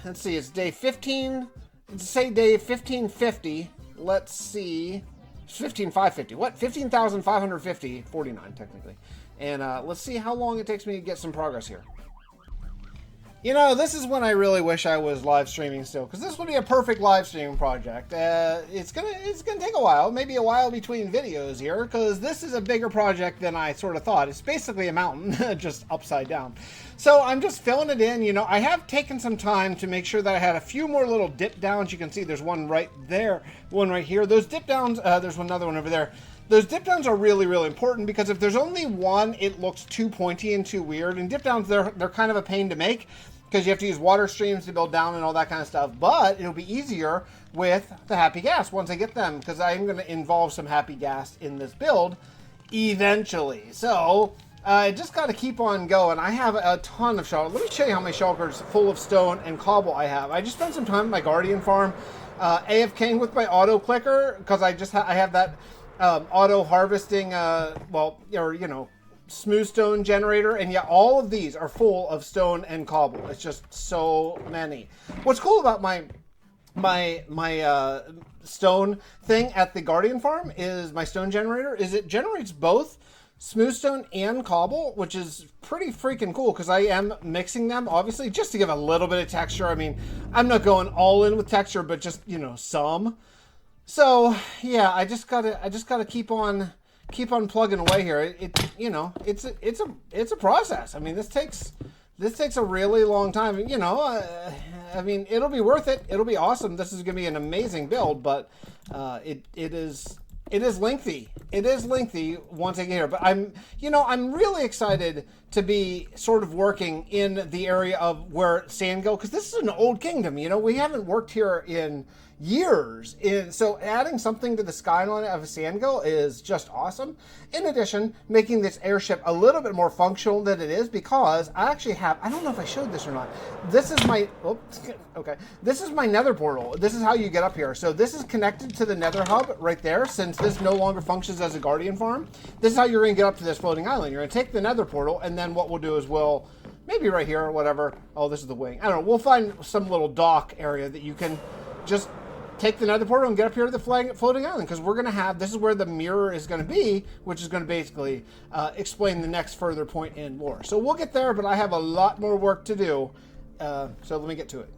let's see, it's day 15, say day 1550, let's see, 15,550, what, 15,550, 49 technically, and let's see how long it takes me to get some progress here. You know, this is when I really wish I was live streaming still, because this would be a perfect live streaming project. It's gonna take a while, maybe a while between videos here, because this is a bigger project than I sort of thought. It's basically a mountain, just upside down. So I'm just filling it in. You know, I have taken some time to make sure that I had a few more little dip downs. You can see there's one right there, one right here. Those dip downs, there's another one over there. Those dip downs are really, really important, because if there's only one, it looks too pointy and too weird. And dip downs, they're kind of a pain to make, because you have to use water streams to build down and all that kind of stuff. But it'll be easier with the happy gas once I get them, because I'm going to involve some happy gas in this build eventually. So I just got to keep on going. I have a ton of shulkers. Let me show you how many shulkers full of stone and cobble I have. I just spent some time at my Guardian farm, AFKing with my auto clicker, because I have that auto harvesting, smooth stone generator, and yeah, all of these are full of stone and cobble. It's just so many. What's cool about my stone thing at the Guardian farm is my stone generator is it generates both smooth stone and cobble, which is pretty freaking cool, because I am mixing them obviously just to give a little bit of texture. I mean, I'm not going all in with texture, but just, you know, some. So yeah, I just gotta keep on plugging away here. It's a process. I mean, this takes a really long time. You know, I mean, it'll be worth it. It'll be awesome. This is gonna be an amazing build, but it is lengthy. It is lengthy once I get here. But I'm really excited to be sort of working in the area of where sand go, because this is an old kingdom. You know, we haven't worked here in years. So adding something to the skyline of a Sandgo is just awesome. In addition, making this airship a little bit more functional than it is, because I actually have, I don't know if I showed this or not. This is my, this is my nether portal. This is how you get up here. So this is connected to the nether hub right there, since this no longer functions as a Guardian farm. This is how you're going to get up to this floating island. You're going to take the nether portal, and then what we'll do is we'll, maybe right here or whatever. Oh, this is the wing. I don't know. We'll find some little dock area that you can just take the nether portal and get up here to the floating island, because we're going to have, this is where the mirror is going to be, which is going to basically explain the next further point in lore. So we'll get there, but I have a lot more work to do. So let me get to it.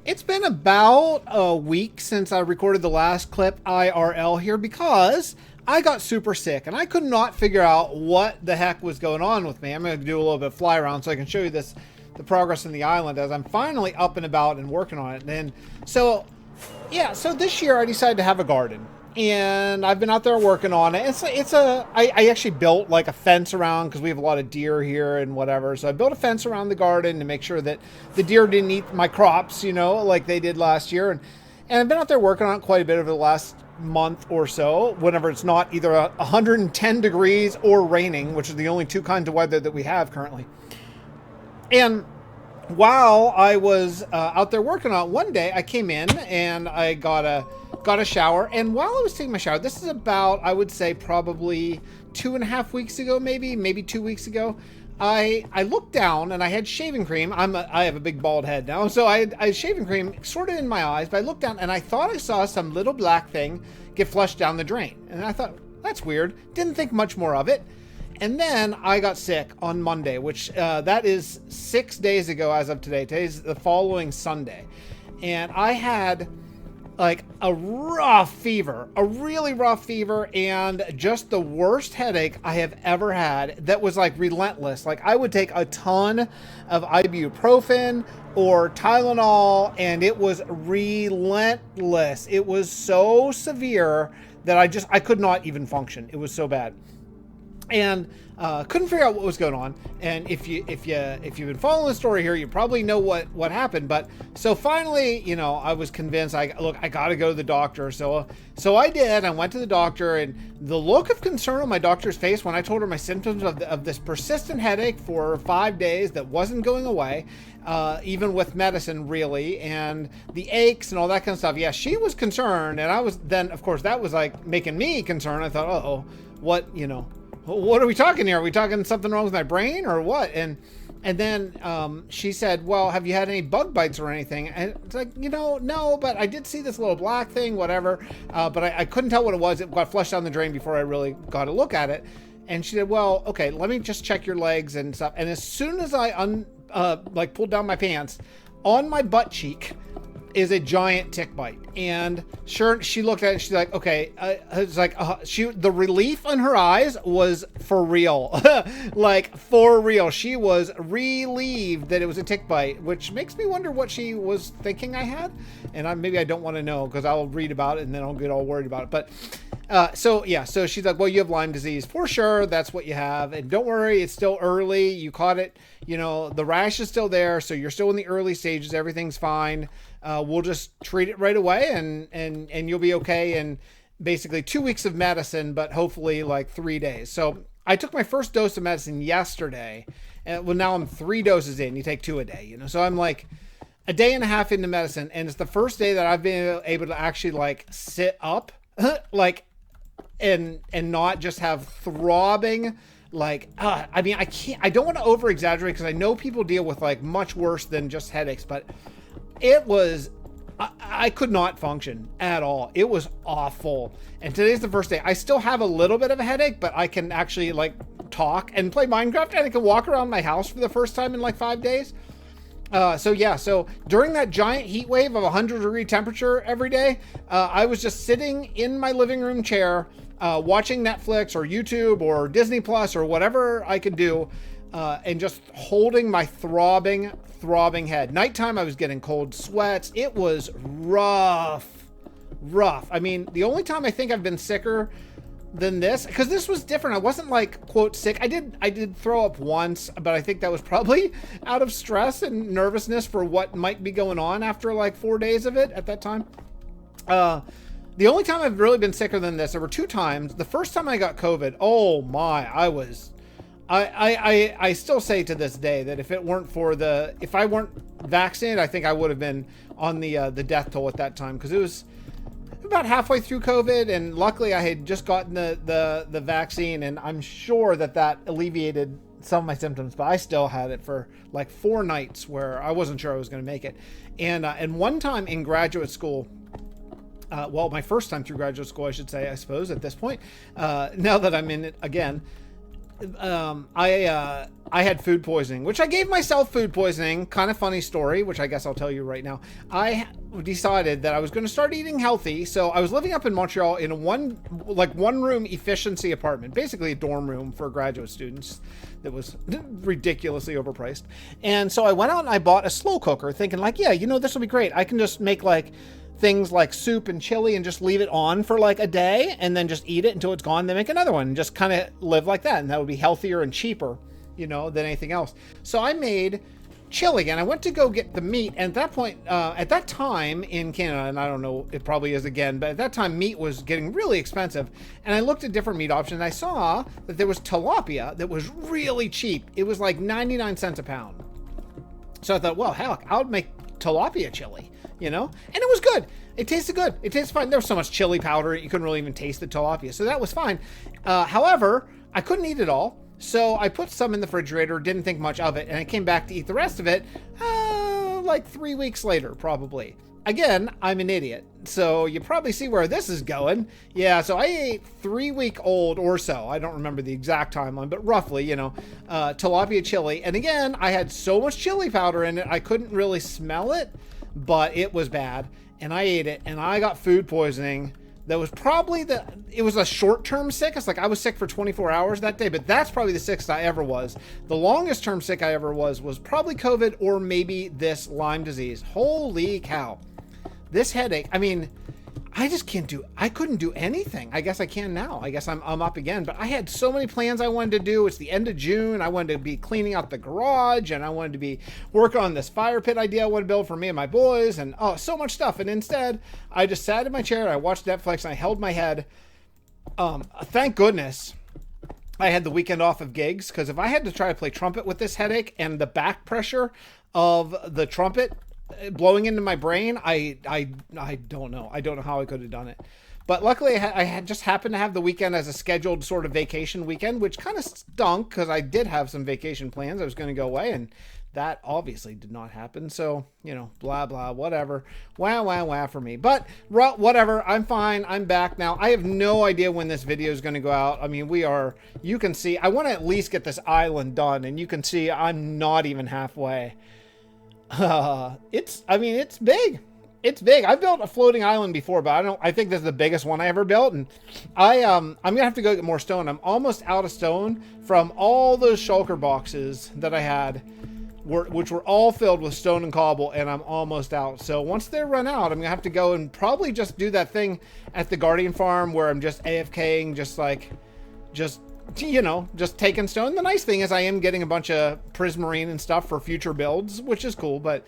It's been about a week since I recorded the last clip IRL here, because I got super sick and I could not figure out what the heck was going on with me. I'm going to do a little bit of fly around so I can show you the progress in the island as I'm finally up and about and working on it. And so this year I decided to have a garden, and I've been out there working on it. I actually built like a fence around, because we have a lot of deer here and whatever. So I built a fence around the garden to make sure that the deer didn't eat my crops, you know, like they did last year. And I've been out there working on it quite a bit over the last month or so, whenever it's not either 110 degrees or raining, which are the only two kinds of weather that we have currently. And while I was out there working on it, one day I came in and I got a shower. And while I was taking my shower, this is about, I would say, probably 2.5 weeks ago, maybe 2 weeks ago, I looked down and I had shaving cream. I have a big bald head now, so I had shaving cream sort of in my eyes, but I looked down and I thought I saw some little black thing get flushed down the drain. And I thought, that's weird. Didn't think much more of it. And then I got sick on Monday, which that is 6 days ago as of today. Today's the following Sunday. And I had like a rough fever, a really rough fever, and just the worst headache I have ever had that was like relentless. Like I would take a ton of ibuprofen or Tylenol and it was relentless. It was so severe that I could not even function. It was so bad. And couldn't figure out what was going on. And if you've been following the story here, you probably know what happened. But so finally, you know, I was convinced. I got to go to the doctor. So I did. I went to the doctor, and the look of concern on my doctor's face when I told her my symptoms of this persistent headache for 5 days that wasn't going away, even with medicine, really, and the aches and all that kind of stuff. Yeah, she was concerned, and I was then, of course, that was like making me concerned. I thought, oh, what, you know. What are we talking here? Are we talking something wrong with my brain or what? And then she said, well, have you had any bug bites or anything? And it's like, you know, no, but I did see this little black thing, whatever. But I couldn't tell what it was. It got flushed down the drain before I really got a look at it. And she said, well, okay, let me just check your legs and stuff. And as soon as I pulled down my pants, on my butt cheek is a giant tick bite. And sure, she looked at it and she's like, okay, it's like, the relief in her eyes was for real. Like for real. She was relieved that it was a tick bite, which makes me wonder what she was thinking I had. And maybe I don't want to know because I'll read about it and then I'll get all worried about it. But so she's like, well, you have Lyme disease for sure. That's what you have. And don't worry, it's still early. You caught it, you know, the rash is still there. So you're still in the early stages. Everything's fine. We'll just treat it right away and you'll be okay. And basically 2 weeks of medicine, but hopefully like 3 days. So I took my first dose of medicine yesterday. And well, now I'm 3 doses in. You take 2 a day, you know? So I'm like a day and a half into medicine. And it's the first day that I've been able to actually like sit up, like, and not just have throbbing, like, I mean, I don't want to over exaggerate because I know people deal with like much worse than just headaches, but it was, I could not function at all. It was awful. And today's the first day. I still have a little bit of a headache, but I can actually like talk and play Minecraft, and I can walk around my house for the first time in like 5 days. So during that giant heat wave of 100-degree temperature every day, I was just sitting in my living room chair, watching Netflix or YouTube or Disney Plus or whatever I could do, and just holding my throbbing head. Nighttime, I was getting cold sweats. It was rough. I mean, the only time I think I've been sicker than this, because this was different. I wasn't like, quote, sick. I did throw up once, but I think that was probably out of stress and nervousness for what might be going on after like 4 days of it at that time. The only time I've really been sicker than this, there were 2 times. The first time I got COVID, oh my, I still say to this day that if I weren't vaccinated, I think I would have been on the death toll at that time, because it was about halfway through COVID, and luckily I had just gotten the vaccine, and I'm sure that alleviated some of my symptoms, but I still had it for like 4 nights where I wasn't sure I was going to make it. And one time in graduate school, well, my first time through graduate school, I should say, I suppose at this point, now that I'm in it again, I had food poisoning, which I gave myself food poisoning. Kind of funny story, which I guess I'll tell you right now. I decided that I was going to start eating healthy. So I was living up in Montreal in a one room efficiency apartment, basically a dorm room for graduate students that was ridiculously overpriced. And so I went out and I bought a slow cooker thinking like, yeah, you know, this will be great. I can just make like things like soup and chili and just leave it on for like a day and then just eat it until it's gone, then make another one and just kind of live like that. And that would be healthier and cheaper, you know, than anything else. So I made chili and I went to go get the meat. And at that point, at that time in Canada, and I don't know, it probably is again, but at that time meat was getting really expensive. And I looked at different meat options and I saw that there was tilapia that was really cheap. It was like 99 cents a pound. So I thought, well, heck, I'll make tilapia chili, you know, and it was good. It tasted good. It tasted fine. There was so much chili powder, you couldn't really even taste the tilapia. So that was fine. However, I couldn't eat it all. So I put some in the refrigerator, didn't think much of it, and I came back to eat the rest of it like 3 weeks later, probably. Again, I'm an idiot, so you probably see where this is going. Yeah, so I ate 3-week-old or so. I don't remember the exact timeline, but roughly, tilapia chili. And again, I had so much chili powder in it, I couldn't really smell it, but it was bad. And I ate it, and I got food poisoning. That was probably it was a short-term sick. It's like I was sick for 24 hours that day, but that's probably the sickest I ever was. The longest term sick I ever was probably COVID or maybe this Lyme disease. Holy cow. This headache, I mean, I couldn't do anything. I guess I can now. I guess I'm up again, but I had so many plans I wanted to do. It's the end of June. I wanted to be cleaning out the garage, and I wanted to be working on this fire pit idea I want to build for me and my boys, and so much stuff. And instead, I just sat in my chair, and I watched Netflix, and I held my head. Thank goodness I had the weekend off of gigs, because if I had to try to play trumpet with this headache and the back pressure of the trumpet blowing into my brain, I don't know. I don't know how I could have done it. But luckily I had just happened to have the weekend as a scheduled sort of vacation weekend, which kind of stunk because I did have some vacation plans. I was going to go away, and that obviously did not happen. So, blah, blah, whatever. Wah for me. But whatever. I'm fine. I'm back now. I have no idea when this video is going to go out. I mean, you can see, I want to at least get this island done, and you can see I'm not even halfway. It's big. It's big. I've built a floating island before, but I think this is the biggest one I ever built. And I'm going to have to go get more stone. I'm almost out of stone from all those shulker boxes that I had, which were all filled with stone and cobble, and I'm almost out. So once they run out, I'm going to have to go and probably just do that thing at the Guardian Farm where I'm just AFKing, just taking stone. The nice thing is I am getting a bunch of prismarine and stuff for future builds, which is cool, but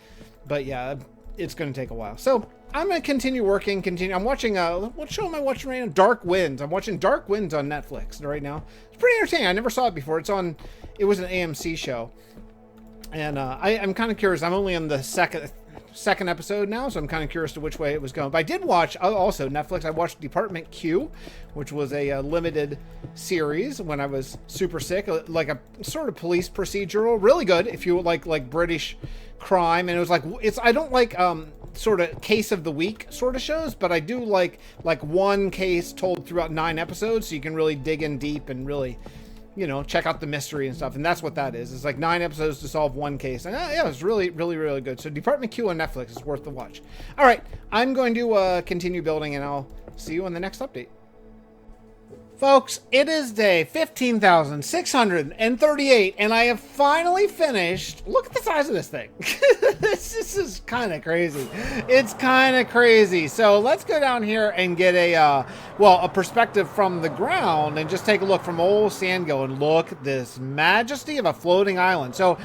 yeah, it's going to take a while. So I'm going to continue working. I'm watching, what show am I watching right now? Dark Winds. I'm watching Dark Winds on Netflix right now. It's pretty entertaining. I never saw it before. It was an AMC show. And I'm kind of curious. I'm only on the second episode now, so I'm kind of curious to which way it was going. But I did watch, also Netflix, I watched Department Q, which was a limited series when I was super sick, like a sort of police procedural, really good if you like British crime. And it was I don't like sort of case of the week sort of shows, but I do like one case told throughout 9 episodes, so you can really dig in deep and really check out the mystery and stuff. And that's what that is. It's like 9 episodes to solve one case. And yeah, it was really, really, really good. So Department Q on Netflix is worth the watch. All right, I'm going to continue building, and I'll see you in the next update. Folks, it is day 15,638, and I have finally finished. Look at the size of this thing. This is kind of crazy. It's kind of crazy. So let's go down here and get a perspective from the ground and just take a look from old Sandgo and look at this majesty of a floating island. So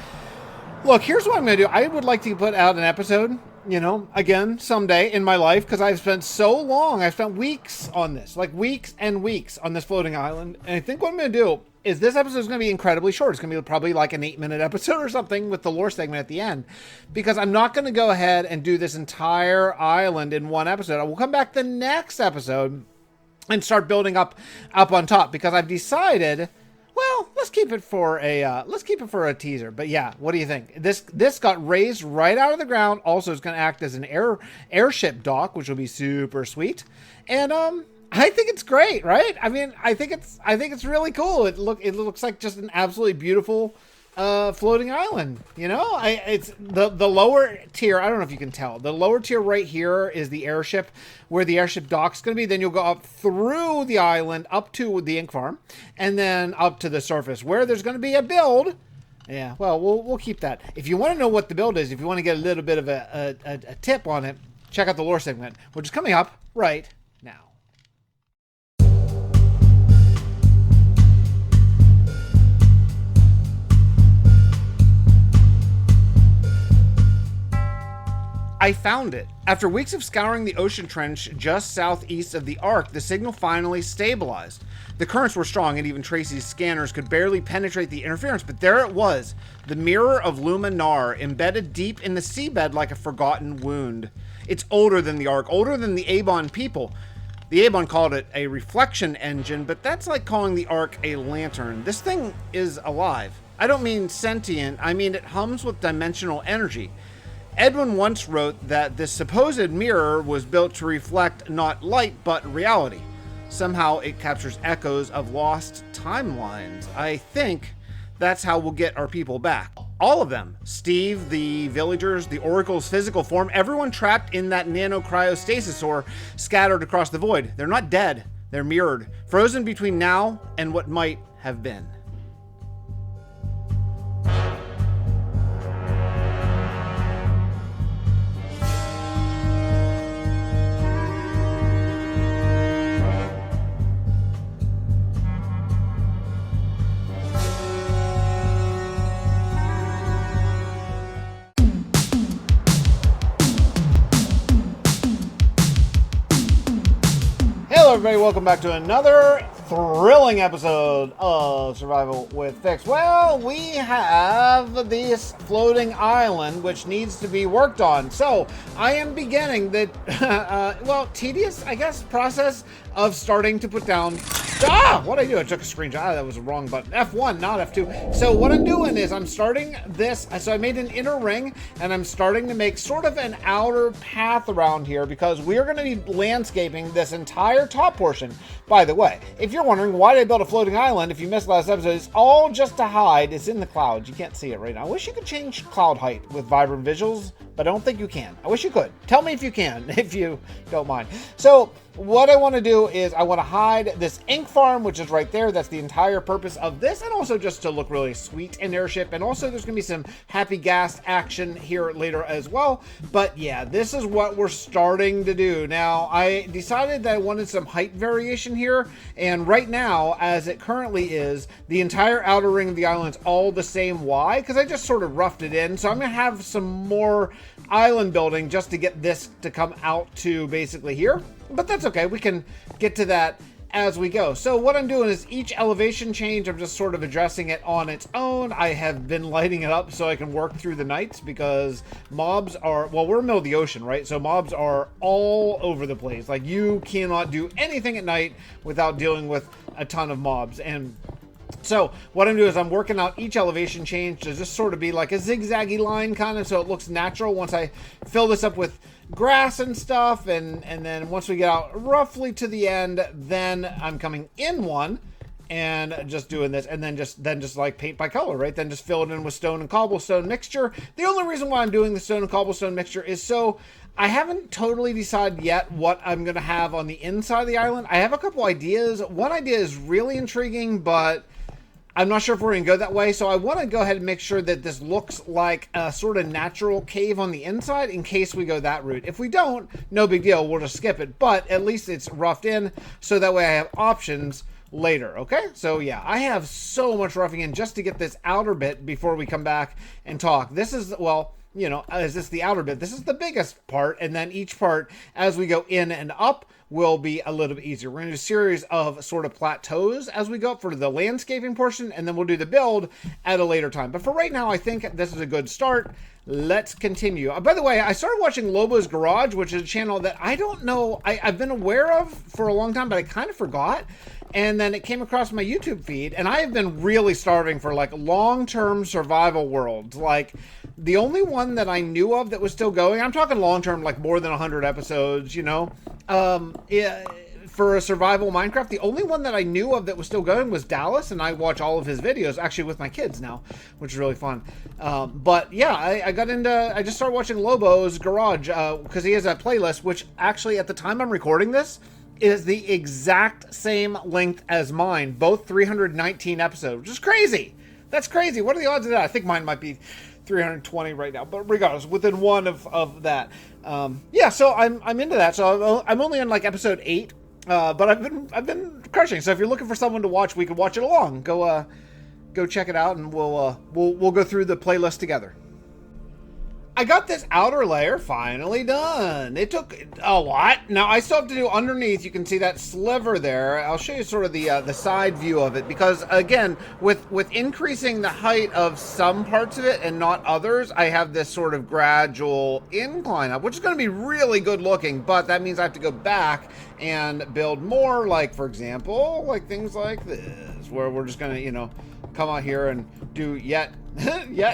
look, here's what I'm going to do. I would like to put out an episode, again, someday in my life, because I've spent weeks on this, like weeks and weeks on this floating island. And I think what I'm going to do is this episode is going to be incredibly short. It's going to be probably like an 8-minute episode or something with the lore segment at the end, because I'm not going to go ahead and do this entire island in one episode. I will come back the next episode and start building up on top, because I've decided, well, let's keep it for a teaser. But yeah, what do you think? This got raised right out of the ground. Also, it's going to act as an airship dock, which will be super sweet. And I think it's great, right? I mean, I think it's really cool. It looks like just an absolutely beautiful floating island. It's the lower tier. I don't know if you can tell. The lower tier right here is the airship, where the airship dock's going to be. Then you'll go up through the island, up to the ink farm, and then up to the surface, where there's going to be a build. Yeah, well, we'll keep that. If you want to know what the build is, if you want to get a little bit of a tip on it, check out the lore segment, which is coming up right now. I found it. After weeks of scouring the ocean trench just southeast of the Ark, the signal finally stabilized. The currents were strong, and even Tracy's scanners could barely penetrate the interference, but there it was, the mirror of Luminar, embedded deep in the seabed like a forgotten wound. It's older than the Ark, older than the Avon people. The Abon called it a reflection engine, but that's like calling the Ark a lantern. This thing is alive. I don't mean sentient, I mean it hums with dimensional energy. Edwin once wrote that this supposed mirror was built to reflect not light, but reality. Somehow it captures echoes of lost timelines. I think that's how we'll get our people back. All of them. Steve, the villagers, the Oracle's physical form, everyone trapped in that nano-cryostasis or scattered across the void. They're not dead. They're mirrored, frozen between now and what might have been. Hello everybody, welcome back to another thrilling episode of Survival with Fix. Well, we have this floating island which needs to be worked on. So I am beginning the, tedious, I guess, process of starting to put down... What did I do? I took a screenshot. That was the wrong button. F1, not F2. So what I'm doing is I'm starting this. So I made an inner ring and I'm starting to make sort of an outer path around here because we're going to be landscaping this entire top portion. By the way, if you're wondering why did I build a floating island, if you missed last episode, it's all just to hide. It's in the clouds. You can't see it right now. I wish you could change cloud height with vibrant visuals, but I don't think you can. I wish you could. Tell me if you can, if you don't mind. So what I want to do is I want to hide this ink farm, which is right there. That's the entire purpose of this, and also just to look really sweet in airship. And also there's going to be some happy gas action here later as well. But yeah, this is what we're starting to do. Now, I decided that I wanted some height variation here, and right now, as it currently is, the entire outer ring of the island is all the same Y, because I just sort of roughed it in. So I'm going to have some more island building just to get this to come out to basically here. But that's okay, we can get to that as we go. So what I'm doing is each elevation change, I'm just sort of addressing it on its own. I have been lighting it up so I can work through the nights because mobs are, well, we're in the middle of the ocean, right? So mobs are all over the place. Like, you cannot do anything at night without dealing with a ton of mobs. And so what I'm doing is I'm working out each elevation change to just sort of be like a zigzaggy line kind of, so it looks natural once I fill this up with grass and stuff, and then once we get out roughly to the end, then I'm coming in one and just doing this, and then just like paint by color, right? Then just fill it in with stone and cobblestone mixture. The only reason why I'm doing the stone and cobblestone mixture is so I haven't totally decided yet what I'm going to have on the inside of the island. I have a couple ideas. One idea is really intriguing, but I'm not sure if we're going to go that way, so I want to go ahead and make sure that this looks like a sort of natural cave on the inside in case we go that route. If we don't, no big deal, we'll just skip it, but at least it's roughed in, so that way I have options later, okay? So yeah, I have so much roughing in just to get this outer bit before we come back and talk. This is, well, you know, is this the outer bit? This is the biggest part, and then each part, as we go in and up, will be a little bit easier. We're going to do a series of sort of plateaus as we go up for the landscaping portion, and then we'll do the build at a later time. But for right now, I think this is a good start. Let's continue. By the way, I started watching Lobo's Garage, which is a channel that I don't know, I've been aware of for a long time, but I kind of forgot. And then it came across my YouTube feed, and I have been really starving for like long-term survival worlds. Like, the only one that I knew of that was still going, I'm talking long-term, like more than 100 episodes, you know, for a survival Minecraft, the only one that I knew of that was still going was Dallas, and I watch all of his videos, actually with my kids now, which is really fun. But yeah, I just started watching Lobo's Garage, because he has a playlist, which actually at the time I'm recording this, is the exact same length as mine, both 319 episodes, which is crazy. That's crazy. What are the odds of that? I think mine might be 320 right now, but regardless, within one of that. Yeah, so I'm into that. So I'm only on like episode 8, but I've been crushing. So if you're looking for someone to watch, we could watch it along. Go check it out, and we'll go through the playlist together. I got this outer layer finally done. It took a lot. Now I still have to do underneath. You can see that sliver there. I'll show you sort of the side view of it, because again, with increasing the height of some parts of it and not others, I have this sort of gradual incline up, which is going to be really good looking, but that means I have to go back and build more, like for example, like things like this, where we're just going to, you know, come out here and do yet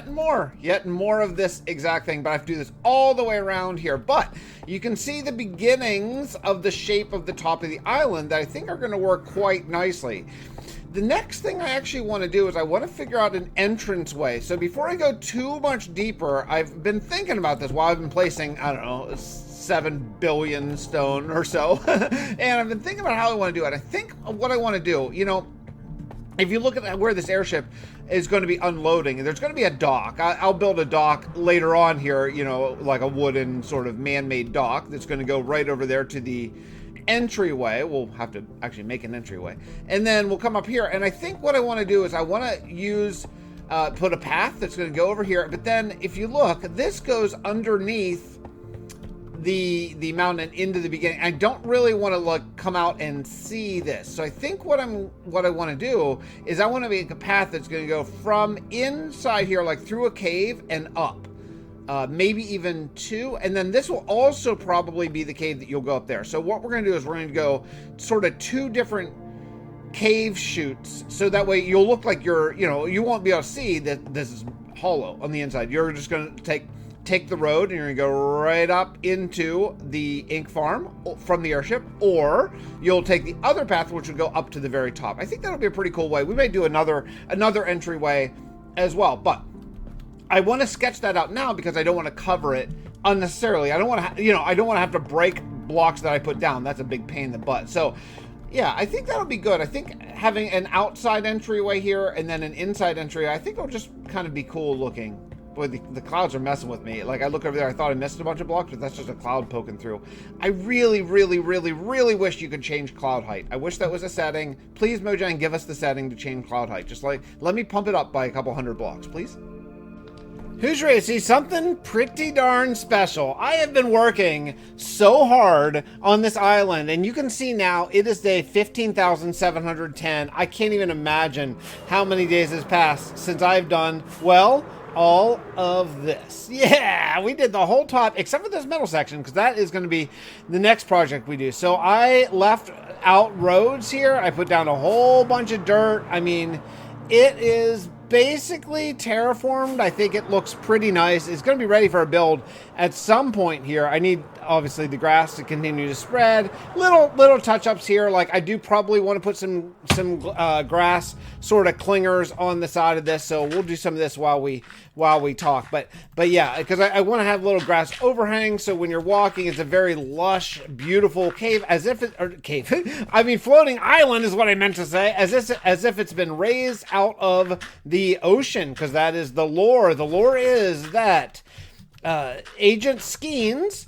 more of this exact thing, but I have to do this all the way around here. But you can see the beginnings of the shape of the top of the island that I think are going to work quite nicely. The next thing I actually want to do is I want to figure out an entrance way. So before I go too much deeper, I've been thinking about this while I've been placing, I don't know, 7 billion stone or so. And I've been thinking about how I want to do it. I think what I want to do, you know, if you look at where this airship is going to be unloading, there's going to be a dock. I'll build a dock later on here, you know, like a wooden sort of man-made dock that's going to go right over there to the entryway. We'll have to actually make an entryway. And then we'll come up here. And I think what I want to do is I want to use, put a path that's going to go over here. But then if you look, this goes underneath the mountain into the beginning. I don't really want to like come out and see this. So I think what I want to do is I want to make a path that's going to go from inside here, like through a cave and up. Maybe even 2, and then this will also probably be the cave that you'll go up there. So what we're going to do is we're going to go sort of 2 different cave chutes, so that way you'll look like you're, you know, you won't be able to see that this is hollow on the inside. You're just going to take the road and you're gonna go right up into the ink farm from the airship, or you'll take the other path which would go up to the very top. I think that'll be a pretty cool way. We may do another entryway as well, but I want to sketch that out now because I don't want to cover it unnecessarily. I don't want to, you know, I don't want to have to break blocks that I put down. That's a big pain in the butt. So yeah, I think that'll be good. I think having an outside entryway here and then an inside entryway, I think it'll just kind of be cool looking. Boy, the clouds are messing with me. Like, I look over there, I thought I missed a bunch of blocks, but that's just a cloud poking through. I really, really, really, really wish you could change cloud height. I wish that was a setting. Please, Mojang, give us the setting to change cloud height. Just like, let me pump it up by a couple hundred blocks, please. Who's ready to see something pretty darn special? I have been working so hard on this island, and you can see now it is day 15,710. I can't even imagine how many days has passed since I've done, well, all of this. Yeah, we did the whole top except for this middle section, because that is going to be the next project we do. So I left out roads here. I put down a whole bunch of dirt. I mean, it is basically terraformed. I think it looks pretty nice. It's going to be ready for a build at some point here. I need obviously the grass to continue to spread. Little touch-ups here. Like, I do probably want to put some grass sort of clingers on the side of this, so we'll do some of this while we talk. But yeah, because I want to have little grass overhang, so when you're walking, it's a very lush, beautiful cave, I mean, floating island is what I meant to say, as if it's been raised out of the ocean, because that is the lore. The lore is that Agent Skeens,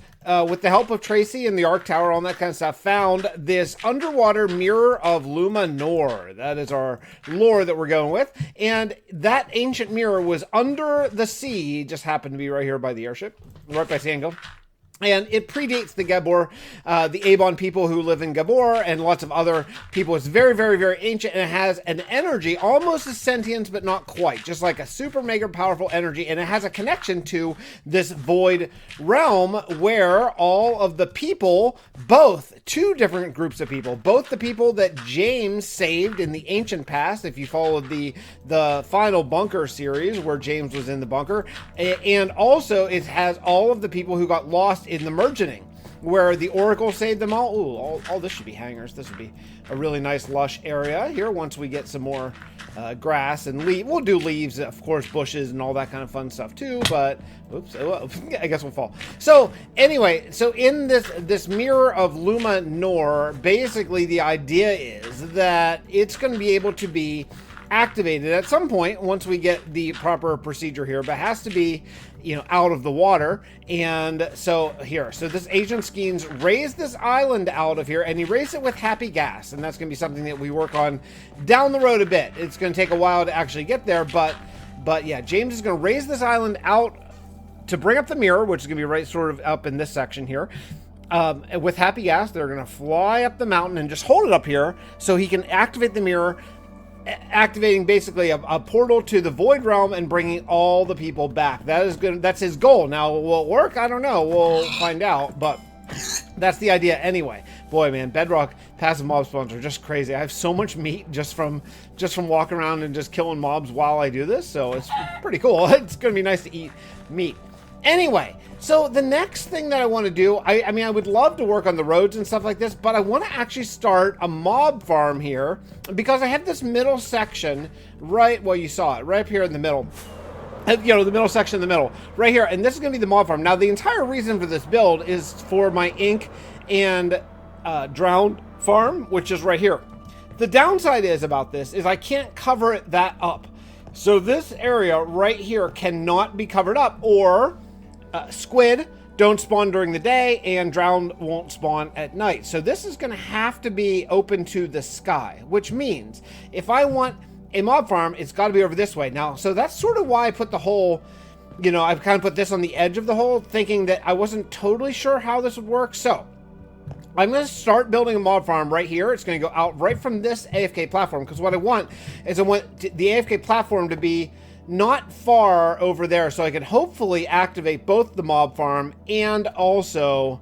with the help of Tracy and the Arc Tower, all that kind of stuff, found this underwater mirror of Luminar. That is our lore that we're going with. And that ancient mirror was under the sea, just happened to be right here by the airship, right by Sango. And it predates the Gabbor, the Avon people who live in Gabbor, and lots of other people. It's very, very, very ancient, and it has an energy, almost as sentience, but not quite. Just like a super mega powerful energy, and it has a connection to this void realm where all of the people, both 2 different groups of people, both the people that James saved in the ancient past, if you followed the final bunker series where James was in the bunker, and also it has all of the people who got lost in the mergening, where the Oracle saved them all. Ooh, all this should be hangers. This would be a really nice lush area here once we get some more grass and leaves. We'll do leaves, of course, bushes and all that kind of fun stuff too, but oops, I guess we'll fall. So anyway, so in this mirror of Luminar, basically the idea is that it's going to be able to be activated at some point once we get the proper procedure here, but it has to be, you know, out of the water. And so this Agent Skeens raised this island out of here, and he raised it with happy gas, and that's going to be something that we work on down the road a bit. It's going to take a while to actually get there, but yeah, James is going to raise this island out to bring up the mirror, which is going to be right sort of up in this section here. With Happy Gas, they're going to fly up the mountain and just hold it up here so he can activate the mirror, activating basically a portal to the Void Realm and bringing all the people back. That is good. That's his goal. Now, will it work? I don't know. We'll find out, but that's the idea anyway. Boy, man, Bedrock passive mob spawns are just crazy. I have so much meat just from walking around and just killing mobs while I do this, so it's pretty cool. It's going to be nice to eat meat. Anyway, so the next thing that I want to do, I mean, I would love to work on the roads and stuff like this, but I want to actually start a mob farm here because I have this middle section right, well, you saw it, right up here in the middle. You know, the middle section in the middle, right here, and this is going to be the mob farm. Now, the entire reason for this build is for my ink and drowned farm, which is right here. The downside is about this is I can't cover it that up. So this area right here cannot be covered up, or squid don't spawn during the day and drowned won't spawn at night. So this is going to have to be open to the sky, which means if I want a mob farm, it's got to be over this way. Now, so that's sort of why I put the hole, you know, I've kind of put this on the edge of the hole, thinking that I wasn't totally sure how this would work. So I'm going to start building a mob farm right here. It's going to go out right from this AFK platform, because what I want is I want the AFK platform to be not far over there, so I can hopefully activate both the mob farm and also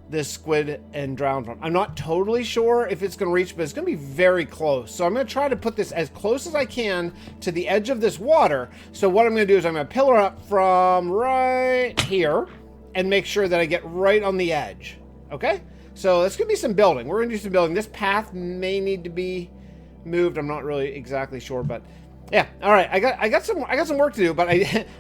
this squid and drowned farm. I'm not totally sure if it's going to reach, but it's going to be very close. So I'm going to try to put this as close as I can to the edge of this water. So what I'm going to do is I'm going to pillar up from right here and make sure that I get right on the edge. Okay? So it's going to be some building. We're going to do some building. This path may need to be moved. I'm not really exactly sure, but yeah. All right. I got some work to do, but I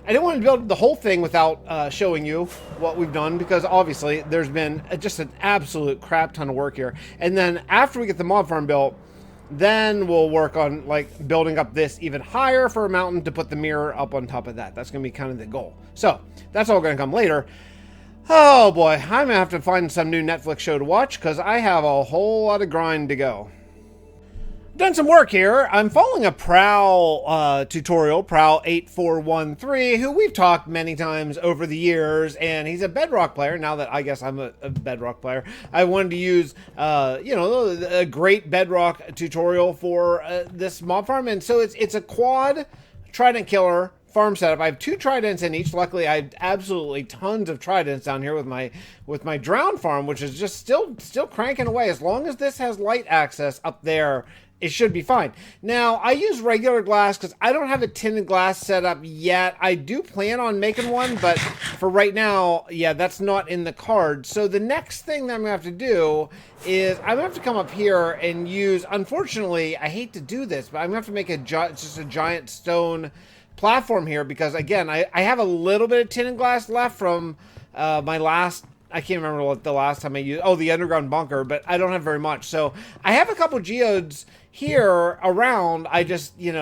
didn't want to build the whole thing without showing you what we've done, because obviously there's been just an absolute crap ton of work here. And then after we get the mob farm built, then we'll work on like building up this even higher for a mountain to put the mirror up on top of that. That's going to be kind of the goal. So that's all going to come later. Oh boy, I'm going to have to find some new Netflix show to watch because I have a whole lot of grind to go. Done some work here. I'm following a Prowl tutorial, Prowl8413, who we've talked many times over the years, and he's a Bedrock player. Now that I guess I'm a Bedrock player, I wanted to use, you know, a great Bedrock tutorial for this mob farm, and so it's a quad trident killer farm setup. I have 2 tridents in each. Luckily, I have absolutely tons of tridents down here with my drowned farm, which is just still cranking away. As long as this has light access up there, it should be fine. Now, I use regular glass because I don't have a tinted glass set up yet. I do plan on making one, but for right now, yeah, that's not in the cards. So the next thing that I'm going to have to do is I'm going to have to come up here and use, unfortunately, I hate to do this, but I'm going to have to make just a giant stone platform here because, again, I have a little bit of tinted glass left from my last, I can't remember what the last time I used, the underground bunker, but I don't have very much. So I have a couple geodes here around. I just need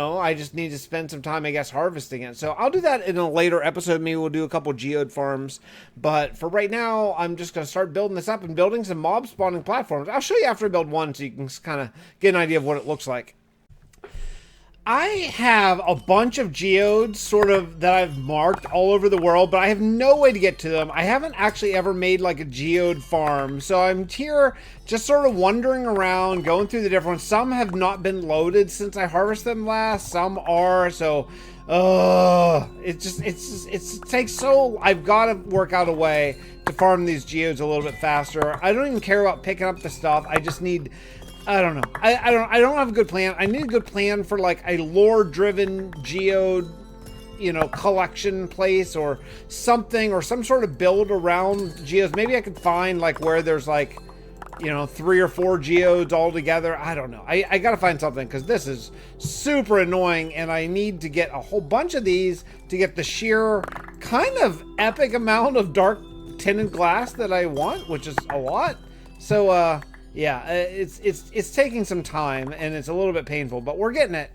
to spend some time, I guess, harvesting it. So I'll do that in a later episode. Maybe we'll do a couple geode farms. But for right now, I'm just going to start building this up and building some mob spawning platforms. I'll show you after I build one so you can kind of get an idea of what it looks like. I have a bunch of geodes sort of that I've marked all over the world, but I have no way to get to them. I haven't actually ever made like a geode farm. So I'm here just sort of wandering around, going through the different ones. Some have not been loaded since I harvested them last. Some are. So it takes so, I've got to work out a way to farm these geodes a little bit faster. I don't even care about picking up the stuff. I just need, I don't know. I don't have a good plan. I need a good plan for like a lore-driven geode, you know, collection place or something, or some sort of build around geodes. Maybe I could find like where there's like, you know, 3 or 4 geodes all together. I don't know. I gotta find something because this is super annoying, and I need to get a whole bunch of these to get the sheer kind of epic amount of dark tinted glass that I want, which is a lot. So, yeah, it's taking some time, and it's a little bit painful, but we're getting it.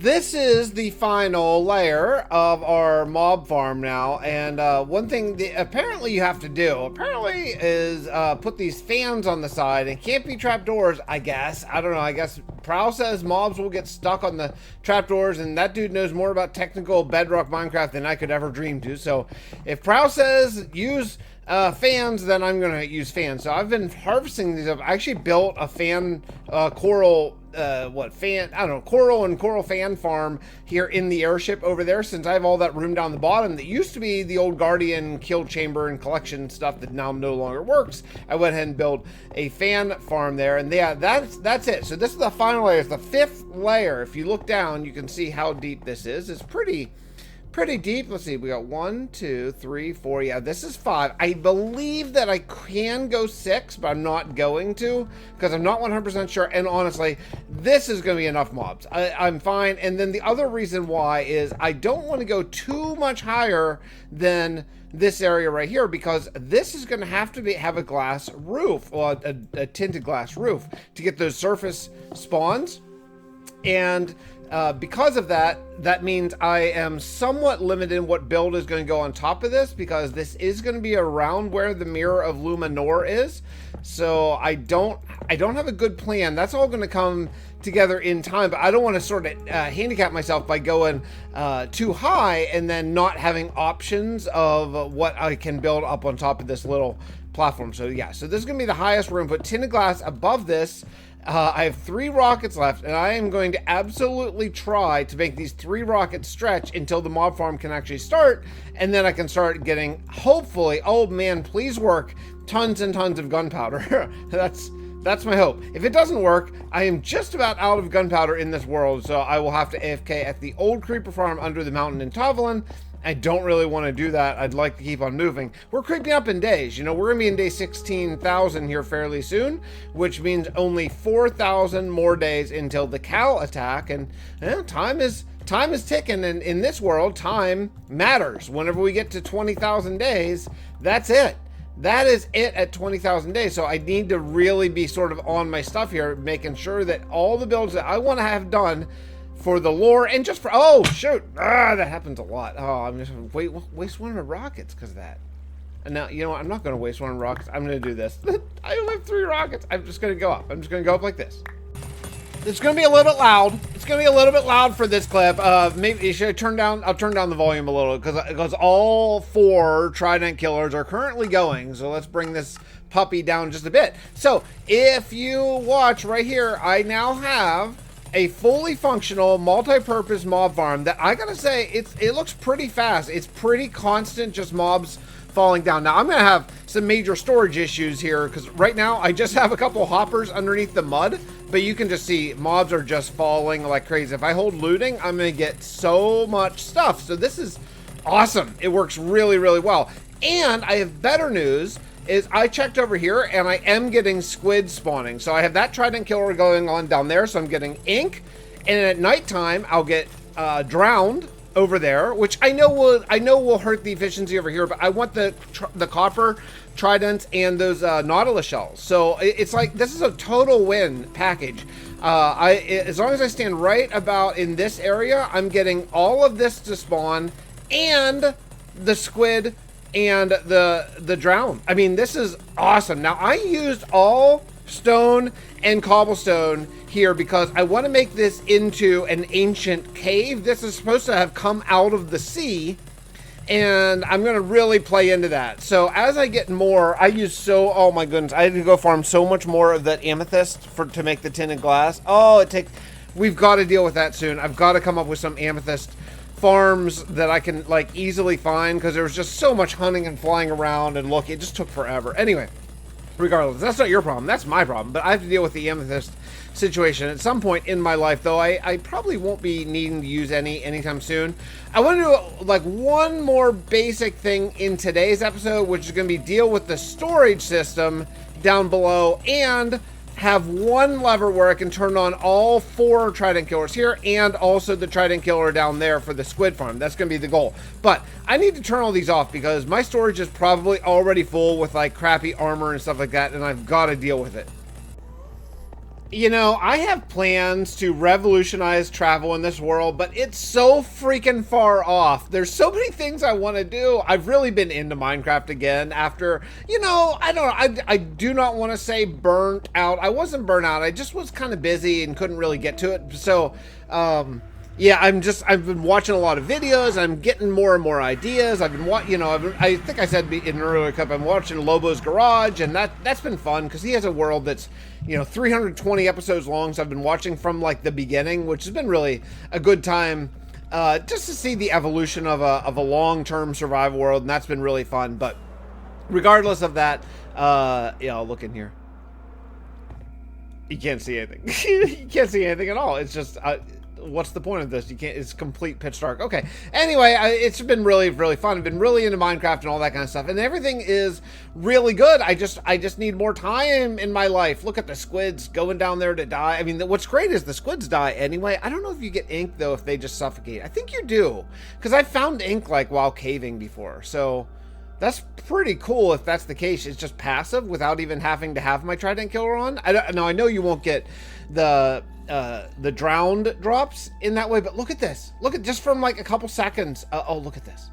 This is the final layer of our mob farm now, and one thing that apparently you have to do, is put these fans on the side, and can't be trapdoors, I guess. I don't know, I guess Prowl says mobs will get stuck on the trapdoors, and that dude knows more about technical bedrock Minecraft than I could ever dream to. So if Prowl says use fans, then I'm gonna use fans. So I've been harvesting these up. I actually built a fan coral coral and coral fan farm here in the airship over there, since I have all that room down the bottom that used to be the old guardian kill chamber and collection stuff that now no longer works. I went ahead and built a fan farm there, and yeah, that's it. So this is the final layer. It's the 5th layer. If you look down, you can see how deep this is. It's pretty deep. Let's see, we got 1, 2, 3, 4. Yeah, this is 5. I believe that I can go 6, but I'm not going to because I'm not 100% sure. And honestly, this is going to be enough mobs. I'm fine. And then the other reason why is I don't want to go too much higher than this area right here, because this is going to have a glass roof, or a tinted glass roof, to get those surface spawns. And because of that, that means I am somewhat limited in what build is going to go on top of this, because this is going to be around where the Mirror of Luminar is. So I don't have a good plan. That's all going to come together in time, but I don't want to sort of handicap myself by going too high and then not having options of what I can build up on top of this little platform. So yeah, so this is going to be the highest. We're going to put tinted glass above this. I have 3 rockets left, and I am going to absolutely try to make these 3 rockets stretch until the mob farm can actually start, and then I can start getting, hopefully, oh man, please work, tons and tons of gunpowder. That's my hope. If it doesn't work, I am just about out of gunpowder in this world, so I will have to AFK at the old creeper farm under the mountain in Tavalin. I don't really want to do that. I'd like to keep on moving. We're creeping up in days. You know, we're going to be in day 16,000 here fairly soon, which means only 4,000 more days until the Cal attack. And time is ticking. And in this world, time matters. Whenever we get to 20,000 days, that's it. That is it at 20,000 days. So I need to really be sort of on my stuff here, making sure that all the builds that I want to have done for the lore, and just for, oh shoot, that happens a lot. Oh, I'm just gonna waste one of my rockets because of that. And now, you know what, I'm not gonna waste one of my rockets. I'm gonna do this. I only have 3 rockets. I'm just gonna go up. I'm just gonna go up like this. It's gonna be a little bit loud. It's gonna be a little bit loud for this clip. Maybe should I turn down? I'll turn down the volume a little because all 4 trident killers are currently going. So let's bring this puppy down just a bit. So if you watch right here, I now have a fully functional multi-purpose mob farm that I gotta say, it looks pretty fast. It's pretty constant, just mobs falling down. Now I'm gonna have some major storage issues here because right now I just have a couple hoppers underneath the mud, but you can just see mobs are just falling like crazy. If I hold looting, I'm gonna get so much stuff. So this is awesome. It works really, really well. And I have better news. Is I checked over here and I am getting squid spawning. So I have that trident killer going on down there. So I'm getting ink, and at nighttime I'll get drowned over there, which I know will hurt the efficiency over here. But I want the copper tridents and those nautilus shells. So it's like this is a total win package. As long as I stand right about in this area, I'm getting all of this to spawn and the squid and the drown. I mean, this is awesome. Now I used all stone and cobblestone here because I want to make this into an ancient cave. This is supposed to have come out of the sea, and I'm going to really play into that. So as I get more, oh my goodness, I had to go farm so much more of that amethyst to make the tinted glass. Oh, we've got to deal with that soon. I've got to come up with some amethyst farms that I can like easily find, because there was just so much hunting and flying around, and look, it just took forever. Anyway, regardless, that's not your problem, that's my problem, but I have to deal with the amethyst situation at some point in my life, though I probably won't be needing to use anytime soon. I want to do like one more basic thing in today's episode, which is going to be deal with the storage system down below, and have one lever where I can turn on all 4 trident killers here, and also the trident killer down there for the squid farm. That's gonna be the goal. But I need to turn all these off because my storage is probably already full with like crappy armor and stuff like that, and I've got to deal with it. You know, I have plans to revolutionize travel in this world, but it's so freaking far off. There's so many things I want to do. I've really been into Minecraft again after, you know, I do not want to say burnt out. I wasn't burnt out. I just was kind of busy and couldn't really get to it. So, yeah, I've been watching a lot of videos. I'm getting more and more ideas. I've been I think I said in an earlier clip, I'm watching Lobo's Garage, and that's been fun because he has a world that's, you know, 320 episodes long. So I've been watching from like the beginning, which has been really a good time, just to see the evolution of a long-term survival world, and that's been really fun. But regardless of that, yeah, I'll look in here. You can't see anything. You can't see anything at all. It's just, what's the point of this? You can't, it's complete pitch dark. Okay. Anyway, it's been really, really fun. I've been really into Minecraft and all that kind of stuff, and everything is really good. I just need more time in my life. Look at the squids going down there to die. I mean, what's great is the squids die anyway. I don't know if you get ink though, if they just suffocate. I think you do, because I found ink like while caving before. So that's pretty cool if that's the case. It's just passive without even having to have my trident killer on. I know you won't get the drowned drops in that way, but look at this. Look at just from like a couple seconds. Oh, look at this.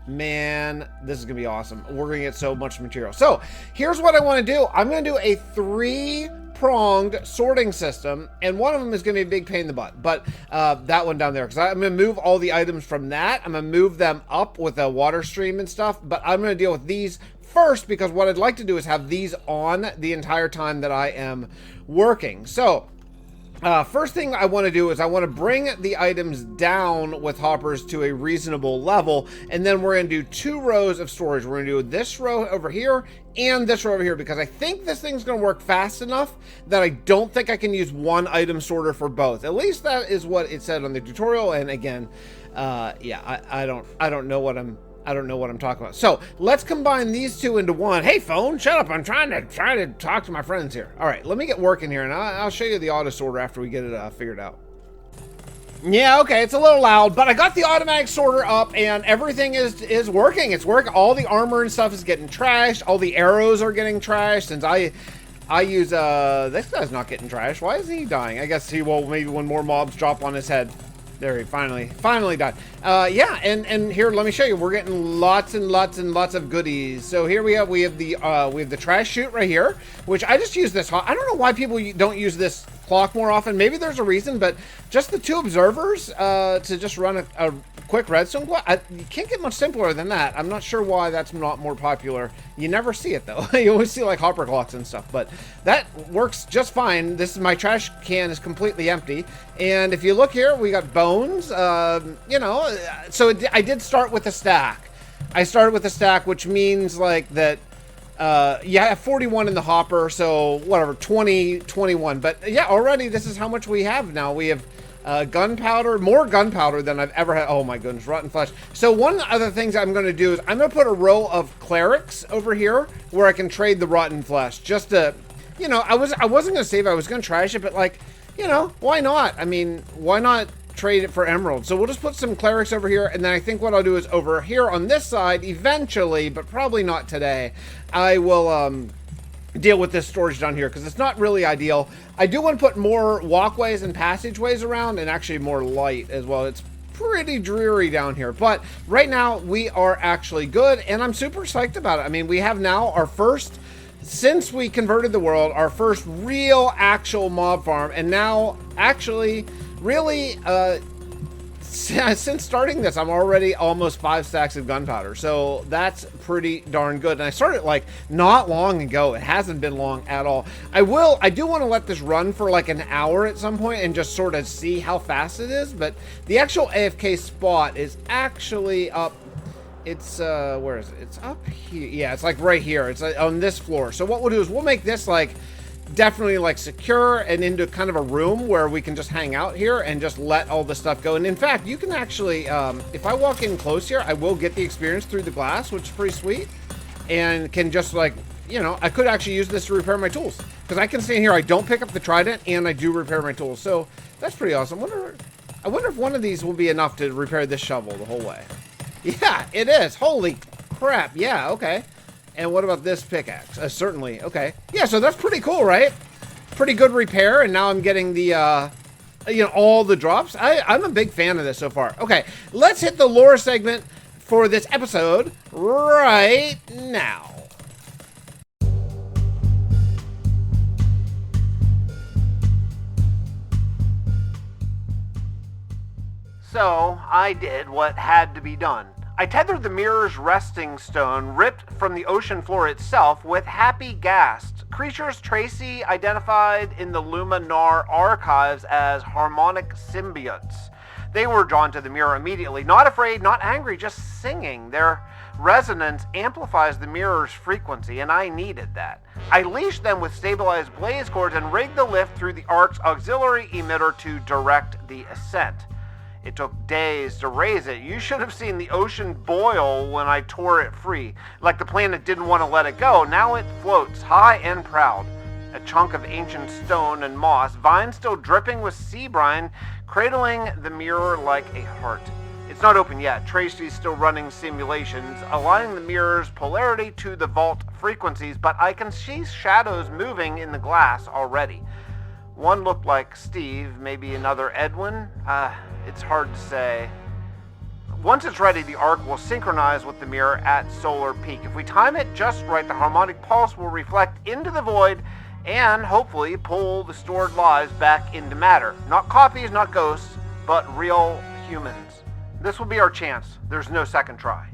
Man, this is gonna be awesome. We're gonna get so much material. So here's what I want to do. I'm gonna do a 3-pronged sorting system, and one of them is gonna be a big pain in the butt, but that one down there, because I'm gonna move all the items from that. I'm gonna move them up with a water stream and stuff, but I'm gonna deal with these first, because what I'd like to do is have these on the entire time that I am working. So first thing I want to do is I want to bring the items down with hoppers to a reasonable level, and then we're going to do 2 rows of storage. We're going to do this row over here and this row over here, because I think this thing's going to work fast enough that I don't think I can use one item sorter for both. At least that is what it said on the tutorial. And again, yeah, I don't know what I'm talking about. So let's combine these two into one. Hey phone, shut up. I'm trying to talk to my friends here. All right, let me get working here, and I'll show you the auto sorter after we get it figured out. Yeah, okay, it's a little loud, but I got the automatic sorter up and everything is working. It's working. All the armor and stuff is getting trashed. All the arrows are getting trashed, since I use this guy's not getting trashed. Why is he dying? I guess he will, maybe when more mobs drop on his head. There, he finally died. Yeah, and here, let me show you. We're getting lots and lots and lots of goodies. So here we have the trash chute right here, which I just use this. I don't know why people don't use this clock more often. Maybe there's a reason, but just the 2 observers to just run a quick redstone clock. You can't get much simpler than that. I'm not sure why that's not more popular. You never see it though. You always see like hopper clocks and stuff, but that works just fine. This is my trash can is completely empty, and if you look here, we got bones. You know, so I did start with a stack. I started with a stack, which means like that. Yeah, I have 41 in the hopper, so whatever, 21. But yeah, already this is how much we have now. We have gunpowder, more gunpowder than I've ever had. Oh my goodness, rotten flesh. So one other things I'm going to do is I'm going to put a row of clerics over here where I can trade the rotten flesh. Just to, you know, I wasn't going to save it. I was going to trash it, but like, you know, why not? I mean, why not trade it for emeralds? So we'll just put some clerics over here, and then I think what I'll do is over here on this side eventually, but probably not today, I will deal with this storage down here, because it's not really ideal. I do want to put more walkways and passageways around, and actually more light as well. It's pretty dreary down here, but right now we are actually good, and I'm super psyched about it. I mean, we have now our first, since we converted the world, our first real actual mob farm, and now actually really since starting this, I'm already almost 5 stacks of gunpowder, so that's pretty darn good. And I started like not long ago. It hasn't been long at all. I do want to let this run for like an hour at some point and just sort of see how fast it is, but the actual AFK spot is actually up. It's where is it? It's up here. Yeah, it's like right here. It's on this floor. So what we'll do is we'll make this like definitely like secure and into kind of a room where we can just hang out here and just let all the stuff go. And in fact, you can actually, if I walk in close here, I will get the experience through the glass, which is pretty sweet, and can just like, you know, I could actually use this to repair my tools, because I can stand here, I don't pick up the trident, and I do repair my tools. So that's pretty awesome. I wonder if one of these will be enough to repair this shovel the whole way. Yeah, it is. Holy crap. Yeah, okay. And what about this pickaxe? Certainly. Okay. Yeah, so that's pretty cool, right? pretty good repair, and now I'm getting the, you know, all the drops. I'm a big fan of this so far. Okay, let's hit the lore segment for this episode right now. So, I did what had to be done. I tethered the mirror's resting stone, ripped from the ocean floor itself, with Happy Gast, creatures Tracy identified in the Luminar archives as harmonic symbiotes. They were drawn to the mirror immediately, not afraid, not angry, just singing. Their resonance amplifies the mirror's frequency, and I needed that. I leashed them with stabilized blaze cords and rigged the lift through the ark's auxiliary emitter to direct the ascent. It took days to raise it. You should have seen the ocean boil when I tore it free. Like the planet didn't want to let it go. Now it floats, high and proud. A chunk of ancient stone and moss, vines still dripping with sea brine, cradling the mirror like a heart. It's not open yet. Tracy's still running simulations, aligning the mirror's polarity to the vault frequencies, but I can see shadows moving in the glass already. One looked like Steve, maybe another Edwin. It's hard to say. Once it's ready, the arc will synchronize with the mirror at solar peak. If we time it just right, the harmonic pulse will reflect into the void and hopefully pull the stored lives back into matter. Not copies, not ghosts, but real humans. This will be our chance. There's no second try.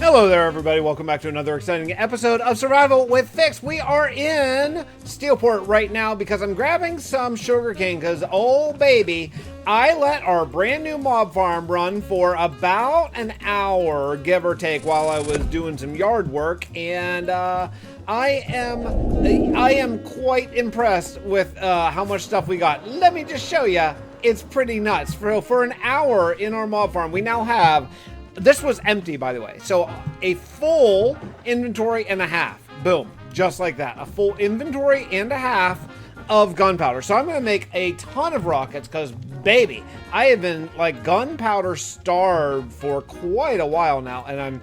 Hello there, everybody. Welcome back to another exciting episode of Survival with Fix. We are in Steelport right now because I'm grabbing some sugarcane because, oh baby, I let our brand new mob farm run for about an hour, give or take, while I was doing some yard work, and I am quite impressed with how much stuff we got. Let me just show you. It's pretty nuts. For an hour in our mob farm, we now have... This was empty, by the way. So a full inventory and a half. Boom. Just like that. A full inventory and a half of gunpowder. So I'm going to make a ton of rockets because, baby, I have been like gunpowder starved for quite a while now. And I'm...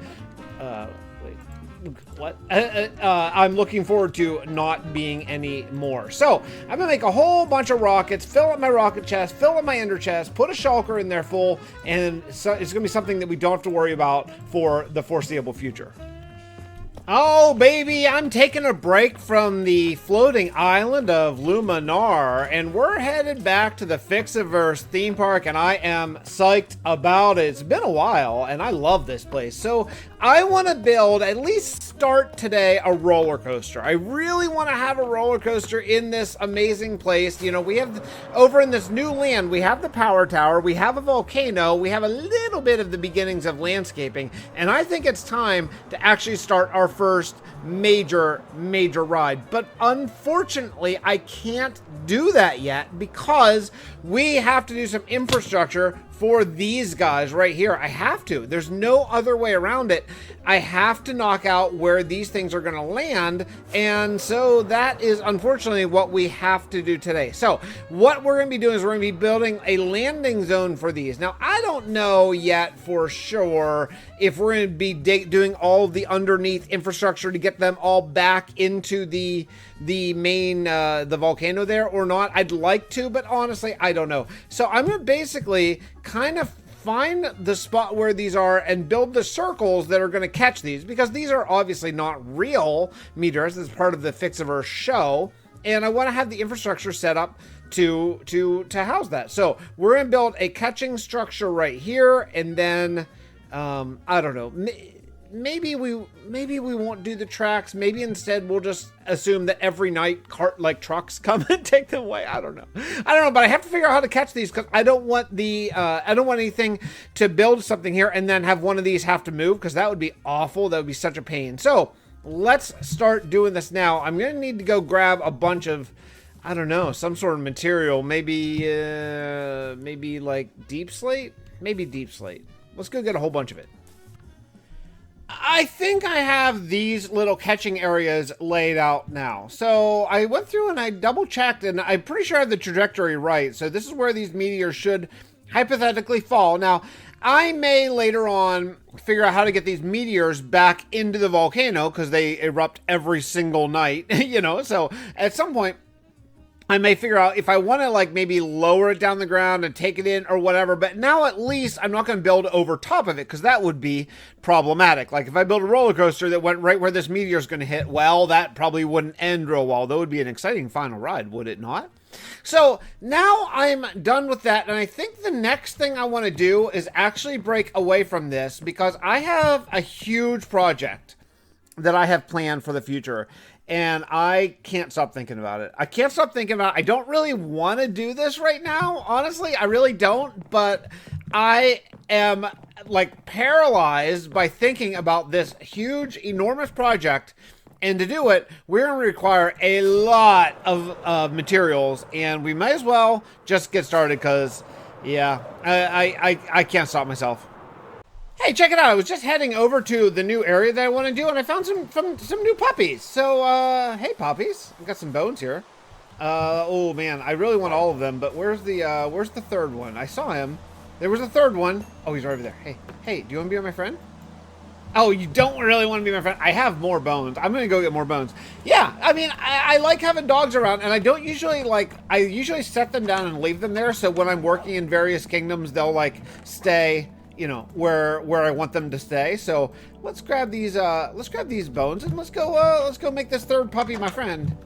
I'm looking forward to not being any more. So I'm gonna make a whole bunch of rockets, fill up my rocket chest, fill up my ender chest, put a shulker in there full, and so it's gonna be something that we don't have to worry about for the foreseeable future. Oh, baby, I'm taking a break from the floating island of Luminar, and we're headed back to the Fixxiverse theme park, and I am psyched about it. It's been a while, and I love this place. So I want to build, at least start today, a roller coaster. I really want to have a roller coaster in this amazing place. You know, we have, over in this new land, we have the power tower, we have a volcano, we have a little bit of the beginnings of landscaping, and I think it's time to actually start our first major ride. But unfortunately, I can't do that yet because we have to do some infrastructure for these guys right here. I have to. There's no other way around it. I have to knock out where these things are going to land, and so that is unfortunately what we have to do today. So what we're going to be doing is we're going to be building a landing zone for these. Now, I don't know yet for sure if we're going to be doing all of the underneath infrastructure to get them all back into the main the volcano there or not. I'd like to, but honestly, I don't know. So I'm going to basically kind of find the spot where these are and build the circles that are going to catch these, because these are obviously not real meteors. This is part of the Fixxiverse show, and I want to have the infrastructure set up to house that. So we're going to build a catching structure right here, and then I don't know, maybe we won't do the tracks. Maybe instead we'll just assume that every night trucks come and take them away. I don't know, but I have to figure out how to catch these because I don't want anything to build something here and then have one of these have to move, because that would be awful. That would be such a pain. So let's start doing this now. I'm gonna need to go grab a bunch of, I don't know, some sort of material. Maybe like deep slate. Maybe deep slate. Let's go get a whole bunch of it. I think I have these little catching areas laid out now. So I went through and I double checked, and I'm pretty sure I have the trajectory right. So this is where these meteors should hypothetically fall. Now, I may later on figure out how to get these meteors back into the volcano because they erupt every single night, you know. So at some point, I may figure out if I want to like maybe lower it down the ground and take it in or whatever. But now at least I'm not going to build over top of it because that would be problematic. Like if I build a roller coaster that went right where this meteor is going to hit, well, that probably wouldn't end real well. That would be an exciting final ride, would it not? So now I'm done with that. And I think the next thing I want to do is actually break away from this because I have a huge project that I have planned for the future. And I can't stop thinking about it. I can't stop thinking about it. I don't really want to do this right now. Honestly, I really don't. But I am like paralyzed by thinking about this huge, enormous project. And to do it, we're going to require a lot of materials. And we might as well just get started because, yeah, I can't stop myself. Hey, check it out. I was just heading over to the new area that I want to do, and I found some new puppies. So, hey, puppies. I've got some bones here. Oh, man. I really want all of them, but where's the third one? I saw him. There was a third one. Oh, he's right over there. Hey, do you want to be my friend? Oh, you don't really want to be my friend? I have more bones. I'm going to go get more bones. Yeah, I mean, I like having dogs around, and I don't usually, I usually set them down and leave them there, so when I'm working in various kingdoms, they'll, stay, you know, where I want them to stay. So let's grab these bones and let's go make this third puppy my friend.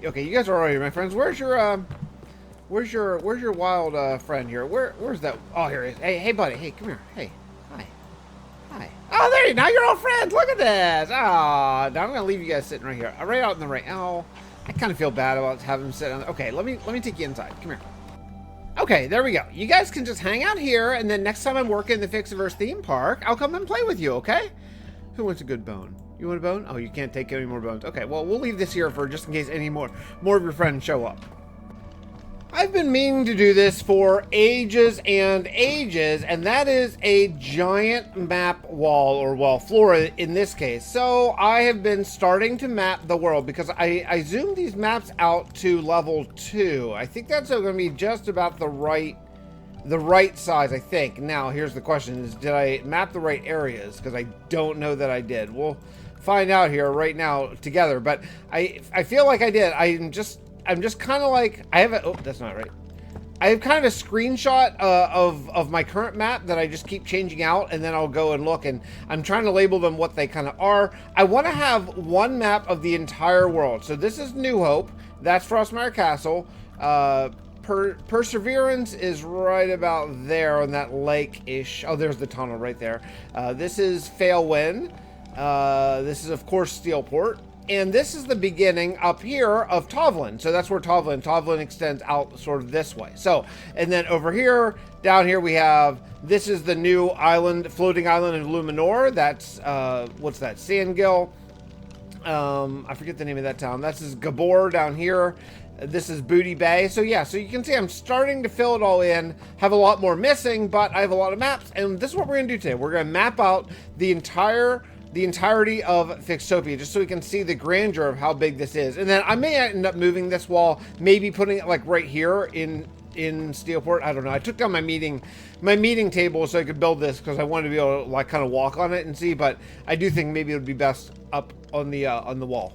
Okay, you guys are already my friends. Where's your wild friend here? Where's that? Oh, here he is. Hey buddy. Hey, come here. Hey. Hi. Oh, there you now you're all friends. Look at this. Oh, now I'm gonna leave you guys sitting right here. Right out in the rain. Oh, I kind of feel bad about having them sit on. Okay, let me take you inside. Come here. Okay, there we go. You guys can just hang out here, and then next time I'm working the Fixxiverse theme park, I'll come and play with you, okay? Who wants a good bone? You want a bone? Oh, you can't take any more bones. Okay, well, we'll leave this here for just in case any more of your friends show up. I've been meaning to do this for ages and ages, and that is a giant map wall, or wall floor in this case. So I have been starting to map the world because I zoomed these maps out to level 2. I think that's going to be just about the right size, I think. Now, here's the question is, did I map the right areas? Because I don't know that I did. We'll find out here right now together, but I feel like I did. I'm just kind of like, oh, that's not right. I have kind of a screenshot of my current map that I just keep changing out, and then I'll go and look, and I'm trying to label them what they kind of are. I want to have one map of the entire world. So this is New Hope. That's Frostmire Castle. Perseverance is right about there on that lake-ish. Oh, there's the tunnel right there. This is Failwind. This is, of course, Steelport. And this is the beginning up here of Tovlin. So that's where Tovlin extends out sort of this way. So, and then over here, down here we have, this is the new island, floating island of Luminar. That's, what's that, Sandgill. I forget the name of that town. This is Gabbor down here. This is Booty Bay. So yeah, so you can see I'm starting to fill it all in. Have a lot more missing, but I have a lot of maps. And this is what we're going to do today. We're going to map out the entirety of Fixtopia, just so we can see the grandeur of how big this is. And then I may end up moving this wall, maybe putting it like right here in Steelport. I don't know. I took down my meeting table so I could build this because I wanted to be able to like kind of walk on it and see, but I do think maybe it would be best up on the wall.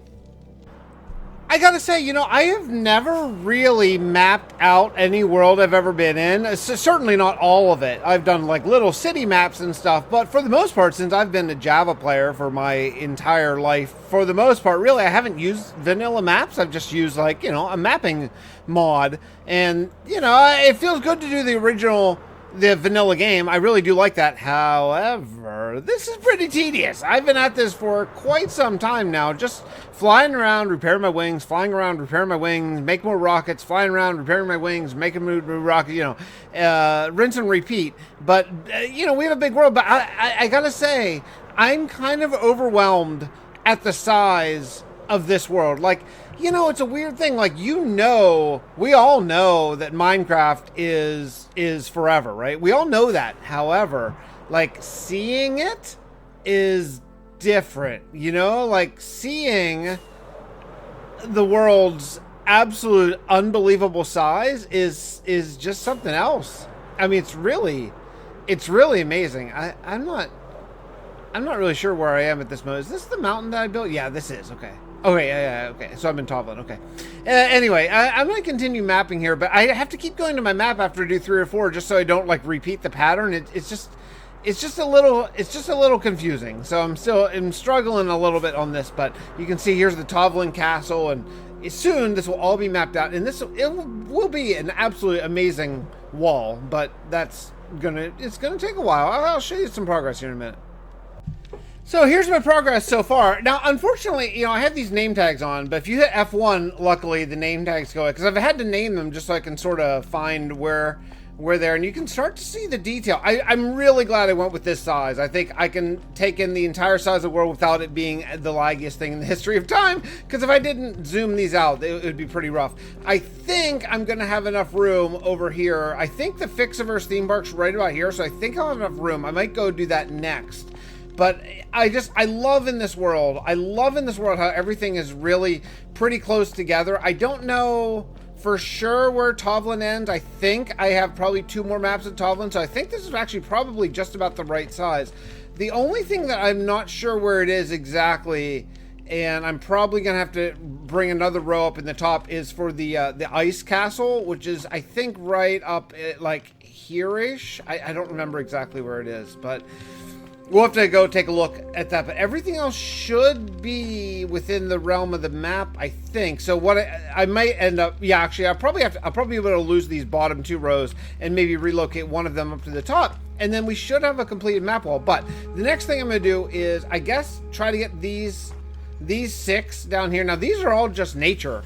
I gotta say, you know, I have never really mapped out any world I've ever been in. Certainly not all of it. I've done like little city maps and stuff, but for the most part, since I've been a Java player for my entire life, for the most part, really, I haven't used vanilla maps. I've just used like, you know, a mapping mod. And, you know, it feels good to do the vanilla game. I really do like that. However, this is pretty tedious. I've been at this for quite some time now, just flying around, repairing my wings, flying around, repairing my wings, make more rockets, flying around, repairing my wings, making new rocket, you know, rinse and repeat. But, you know, we have a big world, but I gotta say, I'm kind of overwhelmed at the size of this world. Like, you know, it's a weird thing. Like, you know, we all know that Minecraft is forever, right? We all know that. However, like, seeing it is different, you know, like seeing the world's absolute unbelievable size is just something else. I mean, it's really amazing. I'm not really sure where I am at this moment. Is this the mountain that I built? Yeah, this is. Okay. Okay, yeah, okay. So I'm in Tovlin. Okay. Anyway, I'm going to continue mapping here, but I have to keep going to my map after I do 3 or 4 just so I don't like repeat the pattern. It's just a little confusing. So I'm struggling a little bit on this, but you can see here's the Tovlin Castle, and soon this will all be mapped out, and it will be an absolutely amazing wall, but it's gonna take a while. I'll show you some progress here in a minute. So here's my progress so far. Now, unfortunately, you know, I have these name tags on, but if you hit F1, luckily the name tags go away, because I've had to name them just so I can sort of find where they're, and you can start to see the detail. I'm really glad I went with this size. I think I can take in the entire size of the world without it being the laggiest thing in the history of time, because if I didn't zoom these out, it would be pretty rough. I think I'm going to have enough room over here. I think the Fixxiverse theme park's right about here, so I think I'll have enough room. I might go do that next. But I love in this world. I love in this world how everything is really pretty close together. I don't know for sure where Tovlin ends. I think I have probably 2 more maps of Tovlin, so I think this is actually probably just about the right size. The only thing that I'm not sure where it is exactly, and I'm probably gonna have to bring another row up in the top, is for the ice castle, which is I think right up at, like here-ish. I don't remember exactly where it is, but we'll have to go take a look at that. But everything else should be within the realm of the map, I think. So what I might end up, yeah, actually, I'll probably be able to lose these bottom 2 rows and maybe relocate one of them up to the top, and then we should have a completed map wall. But the next thing I'm going to do is, I guess, try to get these 6 down here. Now, these are all just nature.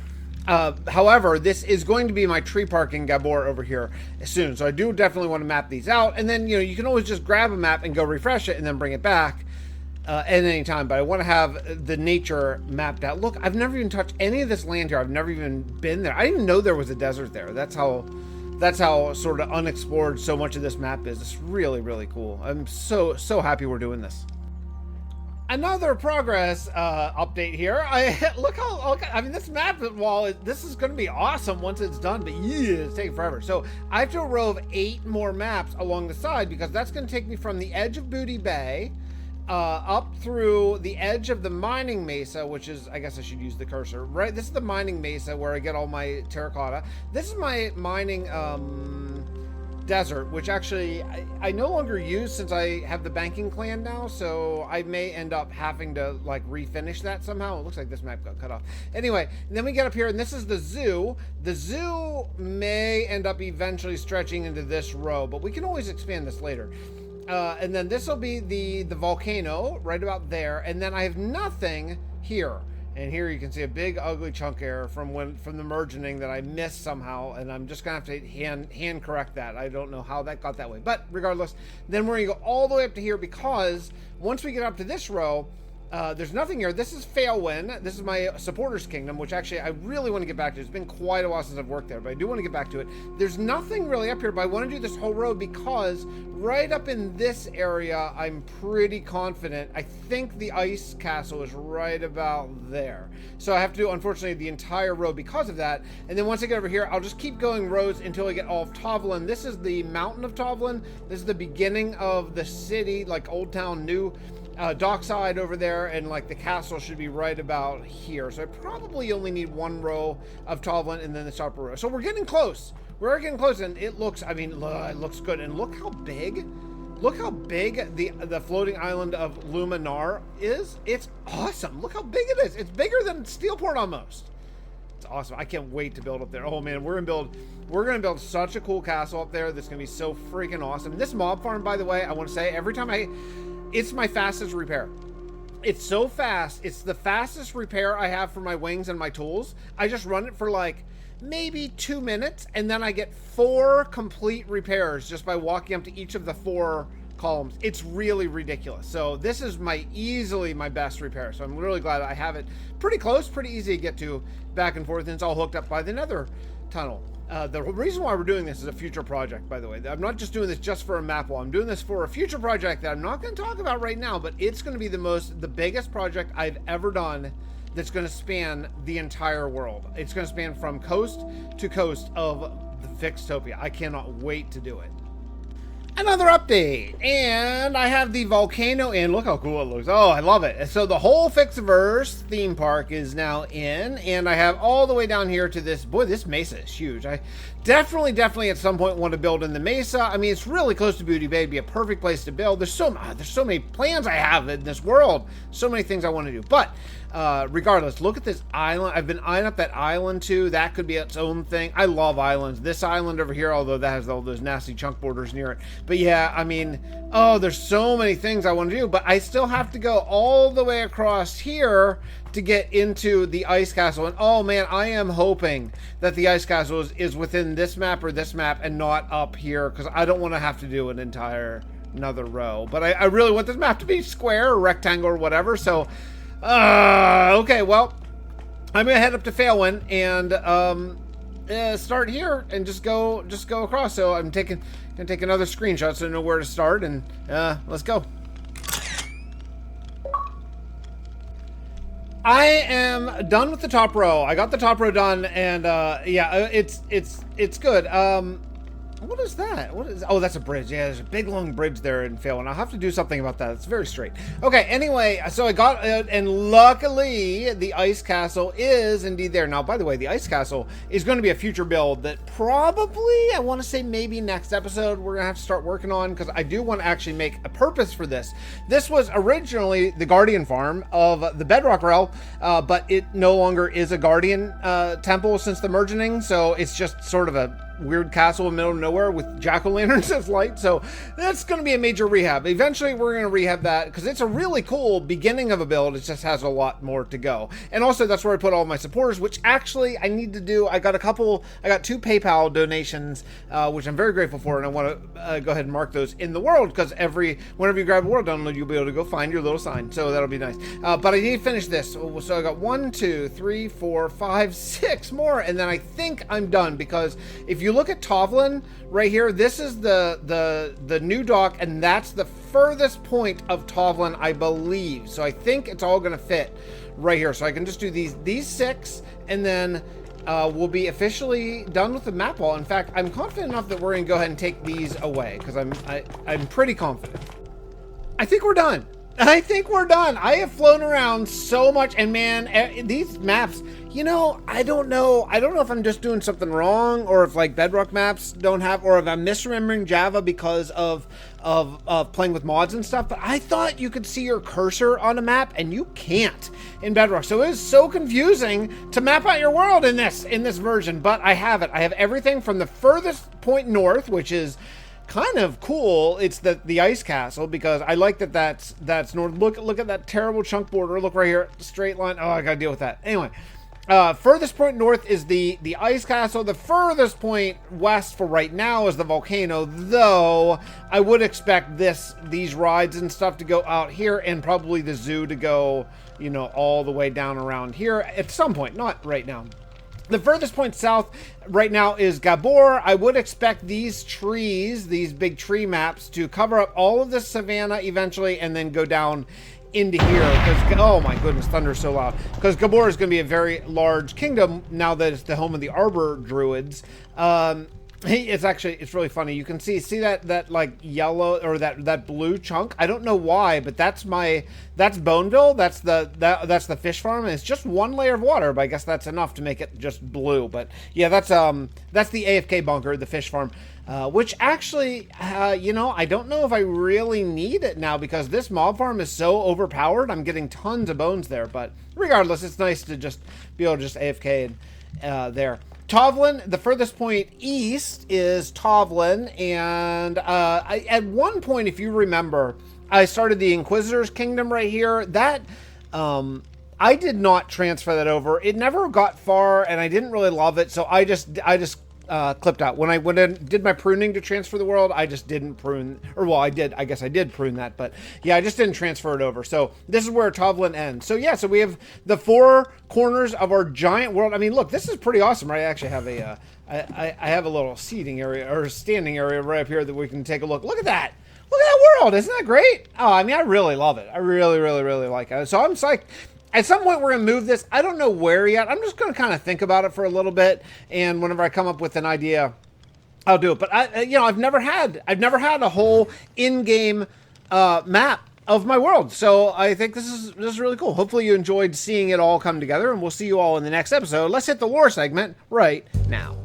However, this is going to be my tree park in Gabbor over here soon, so I do definitely want to map these out, and then, you know, you can always just grab a map and go refresh it and then bring it back at any time. But I want to have the nature mapped out. Look, I've never even touched any of this land here. I've never even been there. I didn't even know there was a desert there. That's how sort of unexplored so much of this map is. It's really, really cool. I'm so happy we're doing this. Another progress update here. I mean, this map wall, this is going to be awesome once it's done, but yeah, it's taking forever. So I have to rove 8 more maps along the side, because that's going to take me from the edge of Booty Bay up through the edge of the mining mesa, which is, I guess I should use the cursor, right? This is the mining mesa where I get all my terracotta. This is my mining desert, which actually I no longer use since I have the banking clan now, so I may end up having to like refinish that somehow. It looks like this map got cut off. Anyway, and then we get up here, and this is the zoo. The zoo may end up eventually stretching into this row, but we can always expand this later. And then this will be the volcano right about there, and then I have nothing here. And here you can see a big ugly chunk error from the merging that I missed somehow, and I'm just gonna have to hand correct that. I don't know how that got that way, but regardless, then we're gonna go all the way up to here, because once we get up to this row, there's nothing here. This is Failwind. This is my supporters kingdom, which actually I really want to get back to. It's been quite a while since I've worked there, but I do want to get back to it. There's nothing really up here, but I want to do this whole row, because right up in this area, I'm pretty confident. I think the ice castle is right about there. So I have to do, unfortunately, the entire row because of that. And then once I get over here, I'll just keep going rows until I get all of Tovlin. This is the mountain of Tovlin. This is the beginning of the city, like Old Town, New dockside over there, and like the castle should be right about here. So I probably only need 1 row of Tovlin and then the upper row. So we're getting close. We're getting close, and it looks, I mean, it looks good. And look how big the floating island of Luminar is. It's awesome. Look how big it is. It's bigger than Steelport almost. It's awesome. I can't wait to build up there. Oh man, we're gonna build such a cool castle up there that's gonna be so freaking awesome. And this mob farm, by the way, I want to say, every time it's my fastest repair. It's so fast. It's the fastest repair I have for my wings and my tools. I just run it for like maybe 2 minutes, and then I get 4 complete repairs just by walking up to each of the 4 columns. It's really ridiculous. So this is easily my best repair. So I'm really glad I have it pretty close, pretty easy to get to back and forth, and it's all hooked up by the nether tunnel. The reason why we're doing this is a future project, by the way. I'm not just doing this just for a map wall. I'm doing this for a future project that I'm not going to talk about right now, but it's going to be the biggest project I've ever done that's going to span the entire world. It's going to span from coast to coast of the Fixtopia. I cannot wait to do it. Another update, and I have the volcano in. Look how cool it looks. Oh, I love it. So the whole Fixxiverse theme park is now in, and I have all the way down here to this. Boy, this mesa is huge. I definitely at some point want to build in the mesa. I mean, it's really close to Booty Bay. It'd be a perfect place to build. There's so many plans I have in this world. So many things I want to do. But regardless, look at this island. I've been eyeing up that island too. That could be its own thing. I love islands. This island over here, although that has all those nasty chunk borders near it. But yeah, I mean, oh, there's so many things I want to do, but I still have to go all the way across here to get into the ice castle. And oh man, I am hoping that the ice castle is within this map or this map and not up here, because I don't want to have to do an entire another row. But I really want this map to be square or rectangle or whatever. So okay, well, I'm gonna head up to Phalwyn and start here and just go across. So I'm gonna take another screenshot so I know where to start, and let's go. I am done with the top row. I got the top row done, and yeah, it's good. What is that? Oh, that's a bridge. Yeah, there's a big long bridge there in Phalwyn. I'll have to do something about that. It's very straight. Okay, anyway, so I got it, and luckily the ice castle is indeed there. Now, by the way, the ice castle is going to be a future build that probably, I want to say maybe next episode, we're going to have to start working on, because I do want to actually make a purpose for this. This was originally the Guardian farm of the Bedrock Realm, but it no longer is a Guardian temple since the merging, so it's just sort of a weird castle in the middle of nowhere with jack-o'-lanterns as light. So that's going to be a major rehab. Eventually we're going to rehab that, because it's a really cool beginning of a build. It just has a lot more to go. And also that's where I put all my supporters, which actually I need to do. I got 2 PayPal donations, which I'm very grateful for, and I want to go ahead and mark those in the world, because whenever you grab a world download, you'll be able to go find your little sign. So that'll be nice. But I need to finish this. So I got 1, 2, 3, 4, 5, 6 more, and then I think I'm done, because if you look at Tovlin right here, this is the new dock, and that's the furthest point of Tovlin, I believe. So I think it's all going to fit right here. So I can just do these 6, and then we'll be officially done with the map wall. In fact, I'm confident enough that we're going to go ahead and take these away, because I'm pretty confident. I think we're done. I think we're done. I have flown around so much, and man, these maps, you know, I don't know if I'm just doing something wrong, or if like Bedrock maps don't have, or if I'm misremembering Java because of playing with mods and stuff. But I thought you could see your cursor on a map, and you can't in Bedrock. So it is so confusing to map out your world in this version. But I have it. I have everything from the furthest point north, which is kind of cool. It's the ice castle, because I like that's north. Look at that terrible chunk border. Look right here, straight line. Oh, I gotta deal with that. Anyway, furthest point north is the ice castle. The furthest point west for right now is the volcano, though I would expect these rides and stuff to go out here, and probably the zoo to go, you know, all the way down around here at some point, not right now. The furthest point south right now is Gabbor. I would expect these trees, these big tree maps, to cover up all of this savanna eventually, and then go down into here, because, oh my goodness, thunder's so loud, because Gabbor is going to be a very large kingdom now that it's the home of the Arbor Druids. It's really funny. You can see that like yellow, or that blue chunk. I don't know why, but that's Boneville. That's the fish farm, and it's just one layer of water, but I guess that's enough to make it just blue. But yeah, that's the AFK bunker, the fish farm, which actually, you know, I don't know if I really need it now, because this mob farm is so overpowered. I'm getting tons of bones there, but regardless, it's nice to just be able to just AFK there. Tovlin, the furthest point east is Tovlin, and at one point, if you remember, I started the Inquisitor's Kingdom right here. That I did not transfer that over. It never got far, and I didn't really love it, so I just clipped out. When I did my pruning to transfer the world, I just didn't prune, or well, I guess I did prune that, but yeah, I just didn't transfer it over. So this is where Tovlin ends. So yeah, so we have the 4 corners of our giant world. I mean, look, this is pretty awesome, right? I actually have I have a little seating area or standing area right up here that we can take a look. Look at that. Look at that world. Isn't that great? Oh, I mean, I really love it. I really, really, really like it. So I'm psyched. At some point, we're going to move this. I don't know where yet. I'm just going to kind of think about it for a little bit. And whenever I come up with an idea, I'll do it. But I've never had a whole in-game map of my world. So I think this is really cool. Hopefully you enjoyed seeing it all come together, and we'll see you all in the next episode. Let's hit the lore segment right now.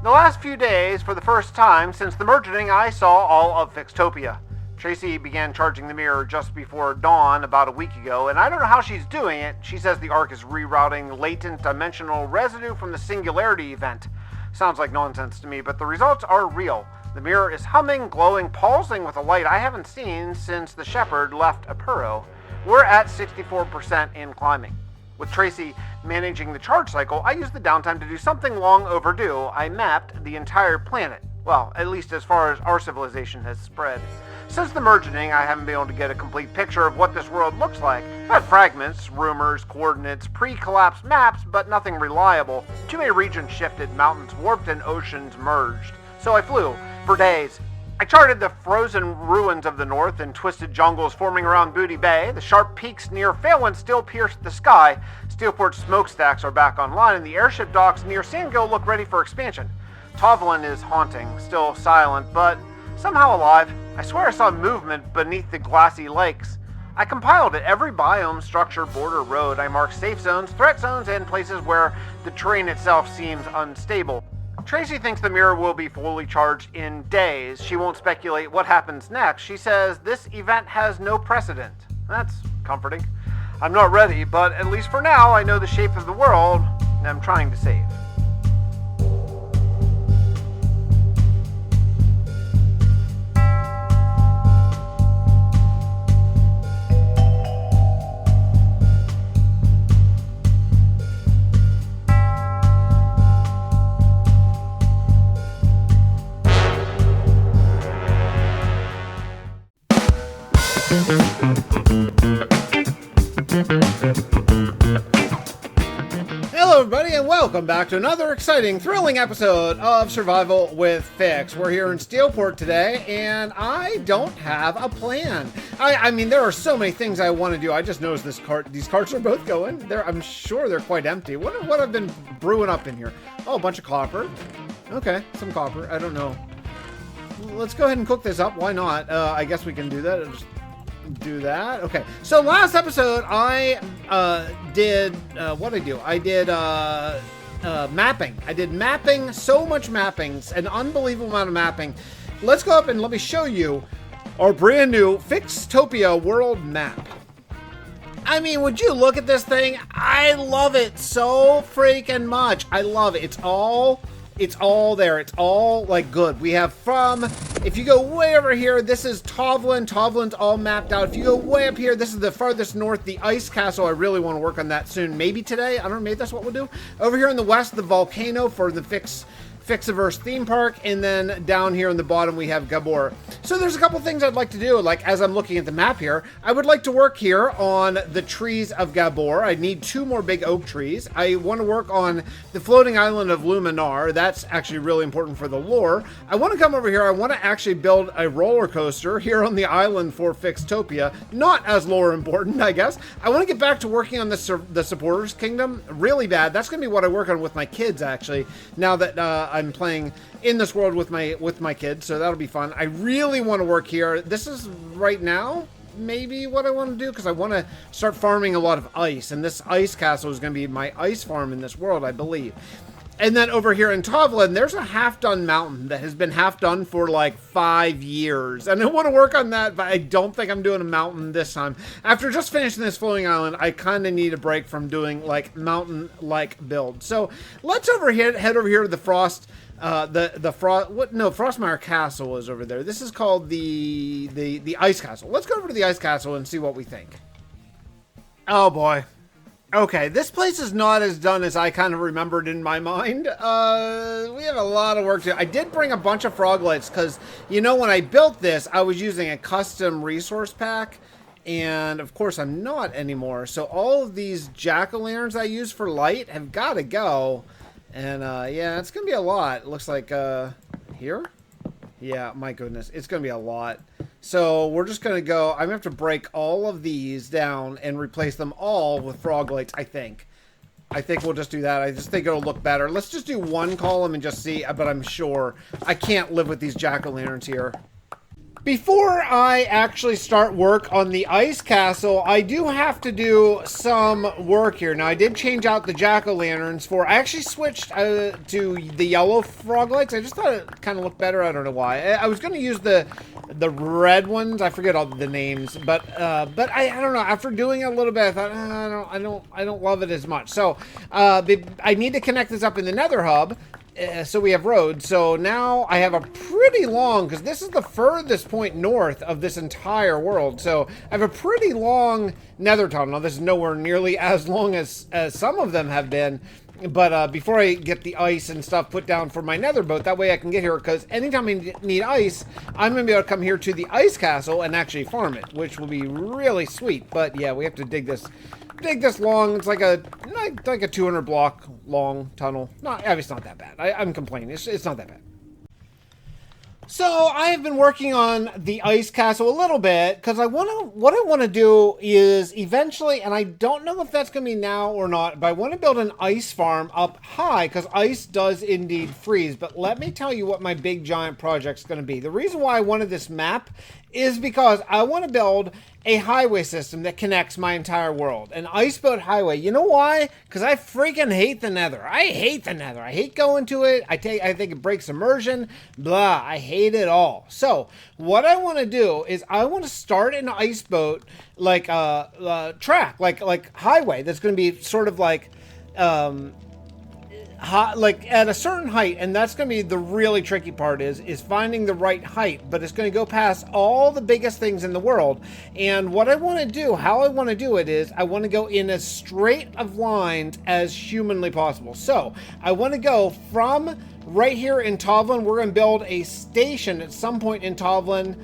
The last few days, for the first time since the merging, I saw all of Fixtopia. Tracy began charging the mirror just before dawn about a week ago, and I don't know how she's doing it. She says the Ark is rerouting latent dimensional residue from the Singularity event. Sounds like nonsense to me, but the results are real. The mirror is humming, glowing, pulsing with a light I haven't seen since the Shepherd left Apuro. We're at 64% in climbing. With Tracy managing the charge cycle, I used the downtime to do something long overdue. I mapped the entire planet. Well, at least as far as our civilization has spread. Since the merging, I haven't been able to get a complete picture of what this world looks like. I've had fragments, rumors, coordinates, pre-collapse maps, but nothing reliable. Too many regions shifted, mountains warped, and oceans merged. So I flew for days. I charted the frozen ruins of the north and twisted jungles forming around Booty Bay. The sharp peaks near Phaelin still pierce the sky. Steelport smokestacks are back online, and the airship docks near Sandgill look ready for expansion. Tovlin is haunting, still silent, but somehow alive. I swear I saw movement beneath the glassy lakes. I compiled it, every biome, structure, border, road. I marked safe zones, threat zones, and places where the terrain itself seems unstable. Tracy thinks the mirror will be fully charged in days. She won't speculate what happens next. She says this event has no precedent. That's comforting. I'm not ready, but at least for now, I know the shape of the world I'm trying to save. Hello everybody, and welcome back to another exciting, thrilling episode of Survival with Fix. We're here in Steelport today, and I don't have a plan. I mean, there are so many things I want to do. I just noticed these carts are both going. I'm sure they're quite empty. What I've been brewing up in here? Oh, a bunch of copper. Okay, some copper. I don't know. Let's go ahead and cook this up. Why not? I guess we can do that. Just do that. Okay. So last episode, I did what did I do? I did mapping. I did mapping. So much mapping. An unbelievable amount of mapping. Let's go up and let me show you our brand new Fixtopia world map. I mean, would you look at this thing? I love it so freaking much. I love it. It's all there. It's all like good. We have if you go way over here, this is Tovlin. Tovlin's all mapped out. If you go way up here, this is the farthest north, the ice castle. I really want to work on that soon. Maybe today. I don't know. Maybe that's what we'll do. Over here in the west, the volcano for the Fixxiverse theme park, and then down here in the bottom we have Gabbor. So there's a couple things I'd like to do. Like, as I'm looking at the map here, I would like to work here on the trees of Gabbor. I need 2 more big oak trees. I want to work on the floating island of Luminar. That's actually really important for the lore. I want to come over here. I want to actually build a roller coaster here on the island for Fixtopia. Not as lore important, I guess. I want to get back to working on the supporters kingdom really bad. That's going to be what I work on with my kids, actually, now that I'm playing in this world with my kids, so that'll be fun. I really want to work here. This is right now maybe what I want to do, because I want to start farming a lot of ice, and this ice castle is going to be my ice farm in this world, I believe. And then over here in Tovlin, there's a half-done mountain that has been half-done for like 5 years. And I want to work on that, but I don't think I'm doing a mountain this time. After just finishing this floating island, I kind of need a break from doing like mountain-like build. So let's head over here to the frost Frostmire Castle is over there. This is called the Ice Castle. Let's go over to the Ice Castle and see what we think. Oh boy. Okay, this place is not as done as I kind of remembered in my mind. We have a lot of work to do. I did bring a bunch of froglights because, you know, when I built this, I was using a custom resource pack. And, of course, I'm not anymore. So all of these jack-o'-lanterns I use for light have got to go. And, yeah, it's going to be a lot. It looks like, here? Yeah, my goodness. It's going to be a lot. So we're just going to go... I'm going to have to break all of these down and replace them all with froglights, I think. I think we'll just do that. I just think it'll look better. Let's just do one column and just see. But I'm sure I can't live with these jack-o'-lanterns here. Before I actually start work on the ice castle, I do have to do some work here. Now, I did change out the jack-o'-lanterns for... I actually switched to the yellow froglights. I just thought it kind of looked better. I don't know why. I was going to use the red ones. I forget all the names, but I don't know. After doing it a little bit, I thought I don't love it as much. So I need to connect this up in the Nether hub. So we have roads. So now I have a pretty long, because this is the furthest point north of this entire world. So I have a pretty long nether tunnel. Now, this is nowhere nearly as long as some of them have been. But before I get the ice and stuff put down for my nether boat, that way I can get here, because anytime I need ice, I'm going to be able to come here to the ice castle and actually farm it, which will be really sweet. But yeah, we have to dig this long. It's like a 200 block long tunnel. It's not that bad. I'm complaining. It's not that bad. So I have been working on the ice castle a little bit because what I want to do is eventually, and I don't know if that's going to be now or not, but I want to build an ice farm up high because ice does indeed freeze. But let me tell you what my big giant project's going to be. The reason why I wanted this map is because I want to build a highway system that connects my entire world. An iceboat highway. You know why? Because I freaking hate the nether. I hate the nether. I hate going to it. I think it breaks immersion. Blah. I hate it all. So what I want to do is I want to start an iceboat like track, like highway. That's going to be sort of like like at a certain height, and that's going to be the really tricky part is finding the right height, but it's going to go past all the biggest things in the world. And what I want to do, how I want to do it is I want to go in as straight of lines as humanly possible. So I want to go from right here in Tovlin. We're going to build a station at some point in Tovlin,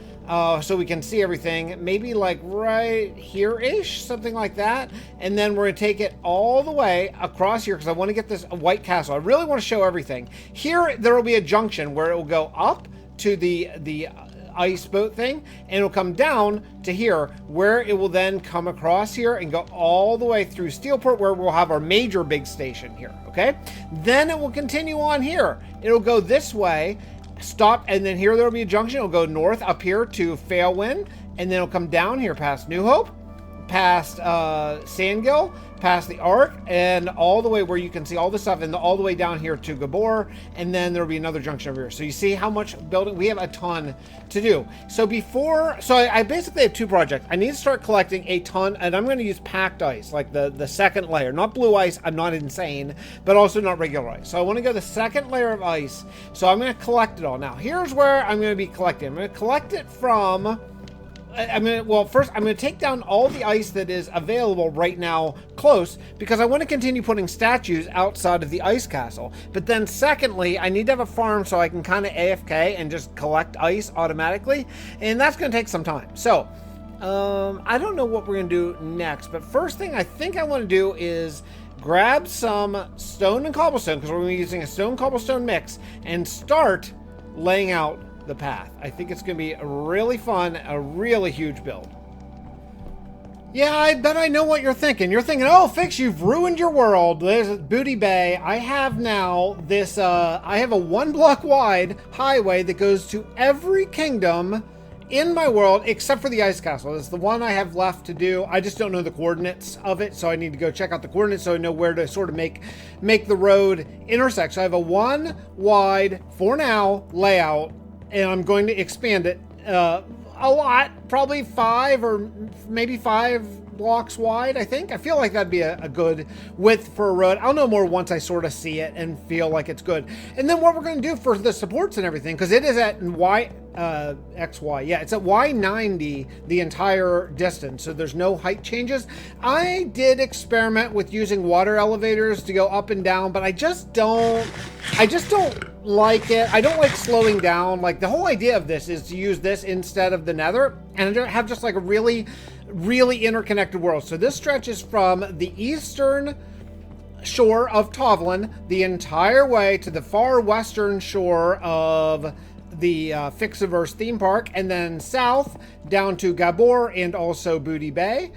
so we can see everything, maybe like right here-ish, something like that. And then we're going to take it all the way across here because I want to get this white castle. I really want to show everything. Here, there will be a junction where it will go up to the ice boat thing, and it'll come down to here, where it will then come across here and go all the way through Steelport, where we'll have our major big station here, okay? Then it will continue on here. It'll go this way, stop, and then here there'll be a junction. It'll go north up here to Failwind, and then it'll come down here past New Hope, past Sandgill, past the Ark, and all the way where you can see all the stuff, and all the way down here to Gabbor, and then there'll be another junction over here. So you see how much building we have, a ton to do. So I basically have two projects. I need to start collecting a ton, and I'm going to use packed ice, like the second layer, not blue ice. I'm not insane, but also not regular ice. So I want to go the second layer of ice. So I'm going to collect it all. Now here's where I'm going to be collecting. I'm going to collect it from. First I'm going to take down all the ice that is available right now close, because I want to continue putting statues outside of the ice castle. But then secondly, I need to have a farm so I can kind of AFK and just collect ice automatically, and that's going to take some time. So I don't know what we're going to do next, but first thing I think I want to do is grab some stone and cobblestone, because we're going to be using a stone cobblestone mix, and start laying out the path. I think it's going to be really fun, a really huge build. Yeah, I bet I know what you're thinking. You're thinking, oh, Fix, you've ruined your world. There's Booty Bay. I have now this, I have a 1 block wide highway that goes to every kingdom in my world except for the ice castle. It's the one I have left to do. I just don't know the coordinates of it, so I need to go check out the coordinates so I know where to sort of make the road intersect. So I have a 1 wide, for now, layout, and I'm going to expand it a lot, probably 5 or maybe 5 blocks wide, I think. I feel like that'd be a good width for a road. I'll know more once I sort of see it and feel like it's good. And then what we're going to do for the supports and everything, because it is at XY. Yeah, it's at Y90 the entire distance, so there's no height changes. I did experiment with using water elevators to go up and down, but I just don't like it. I don't like slowing down. Like, the whole idea of this is to use this instead of the nether and have just like a really interconnected world. So this stretches from the eastern shore of Tovlin the entire way to the far western shore of the Fixxiverse theme park, and then south down to Gabbor and also Booty Bay.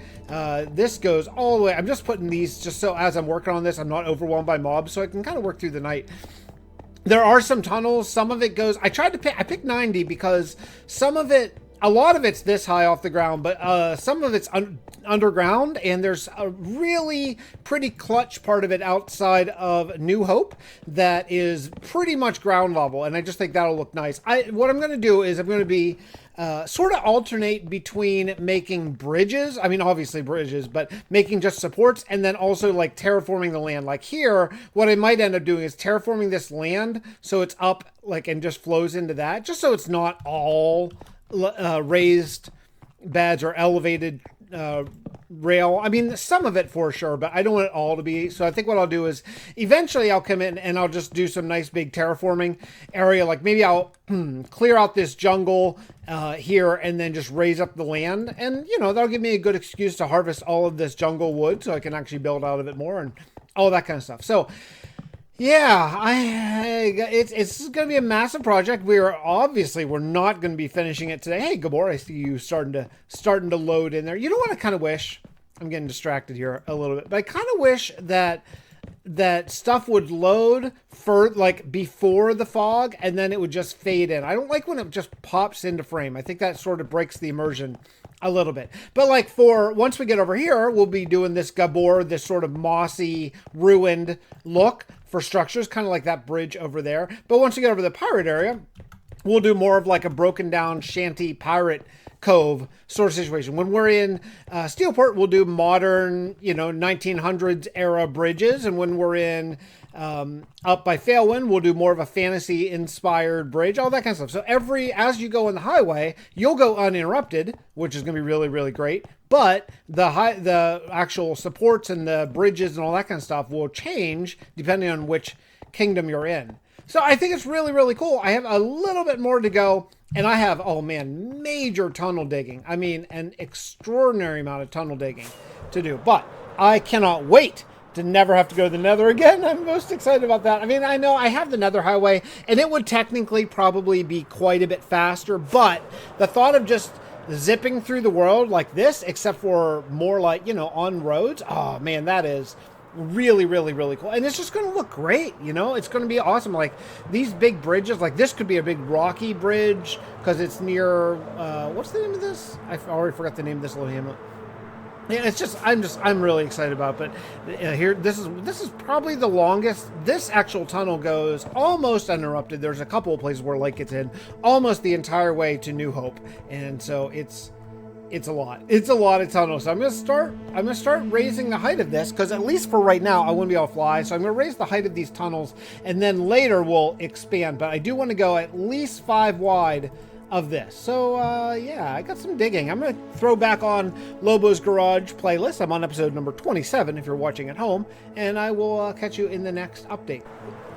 This goes all the way. I'm just putting these just so as I'm working on this, I'm not overwhelmed by mobs, so I can kind of work through the night. There are some tunnels. Some of it goes, I picked 90 because a lot of it's this high off the ground, but some of it's underground, and there's a really pretty clutch part of it outside of New Hope that is pretty much ground level, and I just think that'll look nice. What I'm going to do is I'm going to be sort of alternate between making bridges, I mean obviously bridges, but making just supports, and then also like terraforming the land. Like here, what I might end up doing is terraforming this land so it's up like and just flows into that, just so it's not all raised beds or elevated rail. I mean, some of it for sure, but I don't want it all to be. So I think what I'll do is eventually I'll come in and I'll just do some nice big terraforming area. Like maybe I'll clear out this jungle here and then just raise up the land. And, you know, that'll give me a good excuse to harvest all of this jungle wood so I can actually build out of it more and all that kind of stuff. So yeah, it's going to be a massive project. We're not going to be finishing it today. Hey, Gabbor, I see you starting to load in there. You know what I kind of wish? I'm getting distracted here a little bit, but I kind of wish that stuff would load for like before the fog and then it would just fade in. I don't like when it just pops into frame. I think that sort of breaks the immersion a little bit. But like once we get over here, we'll be doing this Gabbor, this sort of mossy, ruined look for structures, kind of like that bridge over there. But once we get over the pirate area, we'll do more of like a broken down shanty pirate cove sort of situation. When we're in Steelport, we'll do modern, 1900s era bridges. And when we're in up by Failwind, we'll do more of a fantasy inspired bridge, all that kind of stuff. So as you go on the highway, you'll go uninterrupted, which is going to be really, really great. But the actual supports and the bridges and all that kind of stuff will change depending on which kingdom you're in. So I think it's really, really cool. I have a little bit more to go, and I have, major tunnel digging. I mean, an extraordinary amount of tunnel digging to do. But I cannot wait to never have to go to the nether again. I'm most excited about that. I mean, I know I have the nether highway, and it would technically probably be quite a bit faster, but the thought of just zipping through the world like this, except for more like, on roads, oh man, that is really, really, really cool. And it's just going to look great, it's going to be awesome. Like these big bridges, like this could be a big rocky bridge because it's near what's the name of this? I already forgot the name of this little hamlet. Yeah, I'm really excited about it. But here, this is probably the longest. This actual tunnel goes almost uninterrupted. There's a couple of places where light gets in almost the entire way to New Hope, and so it's a lot. It's a lot of tunnels. So I'm gonna start raising the height of this because at least for right now, I wouldn't be able to fly. So I'm gonna raise the height of these tunnels, and then later we'll expand. But I do want to go at least 5 wide of this. So yeah, I got some digging. I'm going to throw back on Lobo's Garage playlist. I'm on episode number 27 if you're watching at home, and I will catch you in the next update.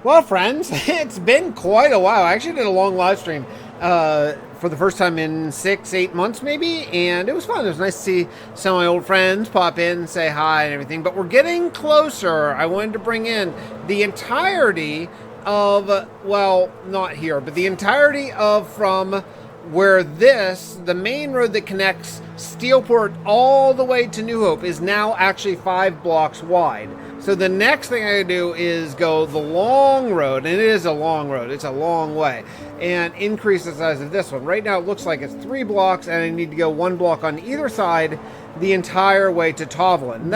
Well, friends, it's been quite a while. I actually did a long live stream for the first time in 6-8 months maybe, and it was fun. It was nice to see some of my old friends pop in and say hi and everything, but we're getting closer. I wanted to bring in the entirety of, well, not here, but the entirety of from where the main road that connects Steelport all the way to New Hope is now actually 5 blocks wide. So the next thing I do is go the long road, and it is a long road, it's a long way, and increase the size of this one. Right now it looks like it's 3 blocks, and I need to go 1 block on either side the entire way to Tovlin. And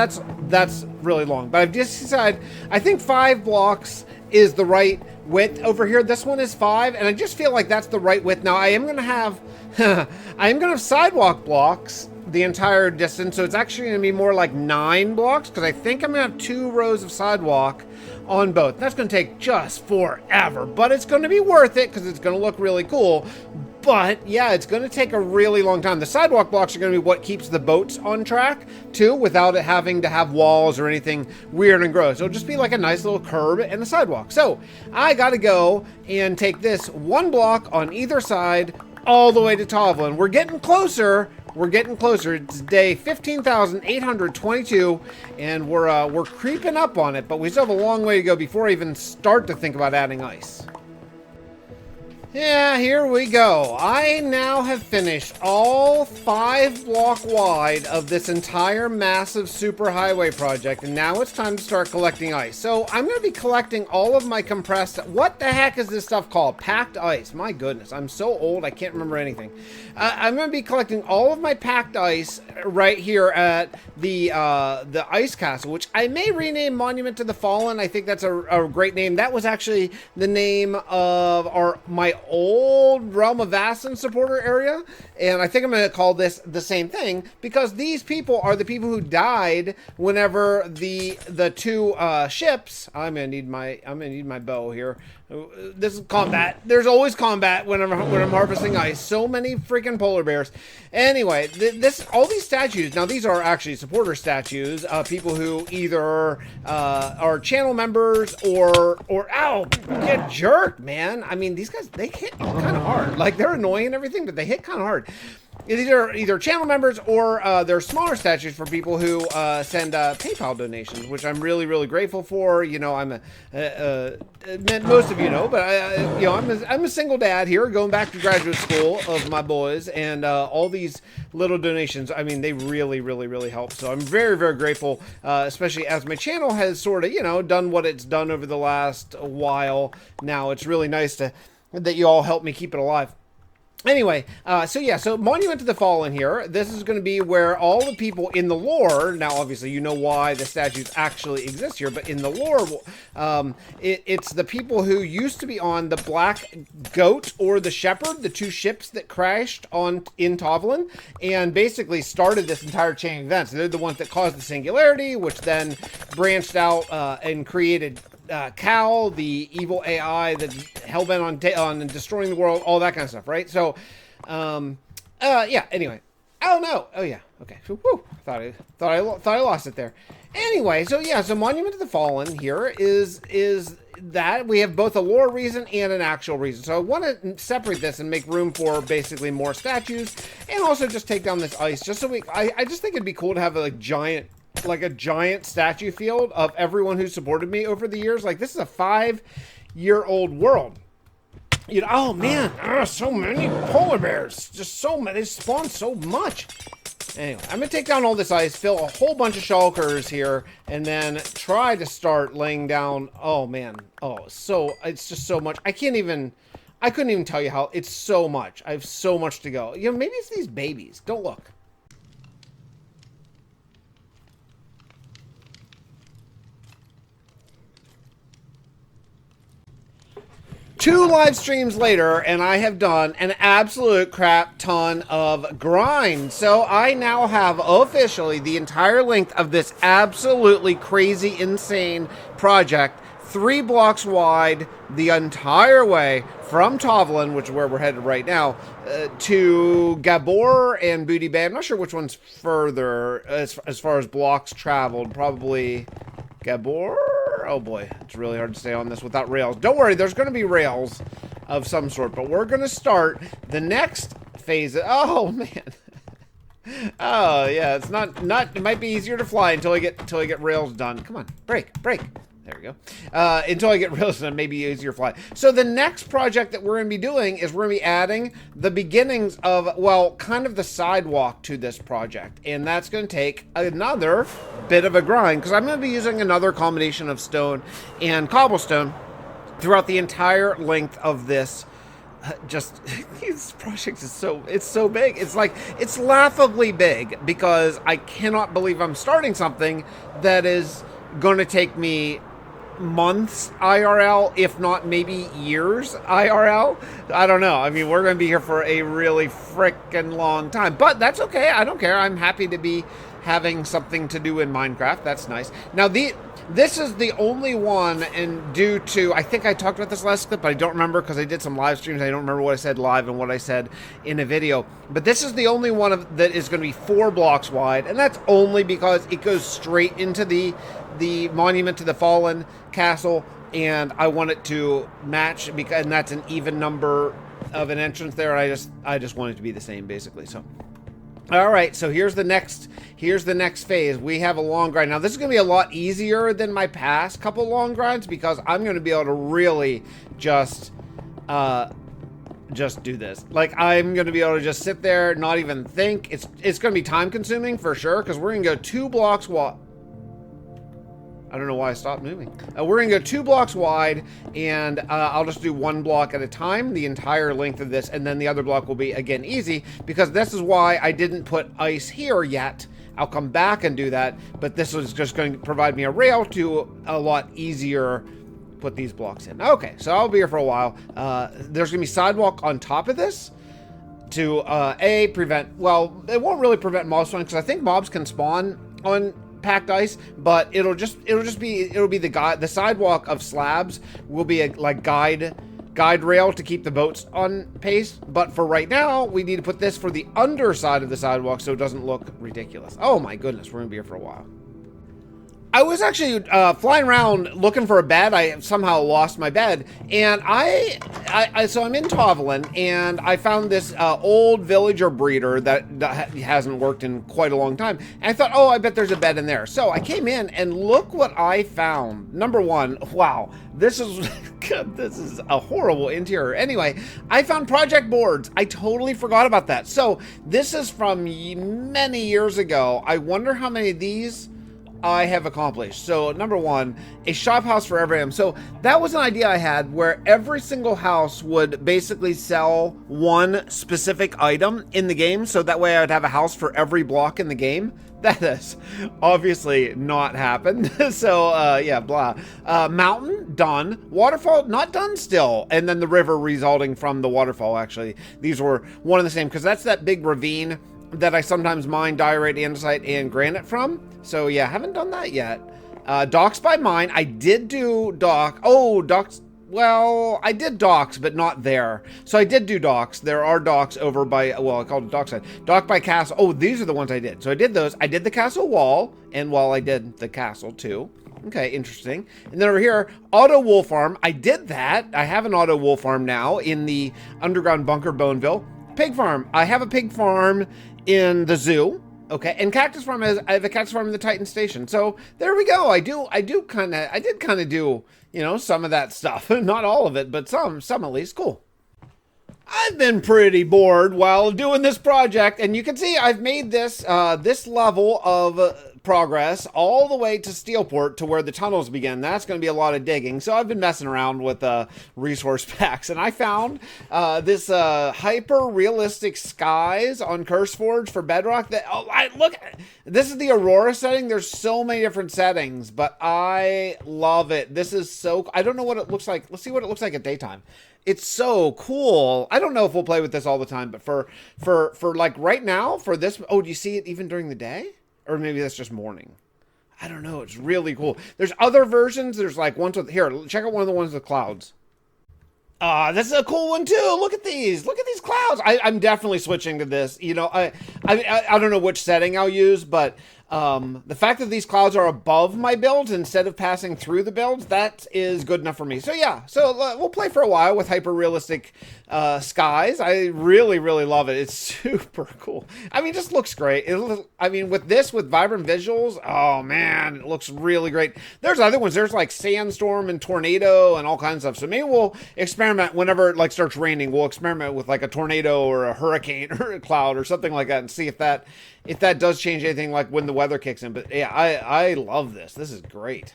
that's really long. But I've just decided, I think 5 blocks is the right width over here. This one is 5, and I just feel like that's the right width. Now I am gonna have sidewalk blocks the entire distance, so it's actually gonna be more like 9 blocks, because I think I'm gonna have 2 rows of sidewalk on both. That's gonna take just forever, but it's gonna be worth it because it's gonna look really cool. But yeah, it's going to take a really long time. The sidewalk blocks are going to be what keeps the boats on track too, without it having to have walls or anything weird and gross. It'll just be like a nice little curb and a sidewalk. So I got to go and take this 1 block on either side all the way to Tovlin. We're getting closer. We're getting closer. It's day 15,822, and we're creeping up on it, but we still have a long way to go before I even start to think about adding ice. Yeah, here we go. I now have finished all 5 block wide of this entire massive superhighway project, and now it's time to start collecting ice. So I'm going to be collecting all of my compressed... What the heck is this stuff called? Packed ice. My goodness, I'm so old I can't remember anything. I'm going to be collecting all of my packed ice right here at the ice castle, which I may rename Monument to the Fallen. I think that's a great name. That was actually the name of my old Realm of Vassen supporter area, and I think I'm going to call this the same thing, because these people are the people who died whenever the 2 ships... I'm going to need my bow here. This is combat. There's always combat when I'm harvesting ice. So many freaking polar bears. Anyway, all these statues, now these are actually supporter statues, people who either are channel members or ow, get jerked, man. I mean, these guys, they hit kind of hard. Like, they're annoying and everything, but they hit kind of hard. These are either channel members or they're smaller statues for people who send PayPal donations, which I'm really, really grateful for. You know, most of you know, but I'm a single dad here, going back to graduate school of my boys, and all these little donations, I mean, they really, really, really help. So I'm very, very grateful, especially as my channel has sort of, done what it's done over the last while. Now it's really nice that you all help me keep it alive. Anyway, so Monument to the Fallen here. This is going to be where all the people in the lore, now obviously you know why the statues actually exist here, but in the lore, it's the people who used to be on the Black Goat or the Shepherd, the 2 ships that crashed in Tovlin, and basically started this entire chain of events. They're the ones that caused the singularity, which then branched out and created Cal, the evil AI that's hellbent on destroying the world, all that kind of stuff, right? So, yeah. Anyway, oh no, oh yeah, okay. Whew. Thought I lost it there. Anyway, so yeah, so Monument to the Fallen here is that we have both a lore reason and an actual reason. So I want to separate this and make room for basically more statues, and also just take down this ice, just so I just think it'd be cool to have a giant statue field of everyone who supported me over the years. Like, this is a 5-year-old world. Oh man, so many polar bears. Just so many. They spawn so much. Anyway, I'm going to take down all this ice, fill a whole bunch of shulkers here, and then try to start laying down... Oh man. It's just so much. I couldn't even tell you how. It's so much. I have so much to go. Maybe it's these babies. Don't look. Two live streams later, and I have done an absolute crap ton of grind. So I now have officially the entire length of this absolutely crazy, insane project, 3 blocks wide, the entire way from Tovlin, which is where we're headed right now, to Gabbor and Booty Bay. I'm not sure which one's further as far as blocks traveled. Probably Gabbor? Oh boy, it's really hard to stay on this without rails. Don't worry, there's going to be rails of some sort, but we're going to start the next phase. Oh man. Oh yeah, it's not. It might be easier to fly until I get rails done. Come on, break. There we go. Until I get rails done, maybe easier to fly. So the next project that we're going to be doing is we're going to be adding the beginnings of, well, kind of the sidewalk to this project. And that's going to take another bit of a grind, because I'm going to be using another combination of stone and cobblestone throughout the entire length of this just this project is so big. It's like, it's laughably big because I cannot believe I'm starting something that is going to take me months IRL, if not maybe years IRL. I don't know. I mean, we're going to be here for a really frickin' long time, but that's okay. I don't care. I'm happy to be having something to do in Minecraft. That's nice. Now, this is the only one, and due to, I think I talked about this last clip, but I don't remember because I did some live streams. I don't remember what I said live and what I said in a video. But this is the only one that is going to be 4 blocks wide, and that's only because it goes straight into the Monument to the Fallen castle, and I want it to match, because, and that's an even number of an entrance there. I just want it to be the same, basically. So. All right, so here's the next phase. We have a long grind. Now, this is going to be a lot easier than my past couple long grinds because I'm going to be able to really just do this. Like, I'm going to be able to just sit there, not even think. It's going to be time consuming for sure because we're going to go 2 blocks wide. I don't know why I stopped moving. We're going to go 2 blocks wide, and I'll just do 1 block at a time, the entire length of this, and then the other block will be, again, easy, because this is why I didn't put ice here yet. I'll come back and do that, but this was just going to provide me a rail to a lot easier put these blocks in. Okay, so I'll be here for a while. There's going to be sidewalk on top of this to, prevent, well, it won't really prevent mob spawning, because I think mobs can spawn on packed ice, but it'll be the sidewalk of slabs will be a like guide rail to keep the boats on pace. But for right now, we need to put this for the underside of the sidewalk so it doesn't look ridiculous. Oh my goodness, we're gonna be here for a while. I was actually flying around looking for a bed. I somehow lost my bed, and so I'm in Tovelin, and I found this old villager breeder that hasn't worked in quite a long time. And I thought, oh, I bet there's a bed in there. So I came in, and look what I found. Number one, wow, this is this is a horrible interior. Anyway, I found project boards. I totally forgot about that. So this is from many years ago. I wonder how many of these I have accomplished. So number one, a shop house for every item. So that was an idea I had where every single house would basically sell one specific item in the game. So that way I would have a house for every block in the game. That has obviously not happened. So yeah, blah. Mountain, done. Waterfall, not done still. And then the river resulting from the waterfall, actually. These were one and the same because that's that big ravine that I sometimes mine diorite, andesite, and granite from. So yeah, haven't done that yet. Docks by mine. I did do dock. Oh, docks. Well, I did docks, but not there. So I did do docks. There are docks over by, well, I called it dockside. Dock by castle. Oh, these are the ones I did. So I did those. I did the castle wall, and well, I did the castle too. Okay, interesting. And then over here, auto wool farm. I did that. I have an auto wool farm now in the underground bunker Boneville. Pig farm. I have a pig farm in the zoo. Okay, and cactus farm I have a cactus farm in the Titan station. So there we go. I did kind of do, you know, some of that stuff. Not all of it, but some at least. Cool. I've been pretty bored while doing this project, and you can see I've made this this level of progress all the way to Steelport to where the tunnels begin. That's going to be a lot of digging. So I've been messing around with resource packs, and I found this hyper realistic skies on CurseForge for Bedrock. That look, this is the Aurora setting. There's so many different settings, but I love it. This is so. I don't know what it looks like. Let's see what it looks like at daytime. It's so cool. I don't know if we'll play with this all the time, but for like right now, for this, oh, do you see it even during the day? Or maybe that's just morning. I don't know. It's really cool. There's other versions. There's like ones with, here, check out one of the ones with clouds. This is a cool one too. Look at these. Look at these clouds. I'm definitely switching to this. You know, I don't know which setting I'll use, but the fact that these clouds are above my builds instead of passing through the builds, that is good enough for me. So yeah, so we'll play for a while with hyper realistic skies. I really love it. It's super cool. I mean, it just looks great. I mean, with vibrant visuals, oh man, it looks really great. There's other ones. There's like sandstorm and tornado and all kinds of stuff. So maybe we'll experiment whenever it like starts raining. We'll experiment with like a tornado or a hurricane or a cloud or something like that and see if that does change anything like when the weather kicks in. But yeah, I love this. This is great.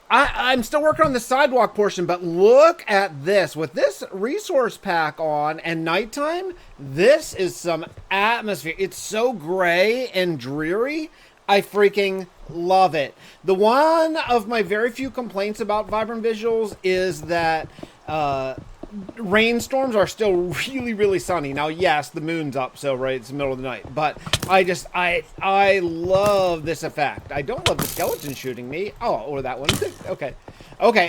I'm still working on the sidewalk portion, but look at this. With this resource pack on and nighttime, this is some atmosphere. It's so gray and dreary. I freaking love it. The one of my very few complaints about Vibrant Visuals is that rainstorms are still really, really sunny. Now, yes, the moon's up, so right, it's the middle of the night. But I love this effect. I don't love the skeleton shooting me. Oh, or that one. Okay.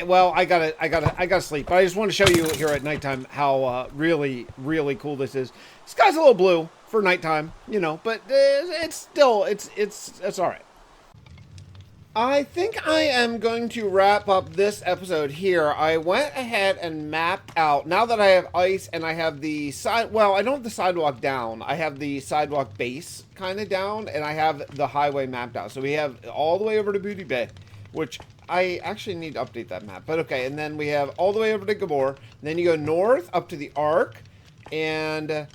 Well, I gotta sleep. But I just want to show you here at nighttime how really, really cool this is. Sky's a little blue for nighttime, you know, but it's still it's all right. I think I am going to wrap up this episode here. I went ahead and mapped out, now that I have ice and I have the side, well, I don't have the sidewalk down. I have the sidewalk base kind of down, and I have the highway mapped out. So we have all the way over to Booty Bay, which I actually need to update that map. But okay, and then we have all the way over to Gabbor. Then you go north up to the Arc, and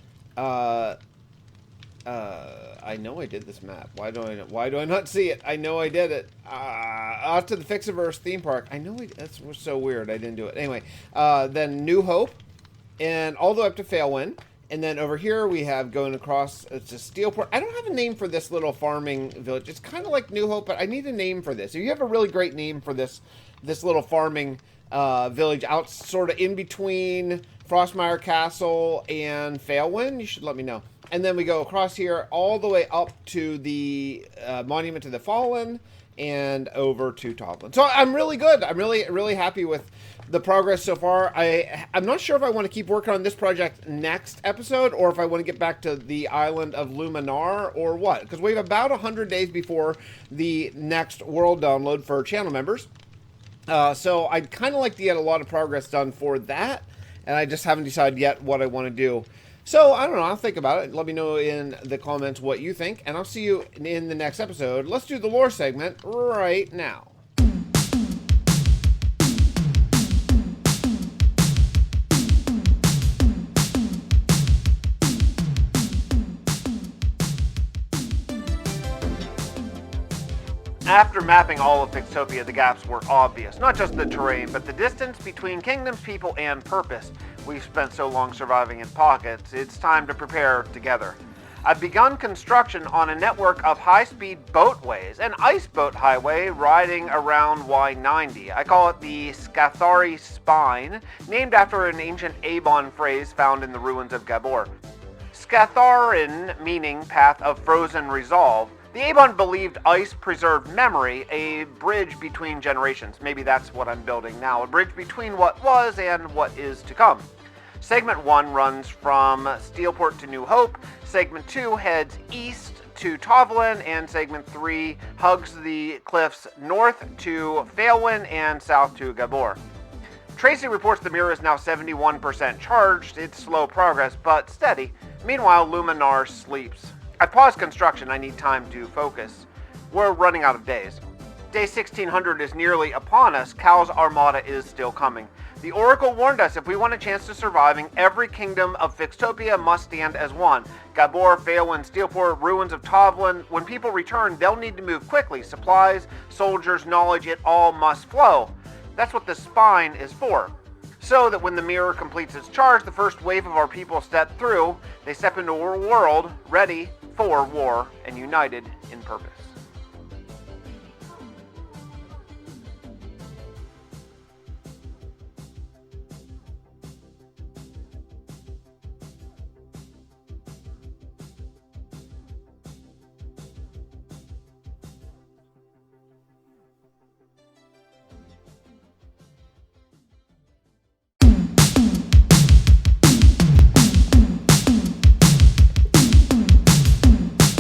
I know I did this map. Why do I not see it? I know I did it. Out to the Fixxiverse theme park. I know that's so weird. I didn't do it. Anyway, then New Hope, and all the way up to Failwind. And then over here we have going across, it's a Steelport. I don't have a name for this little farming village. It's kind of like New Hope, but I need a name for this. If you have a really great name for this little farming village out sort of in between Frostmire Castle and Failwind, you should let me know. And then we go across here all the way up to the Monument to the Fallen and over to Toblin. So I'm really good. I'm really, really happy with the progress so far. I'm not sure if I want to keep working on this project next episode or if I want to get back to the island of Luminar or what. Because we have about 100 days before the next world download for channel members. So I'd kind of like to get a lot of progress done for that. And I just haven't decided yet what I want to do. So, I don't know, I'll think about it. Let me know in the comments what you think, and I'll see you in the next episode. Let's do the lore segment right now. After mapping all of Fixtopia, the gaps were obvious. Not just the terrain, but the distance between kingdoms, people, and purpose. We've spent so long surviving in pockets, it's time to prepare together. I've begun construction on a network of high-speed boatways, an iceboat highway riding around Y90. I call it the Scathari Spine, named after an ancient Avon phrase found in the ruins of Gabbor. Scatharin meaning path of frozen resolve. The Avon believed ice preserved memory, a bridge between generations. Maybe that's what I'm building now, a bridge between what was and what is to come. Segment 1 runs from Steelport to New Hope, Segment 2 heads east to Toblin, and Segment 3 hugs the cliffs north to Failwind and south to Gabbor. Tracy reports the mirror is now 71% charged. It's slow progress, but steady. Meanwhile, Luminar sleeps. I paused construction. I need time to focus. We're running out of days. Day 1600 is nearly upon us. Cal's armada is still coming. The Oracle warned us if we want a chance to surviving, every kingdom of Fixtopia must stand as one. Gabbor, Failwind, Steelport, ruins of Toblin. When people return, they'll need to move quickly. Supplies, soldiers, knowledge, it all must flow. That's what the spine is for. So that when the mirror completes its charge, the first wave of our people step through. They step into a world ready for war and united in purpose.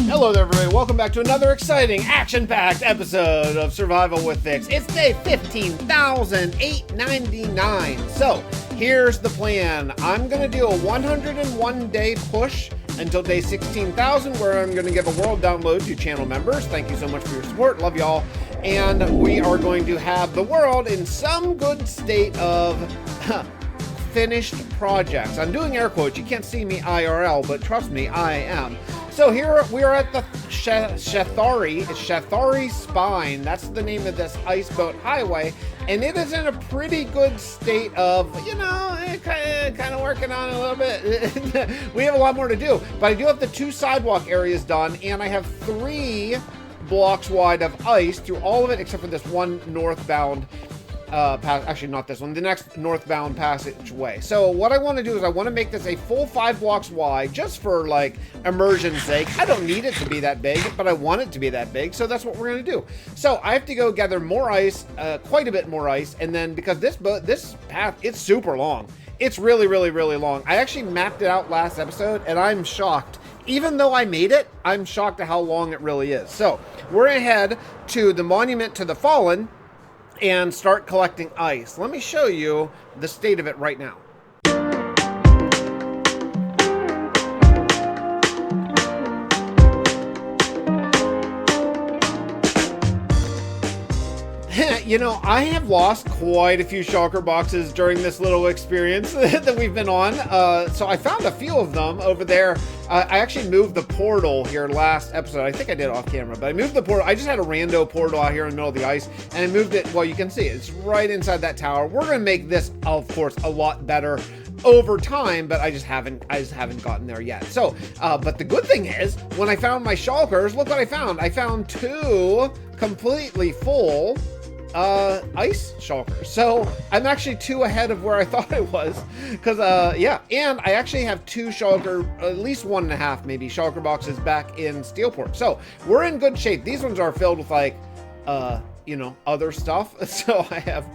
Hello there, everybody. Welcome back to another exciting, action-packed episode of Survival with Fix. It's day 15,899. So, here's the plan. I'm going to do a 101-day push until day 16,000, where I'm going to give a world download to channel members. Thank you so much for your support. Love y'all. And we are going to have the world in some good state of finished projects. I'm doing air quotes. You can't see me IRL, but trust me, I am. So here we are at the Scathari Spine. That's the name of this iceboat highway, and it is in a pretty good state of, you know, kind of working on it a little bit. We have a lot more to do, but I do have the 2 sidewalk areas done, and I have 3 blocks wide of ice through all of it except for this one northbound actually not this one, the next northbound passageway. So what I want to do is I want to make this a full 5 blocks wide just for like immersion's sake. I don't need it to be that big, but I want it to be that big, so that's what we're going to do. So I have to go gather more ice, quite a bit more ice, and then because this path, it's super long. It's really, really, really long. I actually mapped it out last episode, and I'm shocked. Even though I made it, I'm shocked at how long it really is. So we're gonna head to the Monument to the Fallen and start collecting ice. Let me show you the state of it right now. You know, I have lost quite a few shulker boxes during this little experience that we've been on. So I found a few of them over there. I actually moved the portal here last episode. I think I did it off camera, but I moved the portal. I just had a rando portal out here in the middle of the ice, and I moved it. Well, you can see it. It's right inside that tower. We're going to make this, of course, a lot better over time, but I just haven't gotten there yet. So, but the good thing is, when I found my shulkers, look what I found. I found 2 completely full ice shulkers. So I'm actually 2 ahead of where I thought I was, because yeah, and I actually have 2 shulker, at least 1.5 maybe shulker boxes back in Steelport. So we're in good shape. These ones are filled with like you know, other stuff. So I have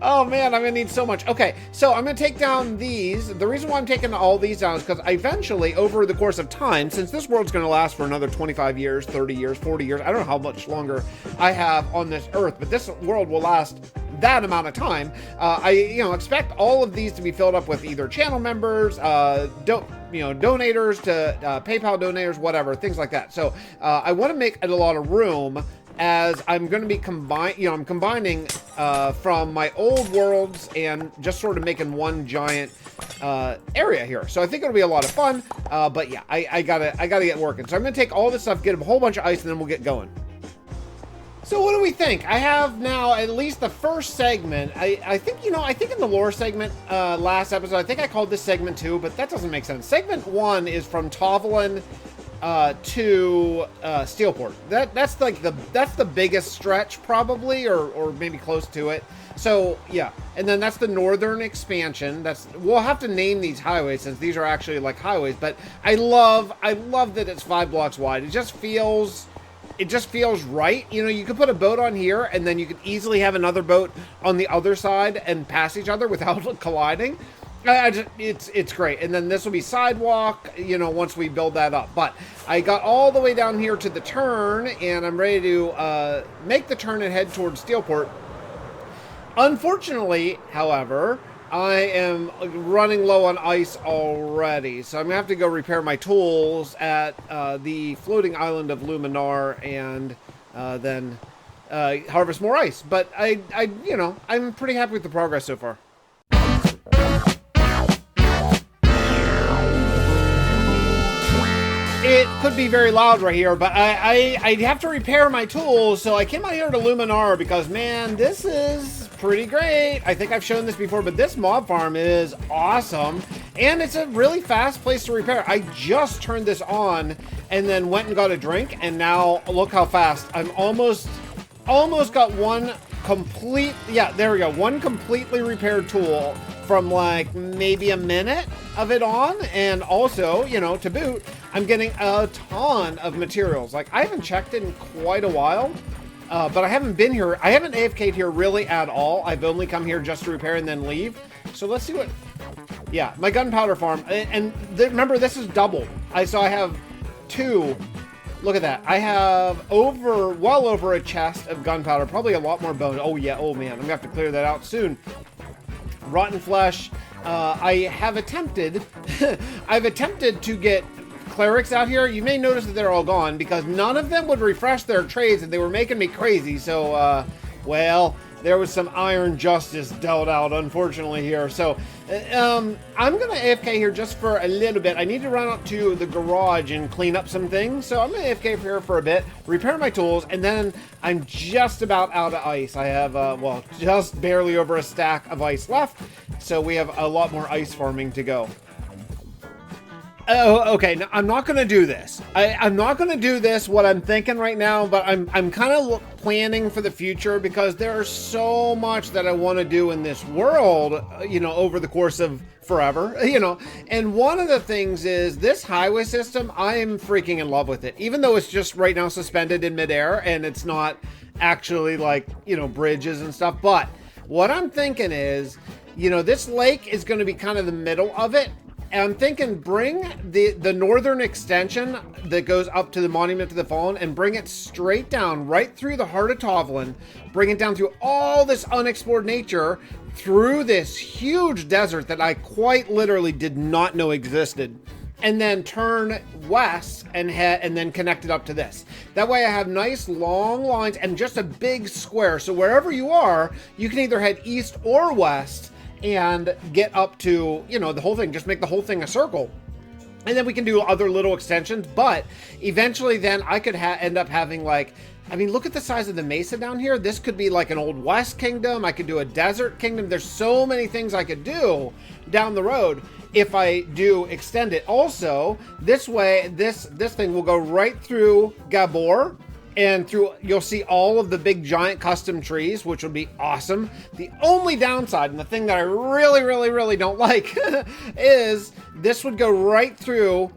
oh man, I'm gonna need so much. Okay, so I'm gonna take down these. The reason why I'm taking all these down is because eventually, over the course of time, since this world's gonna last for another 25 years, 30 years, 40 years, I don't know how much longer I have on this earth, but this world will last that amount of time. I expect all of these to be filled up with either channel members, donators to PayPal donators, whatever, things like that. So I want to make it a lot of room, as I'm going to be I'm combining from my old worlds and just sort of making one giant area here. So I think it'll be a lot of fun. But yeah, I gotta get working. So I'm going to take all this stuff, get a whole bunch of ice, and then we'll get going. So what do we think? I have now at least the first segment. I think in the lore segment last episode, I think I called this segment 2, but that doesn't make sense. Segment 1 is from Tovalin to Steelport. That's the biggest stretch probably, or maybe close to it. So yeah, and then that's the northern expansion. We'll have to name these highways since these are actually like highways. But I love that it's 5 blocks wide. It just feels right. You know, you could put a boat on here, and then you could easily have another boat on the other side and pass each other without colliding. It's great. And then this will be sidewalk, once we build that up. But I got all the way down here to the turn, and I'm ready to make the turn and head towards Steelport. Unfortunately, however, I am running low on ice already, so I'm gonna have to go repair my tools at the floating island of Luminar, and then harvest more ice. But I'm pretty happy with the progress so far. It could be very loud right here, but I have to repair my tools, so I came out here to Luminar because, man, this is pretty great. I think I've shown this before, but this mob farm is awesome, and it's a really fast place to repair. I just turned this on and then went and got a drink, and now look how fast. I'm almost got one completely repaired tool from like maybe a minute of it on. And also, to boot, I'm getting a ton of materials. Like, I haven't checked in quite a while, but I haven't been here. I haven't AFK'd here really at all. I've only come here just to repair and then leave. So let's see what, yeah, my gunpowder farm. And remember, this is double. So I have 2. Look at that. I have well over a chest of gunpowder, probably a lot more bone. Oh yeah, oh man, I'm gonna have to clear that out soon. Rotten flesh. I have attempted, I've attempted to get clerics out here. You may notice that they're all gone because none of them would refresh their trades, and they were making me crazy. So, well, there was some iron justice dealt out, unfortunately, here. So I'm going to AFK here just for a little bit. I need to run up to the garage and clean up some things. So I'm going to AFK here for a bit, repair my tools, and then I'm just about out of ice. I have, well, just barely over a stack of ice left. So we have a lot more ice farming to go. Oh, okay. Now, I'm not going to do this. I'm not going to do this, what I'm thinking right now, but I'm kind of planning for the future because there's so much that I want to do in this world, you know, over the course of forever, you know. And one of the things is this highway system, I am freaking in love with it, even though it's just right now suspended in midair and it's not actually like, you know, bridges and stuff. But what I'm thinking is, you know, this lake is going to be kind of the middle of it. And I'm thinking bring the northern extension that goes up to the Monument to the Fallen and bring it straight down, right through the heart of Tovlin, bring it down through all this unexplored nature, through this huge desert that I quite literally did not know existed, and then turn west and head and then connect it up to this. That way I have nice long lines and just a big square. So wherever you are, you can either head east or west and get up to, you know, the whole thing. Just make the whole thing a circle. And then we can do other little extensions. But eventually then I could end up having like, I mean, look at the size of the mesa down here. This could be like an Old West kingdom. I could do a desert kingdom. There's so many things I could do down the road if I do extend it. Also, this way, this thing will go right through Gabbor. And through, you'll see all of the big giant custom trees, which would be awesome. The only downside, and the thing that I really don't like, is this would go right through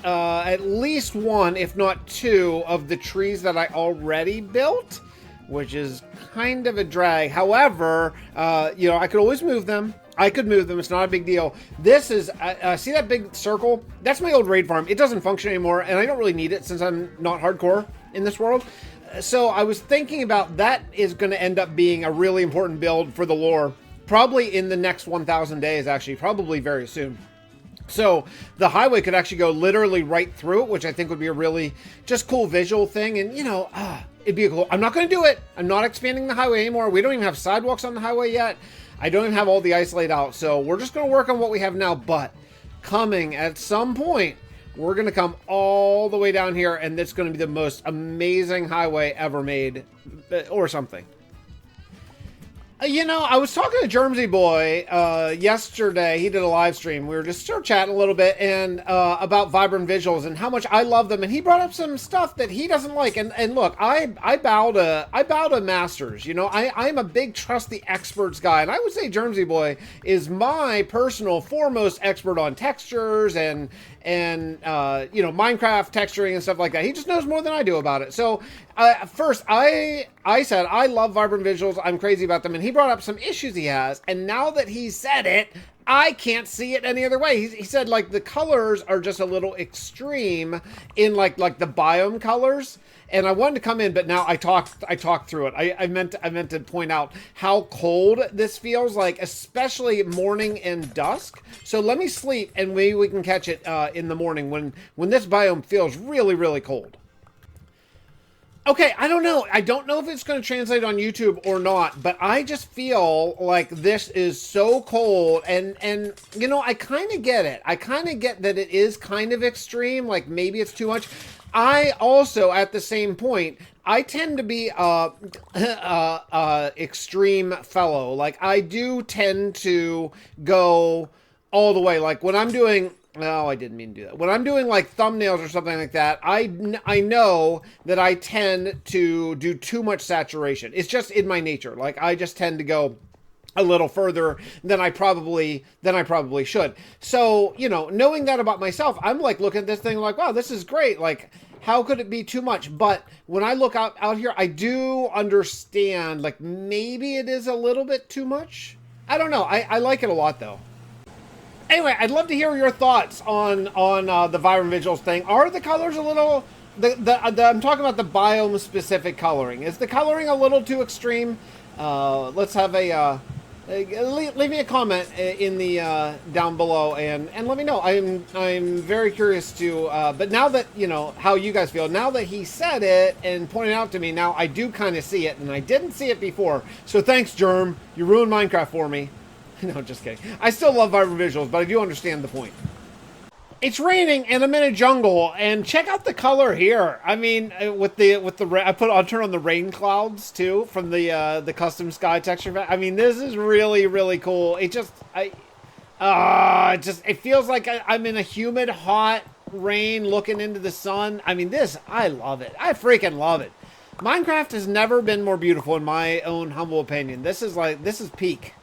at least one, if not two, of the trees that I already built, which is kind of a drag. However, you know, I could always move them. I could move them. It's not a big deal. This is, see that big circle? That's my old raid farm. It doesn't function anymore, and I don't really need it since I'm not hardcore in this world. So I was thinking about that is going to end up being a really important build for the lore, probably in the next 1,000 days, actually, probably very soon. So the highway could actually go literally right through it, which I think would be a really just cool visual thing. And, you know, it'd be cool. I'm not going to do it. I'm not expanding the highway anymore. We don't even have sidewalks on the highway yet. I don't even have all the ice laid out. So we're just going to work on what we have now. But coming at some point, we're going to come all the way down here, and it's going to be the most amazing highway ever made, or something. You know, I was talking to Germsy Boy yesterday. He did a live stream. We were just sort of chatting a little bit and about vibrant visuals and how much I love them. And he brought up some stuff that he doesn't like. And look, I bow to masters. You know, I'm a big trust the experts guy, and I would say Germsy Boy is my personal foremost expert on textures and you know, Minecraft texturing and stuff like that. He just knows more than I do about it. So first, I said I love vibrant visuals. I'm crazy about them, and he brought up some issues he has. And now that he said it, I can't see it any other way. He said like the colors are just a little extreme in like the biome colors. And I wanted to come in, but now I talked through it. I meant to point out how cold this feels like, especially morning and dusk. So let me sleep, and maybe we can catch it in the morning when this biome feels really cold. Okay, I don't know. I don't know if it's going to translate on YouTube or not, but I just feel like this is so cold, and you know, I kind of get it. I kind of get that it is kind of extreme, like maybe it's too much. I also, at the same point, I tend to be extreme fellow. Like, I do tend to go all the way. Like, when I'm doing... No, I didn't mean to do that. When I'm doing, like, thumbnails or something like that, I know that I tend to do too much saturation. It's just in my nature. Like, I just tend to go a little further than I probably should. So, you know, knowing that about myself, I'm like looking at this thing like, wow, this is great. Like, how could it be too much? But when I look out here, I do understand, like, maybe it is a little bit too much. I don't know. I like it a lot, though. Anyway, I'd love to hear your thoughts on the vibrant visuals thing. Are the colors a little... I'm talking about the biome-specific coloring. Is the coloring a little too extreme? Let's have a leave me a comment in the down below and let me know. I'm very curious to. But now that you know how you guys feel, now that he said it and pointed out to me, now I do kind of see it, and I didn't see it before. So thanks, Germ. You ruined Minecraft for me. No, just kidding. I still love vibrant visuals, but I do understand the point. It's raining and I'm in a jungle, and check out the color here. I mean, with the I'll turn on the rain clouds too from the custom sky texture. I mean, this is really, really cool. It just it feels like I'm in a humid, hot rain looking into the sun. I mean, I love it. I freaking love it. Minecraft has never been more beautiful in my own humble opinion. This is peak.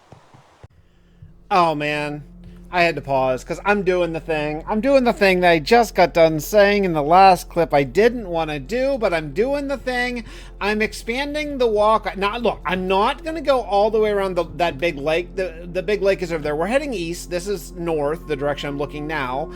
Oh man. I had to pause because I'm doing the thing. I'm doing the thing that I just got done saying in the last clip I didn't want to do, but I'm doing the thing. I'm expanding the walk. Now, look, I'm not going to go all the way around that big lake. The big lake is over there. We're heading east. This is north, the direction I'm looking now.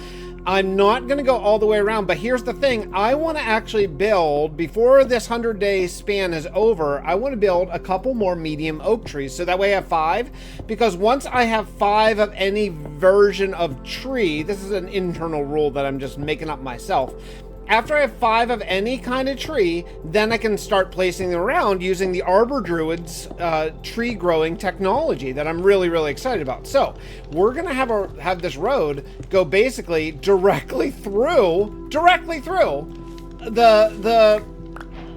I'm not going to go all the way around, but here's the thing. I want to actually build, before this 100-day span is over, I want to build a couple more medium oak trees. So that way I have 5, because once I have 5 of any version of tree, this is an internal rule that I'm just making up myself. After I have 5 of any kind of tree, then I can start placing them around using the Arbor Druid's tree growing technology that I'm really, really excited about. So we're gonna have this road go basically directly through the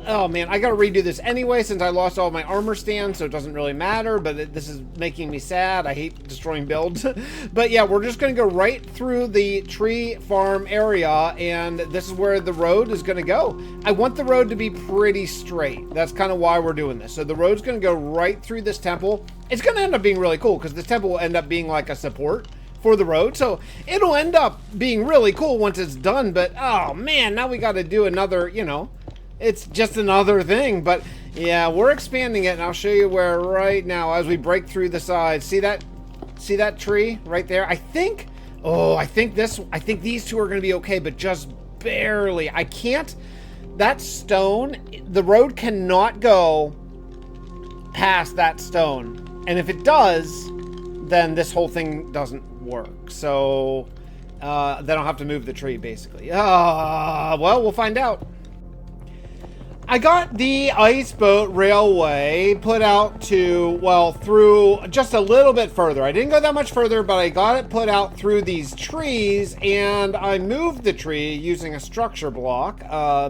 oh man, I gotta redo this anyway since I lost all my armor stands, so it doesn't really matter, but this is making me sad. I hate destroying builds. But yeah, we're just gonna go right through the tree farm area, and this is where the road is gonna go. I want the road to be pretty straight. That's kind of why we're doing this. So the road's gonna go right through this temple. It's gonna end up being really cool because this temple will end up being like a support for the road, so it'll end up being really cool once it's done. But oh man, now we got to do another, you know, it's just another thing. But yeah, we're expanding it, and I'll show you where right now as we break through the sides. See that tree right there? I think these two are going to be okay, but just barely. I can't. That stone, the road cannot go past that stone, and if it does, then this whole thing doesn't work. So then I'll have to move the tree basically. Well, we'll find out. I got the iceboat railway put out to, well, through just a little bit further. I didn't go that much further, but I got it put out through these trees, and I moved the tree using a structure block,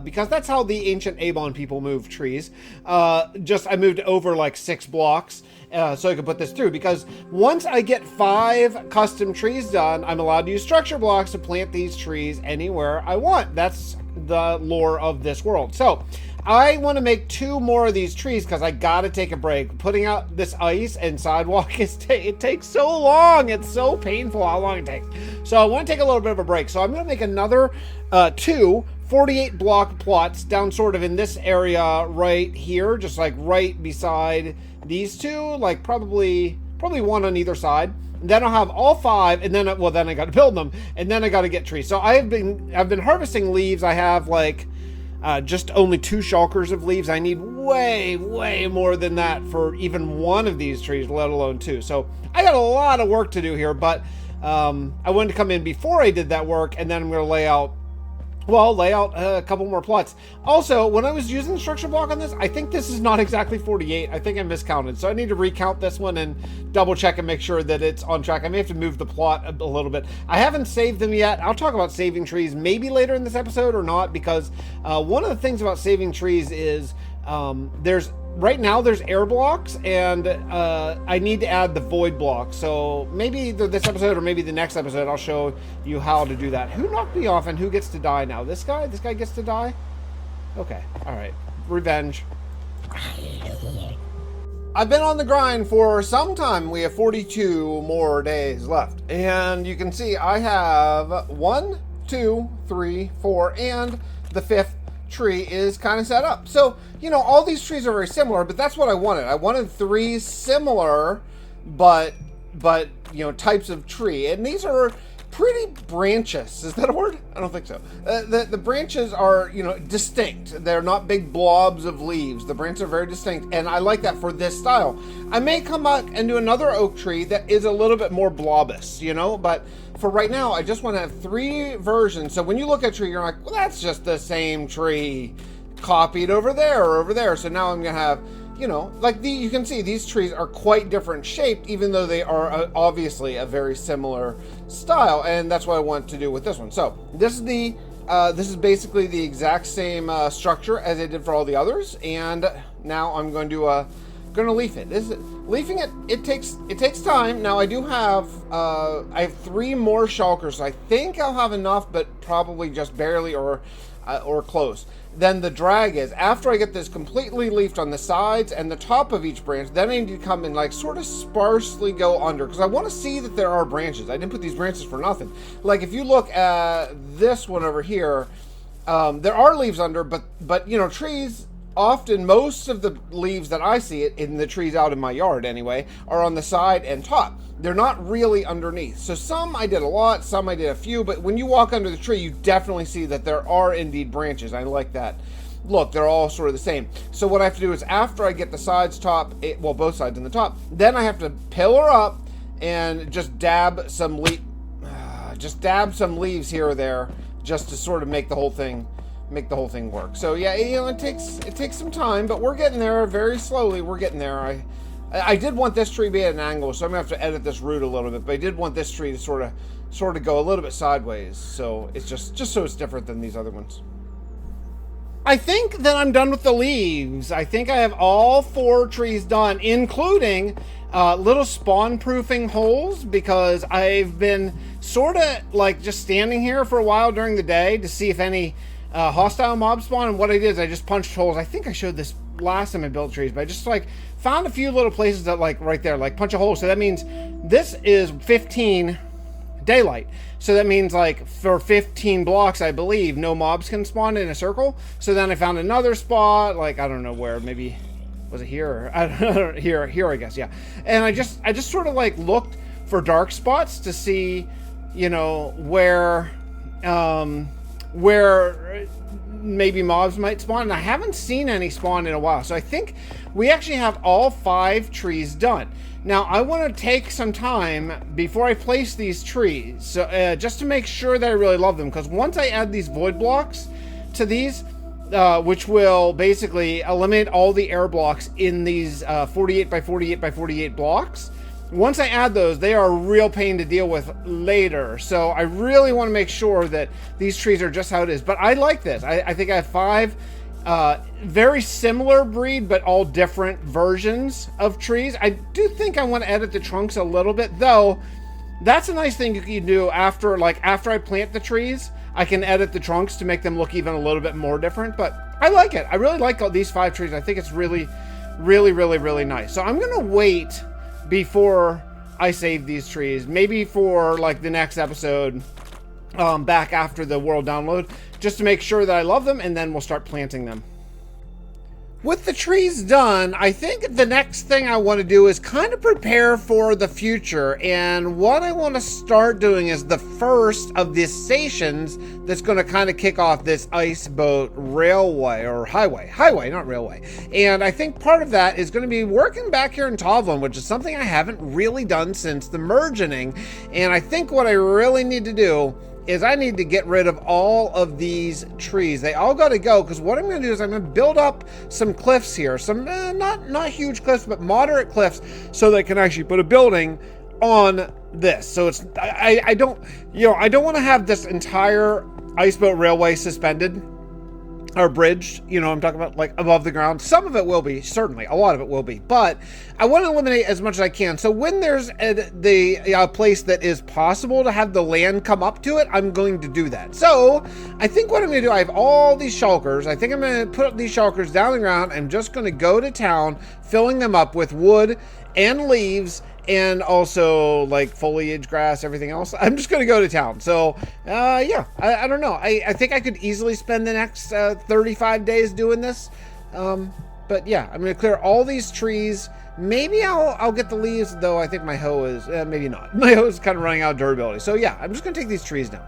because that's how the ancient Avon people move trees. I moved over like 6 blocks. So I could put this through, because once I get 5 custom trees done, I'm allowed to use structure blocks to plant these trees anywhere I want. That's the lore of this world. So I want to make 2 more of these trees because I got to take a break. Putting out this ice and sidewalk, it takes so long. It's so painful how long it takes. So I want to take a little bit of a break. So I'm going to make another 2 48 block plots down sort of in this area right here, just like right beside these 2, like probably 1 on either side. And then I'll have all 5, and then then I got to build them, and then I got to get trees. So I've been harvesting leaves. I have like just only 2 shulkers of leaves. I need way more than that for even one of these trees, let alone 2. So I got a lot of work to do here, but I wanted to come in before I did that work, and then I'm going to lay out a couple more plots. Also, when I was using the structure block on this, I think this is not exactly 48. I think I miscounted. So I need to recount this one and double check and make sure that it's on track. I may have to move the plot a little bit. I haven't saved them yet. I'll talk about saving trees maybe later in this episode or not, because one of the things about saving trees is right now there's air blocks, and I need to add the void block. So maybe either this episode or maybe the next episode I'll show you how to do that. Who knocked me off and who gets to die now? This guy? This guy gets to die? Okay. All right. Revenge. I've been on the grind for some time. We have 42 more days left. And you can see I have 1, 2, 3, 4, and the 5th tree is kind of set up. So, you know, all these trees are very similar, but that's what I wanted. I wanted 3 similar, but you know, types of tree. And these are pretty branchous. Is that a word? I don't think so. The branches are, you know, distinct. They're not big blobs of leaves. The branches are very distinct, and I like that for this style. I may come back and do another oak tree that is a little bit more blobous, you know, but for right now, I just want to have 3 versions. So when you look at a tree, you're like, well, that's just the same tree copied over there or over there. So now I'm going to have, you know, like you can see these trees are quite different shaped, even though they are obviously a very similar style, and that's what I want to do with this one. So this is basically the exact same structure as I did for all the others, and now I'm going to leaf it. Leafing it, it takes time. Now I do have I have 3 more shulkers, so I think I'll have enough, but probably just barely or close. Then the drag is, after I get this completely leafed on the sides and the top of each branch, then I need to come and like sort of sparsely go under, because I want to see that there are branches. I didn't put these branches for nothing. Like if you look at this one over here, there are leaves under, but you know, trees, often most of the leaves that I see in the trees out in my yard anyway, are on the side and top. They're not really underneath. So some I did a lot, some I did a few, but when you walk under the tree, you definitely see that there are indeed branches. I like that. Look, they're all sort of the same. So what I have to do is, after I get the sides, top, well, both sides and the top, then I have to pillar up and just dab some leaves here or there, just to sort of make the whole thing work. So yeah, you know, it takes some time, but we're getting there very slowly. We're getting there. I did want this tree to be at an angle, so I'm gonna have to edit this root a little bit, but I did want this tree to sort of go a little bit sideways, so it's just so it's different than these other ones. I think that I'm done with the leaves. I think I have all 4 trees done, including little spawn proofing holes, because I've been sort of like just standing here for a while during the day to see if any hostile mobs spawn, and what I did is I just punched holes. I think I showed this last time I built trees, but I just like found a few little places that, like right there, like punch a hole. So that means this is 15 daylight. So that means like for 15 blocks, I believe, no mobs can spawn in a circle. So then I found another spot, like I don't know where, maybe was it here? Or, I don't know, here I guess, yeah. And I just sort of like looked for dark spots to see, you know, where maybe mobs might spawn, and I haven't seen any spawn in a while. So I think we actually have all 5 trees done. Now I want to take some time before I place these trees, so just to make sure that I really love them, because once I add these void blocks to these, which will basically eliminate all the air blocks in these 48 by 48 by 48 blocks, once I add those, they are a real pain to deal with later. So I really want to make sure that these trees are just how it is. But I like this. I think I have 5 very similar breed, but all different versions of trees. I do think I want to edit the trunks a little bit, though. That's a nice thing you can do after I plant the trees. I can edit the trunks to make them look even a little bit more different. But I like it. I really like all these 5 trees. I think it's really, really, really, really nice. So I'm going to wait before I save these trees, maybe for like the next episode, back after the world download, just to make sure that I love them, and then we'll start planting them. With the trees done, I think the next thing I want to do is kind of prepare for the future. And what I want to start doing is the first of the stations that's going to kind of kick off this iceboat railway, or highway, not railway. And I think part of that is going to be working back here in Tovlin, which is something I haven't really done since the mergening. And I think what I really need to do is I need to get rid of all of these trees. They all got to go, because what I'm going to do is I'm going to build up some cliffs here, some not huge cliffs, but moderate cliffs, so they can actually put a building on this. So it's I don't want to have this entire iceboat railway suspended or bridged, you know, I'm talking about like above the ground. Some of it will be, certainly, a lot of it will be, but I want to eliminate as much as I can. So when there's the place that is possible to have the land come up to it, I'm going to do that. So I think what I'm going to do, I have all these shulkers. I think I'm going to put up these shulkers down the ground. I'm just going to go to town, filling them up with wood and leaves, and also like foliage, grass, everything else. I'm just going to go to town. So, yeah, I don't know. I think I could easily spend the next 35 days doing this. But yeah, I'm going to clear all these trees. Maybe I'll get the leaves, though I think my hoe is, maybe not. My hoe is kind of running out of durability. So yeah, I'm just going to take these trees down.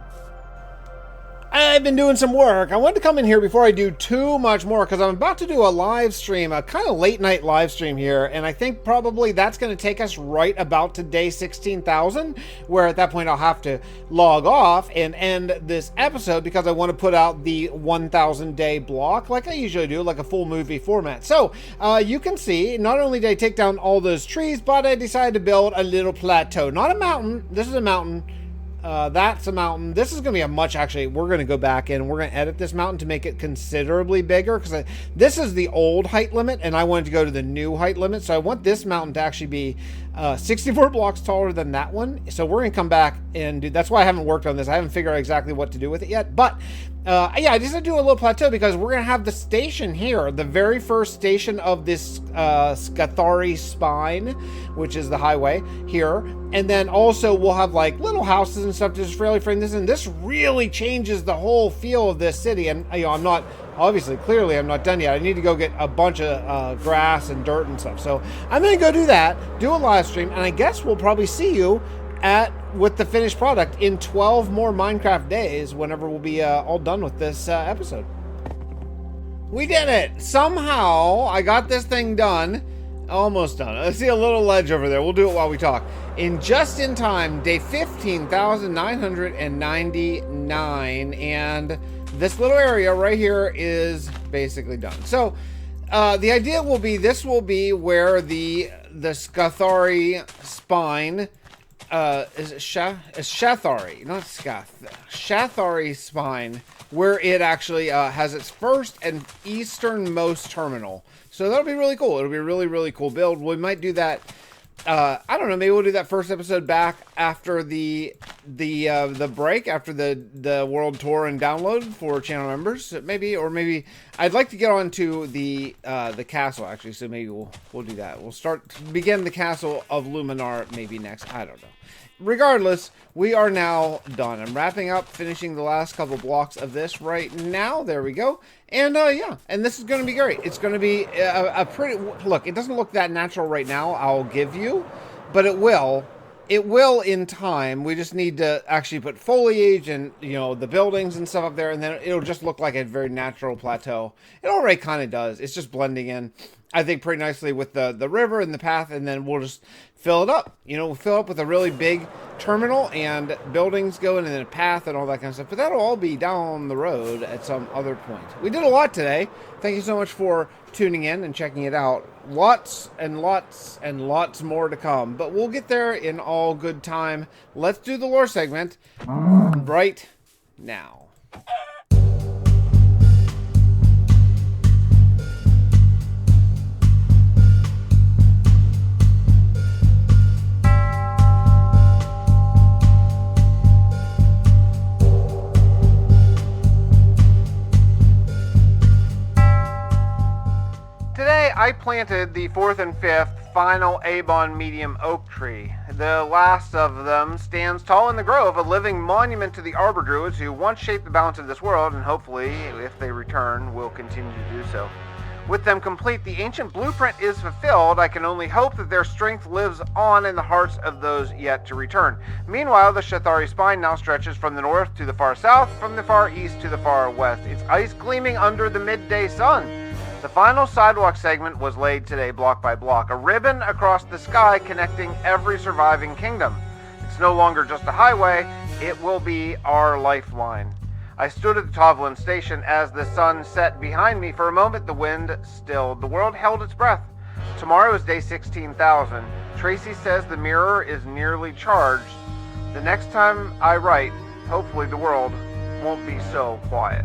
I've been doing some work. I wanted to come in here before I do too much more because I'm about to do a live stream, a kind of late night live stream here, and I think probably that's going to take us right about to day 16,000, where at that point I'll have to log off and end this episode because I want to put out the 1,000 day block like I usually do, like a full movie format. So you can see, not only did I take down all those trees, but I decided to build a little plateau. Not a mountain. This is a mountain. That's a mountain. This is going to be a much, actually, we're going to go back and we're going to edit this mountain to make it considerably bigger because this is the old height limit and I wanted to go to the new height limit. So I want this mountain to actually be 64 blocks taller than that one. So we're going to come back and do, that's why I haven't worked on this. I haven't figured out exactly what to do with it yet. But yeah, I just had to do a little plateau because we're going to have the station here, the very first station of this Scathari spine, which is the highway here. And then also we'll have like little houses and stuff to just really frame this in. This really changes the whole feel of this city. And you know, I'm not, obviously, clearly I'm not done yet. I need to go get a bunch of grass and dirt and stuff. So I'm going to go do that, do a live stream, and I guess we'll probably see you with the finished product in 12 more Minecraft days whenever we'll be all done with this episode. We did it! Somehow I got this thing done. Almost done. I see a little ledge over there. We'll do it while we talk. Just in time, day 15,999, and this little area right here is basically done. So the idea will be, this will be where the Scathari spine is Scathari, not Scathari spine, where it actually has its first and easternmost terminal. So that'll be really cool. It'll be a really, really cool build. We might do that. I don't know. Maybe we'll do that first episode back after the break, after the world tour and download for channel members. Maybe, or maybe I'd like to get on to the castle actually. So maybe we'll do that. We'll begin the castle of Luminar maybe next. I don't know. Regardless, we are now done. I'm wrapping up, finishing the last couple blocks of this right now. There we go. And yeah, and this is going to be great. It's going to be a pretty, look, it doesn't look that natural right now, I'll give you, but it will. It will in time. We just need to actually put foliage and, you know, the buildings and stuff up there, and then it'll just look like a very natural plateau. It already kind of does. It's just blending in, I think, pretty nicely with the river and the path, and then we'll just fill it up. You know, we'll fill up with a really big terminal and buildings going and then a path and all that kind of stuff. But that'll all be down the road at some other point. We did a lot today. Thank you so much for tuning in and checking it out. Lots and lots and lots more to come. But we'll get there in all good time. Let's do the lore segment right now. Today I planted the 4th and 5th final Avon medium oak tree. The last of them stands tall in the grove, a living monument to the Arbor Druids who once shaped the balance of this world and hopefully, if they return, will continue to do so. With them complete, the ancient blueprint is fulfilled. I can only hope that their strength lives on in the hearts of those yet to return. Meanwhile, the Scathari spine now stretches from the north to the far south, from the far east to the far west, its ice gleaming under the midday sun. The final sidewalk segment was laid today block by block, a ribbon across the sky connecting every surviving kingdom. It's no longer just a highway, it will be our lifeline. I stood at the Tovlin station as the sun set behind me. For a moment the wind stilled, the world held its breath. Tomorrow is day 16,000. Tracy says the mirror is nearly charged. The next time I write, hopefully the world won't be so quiet.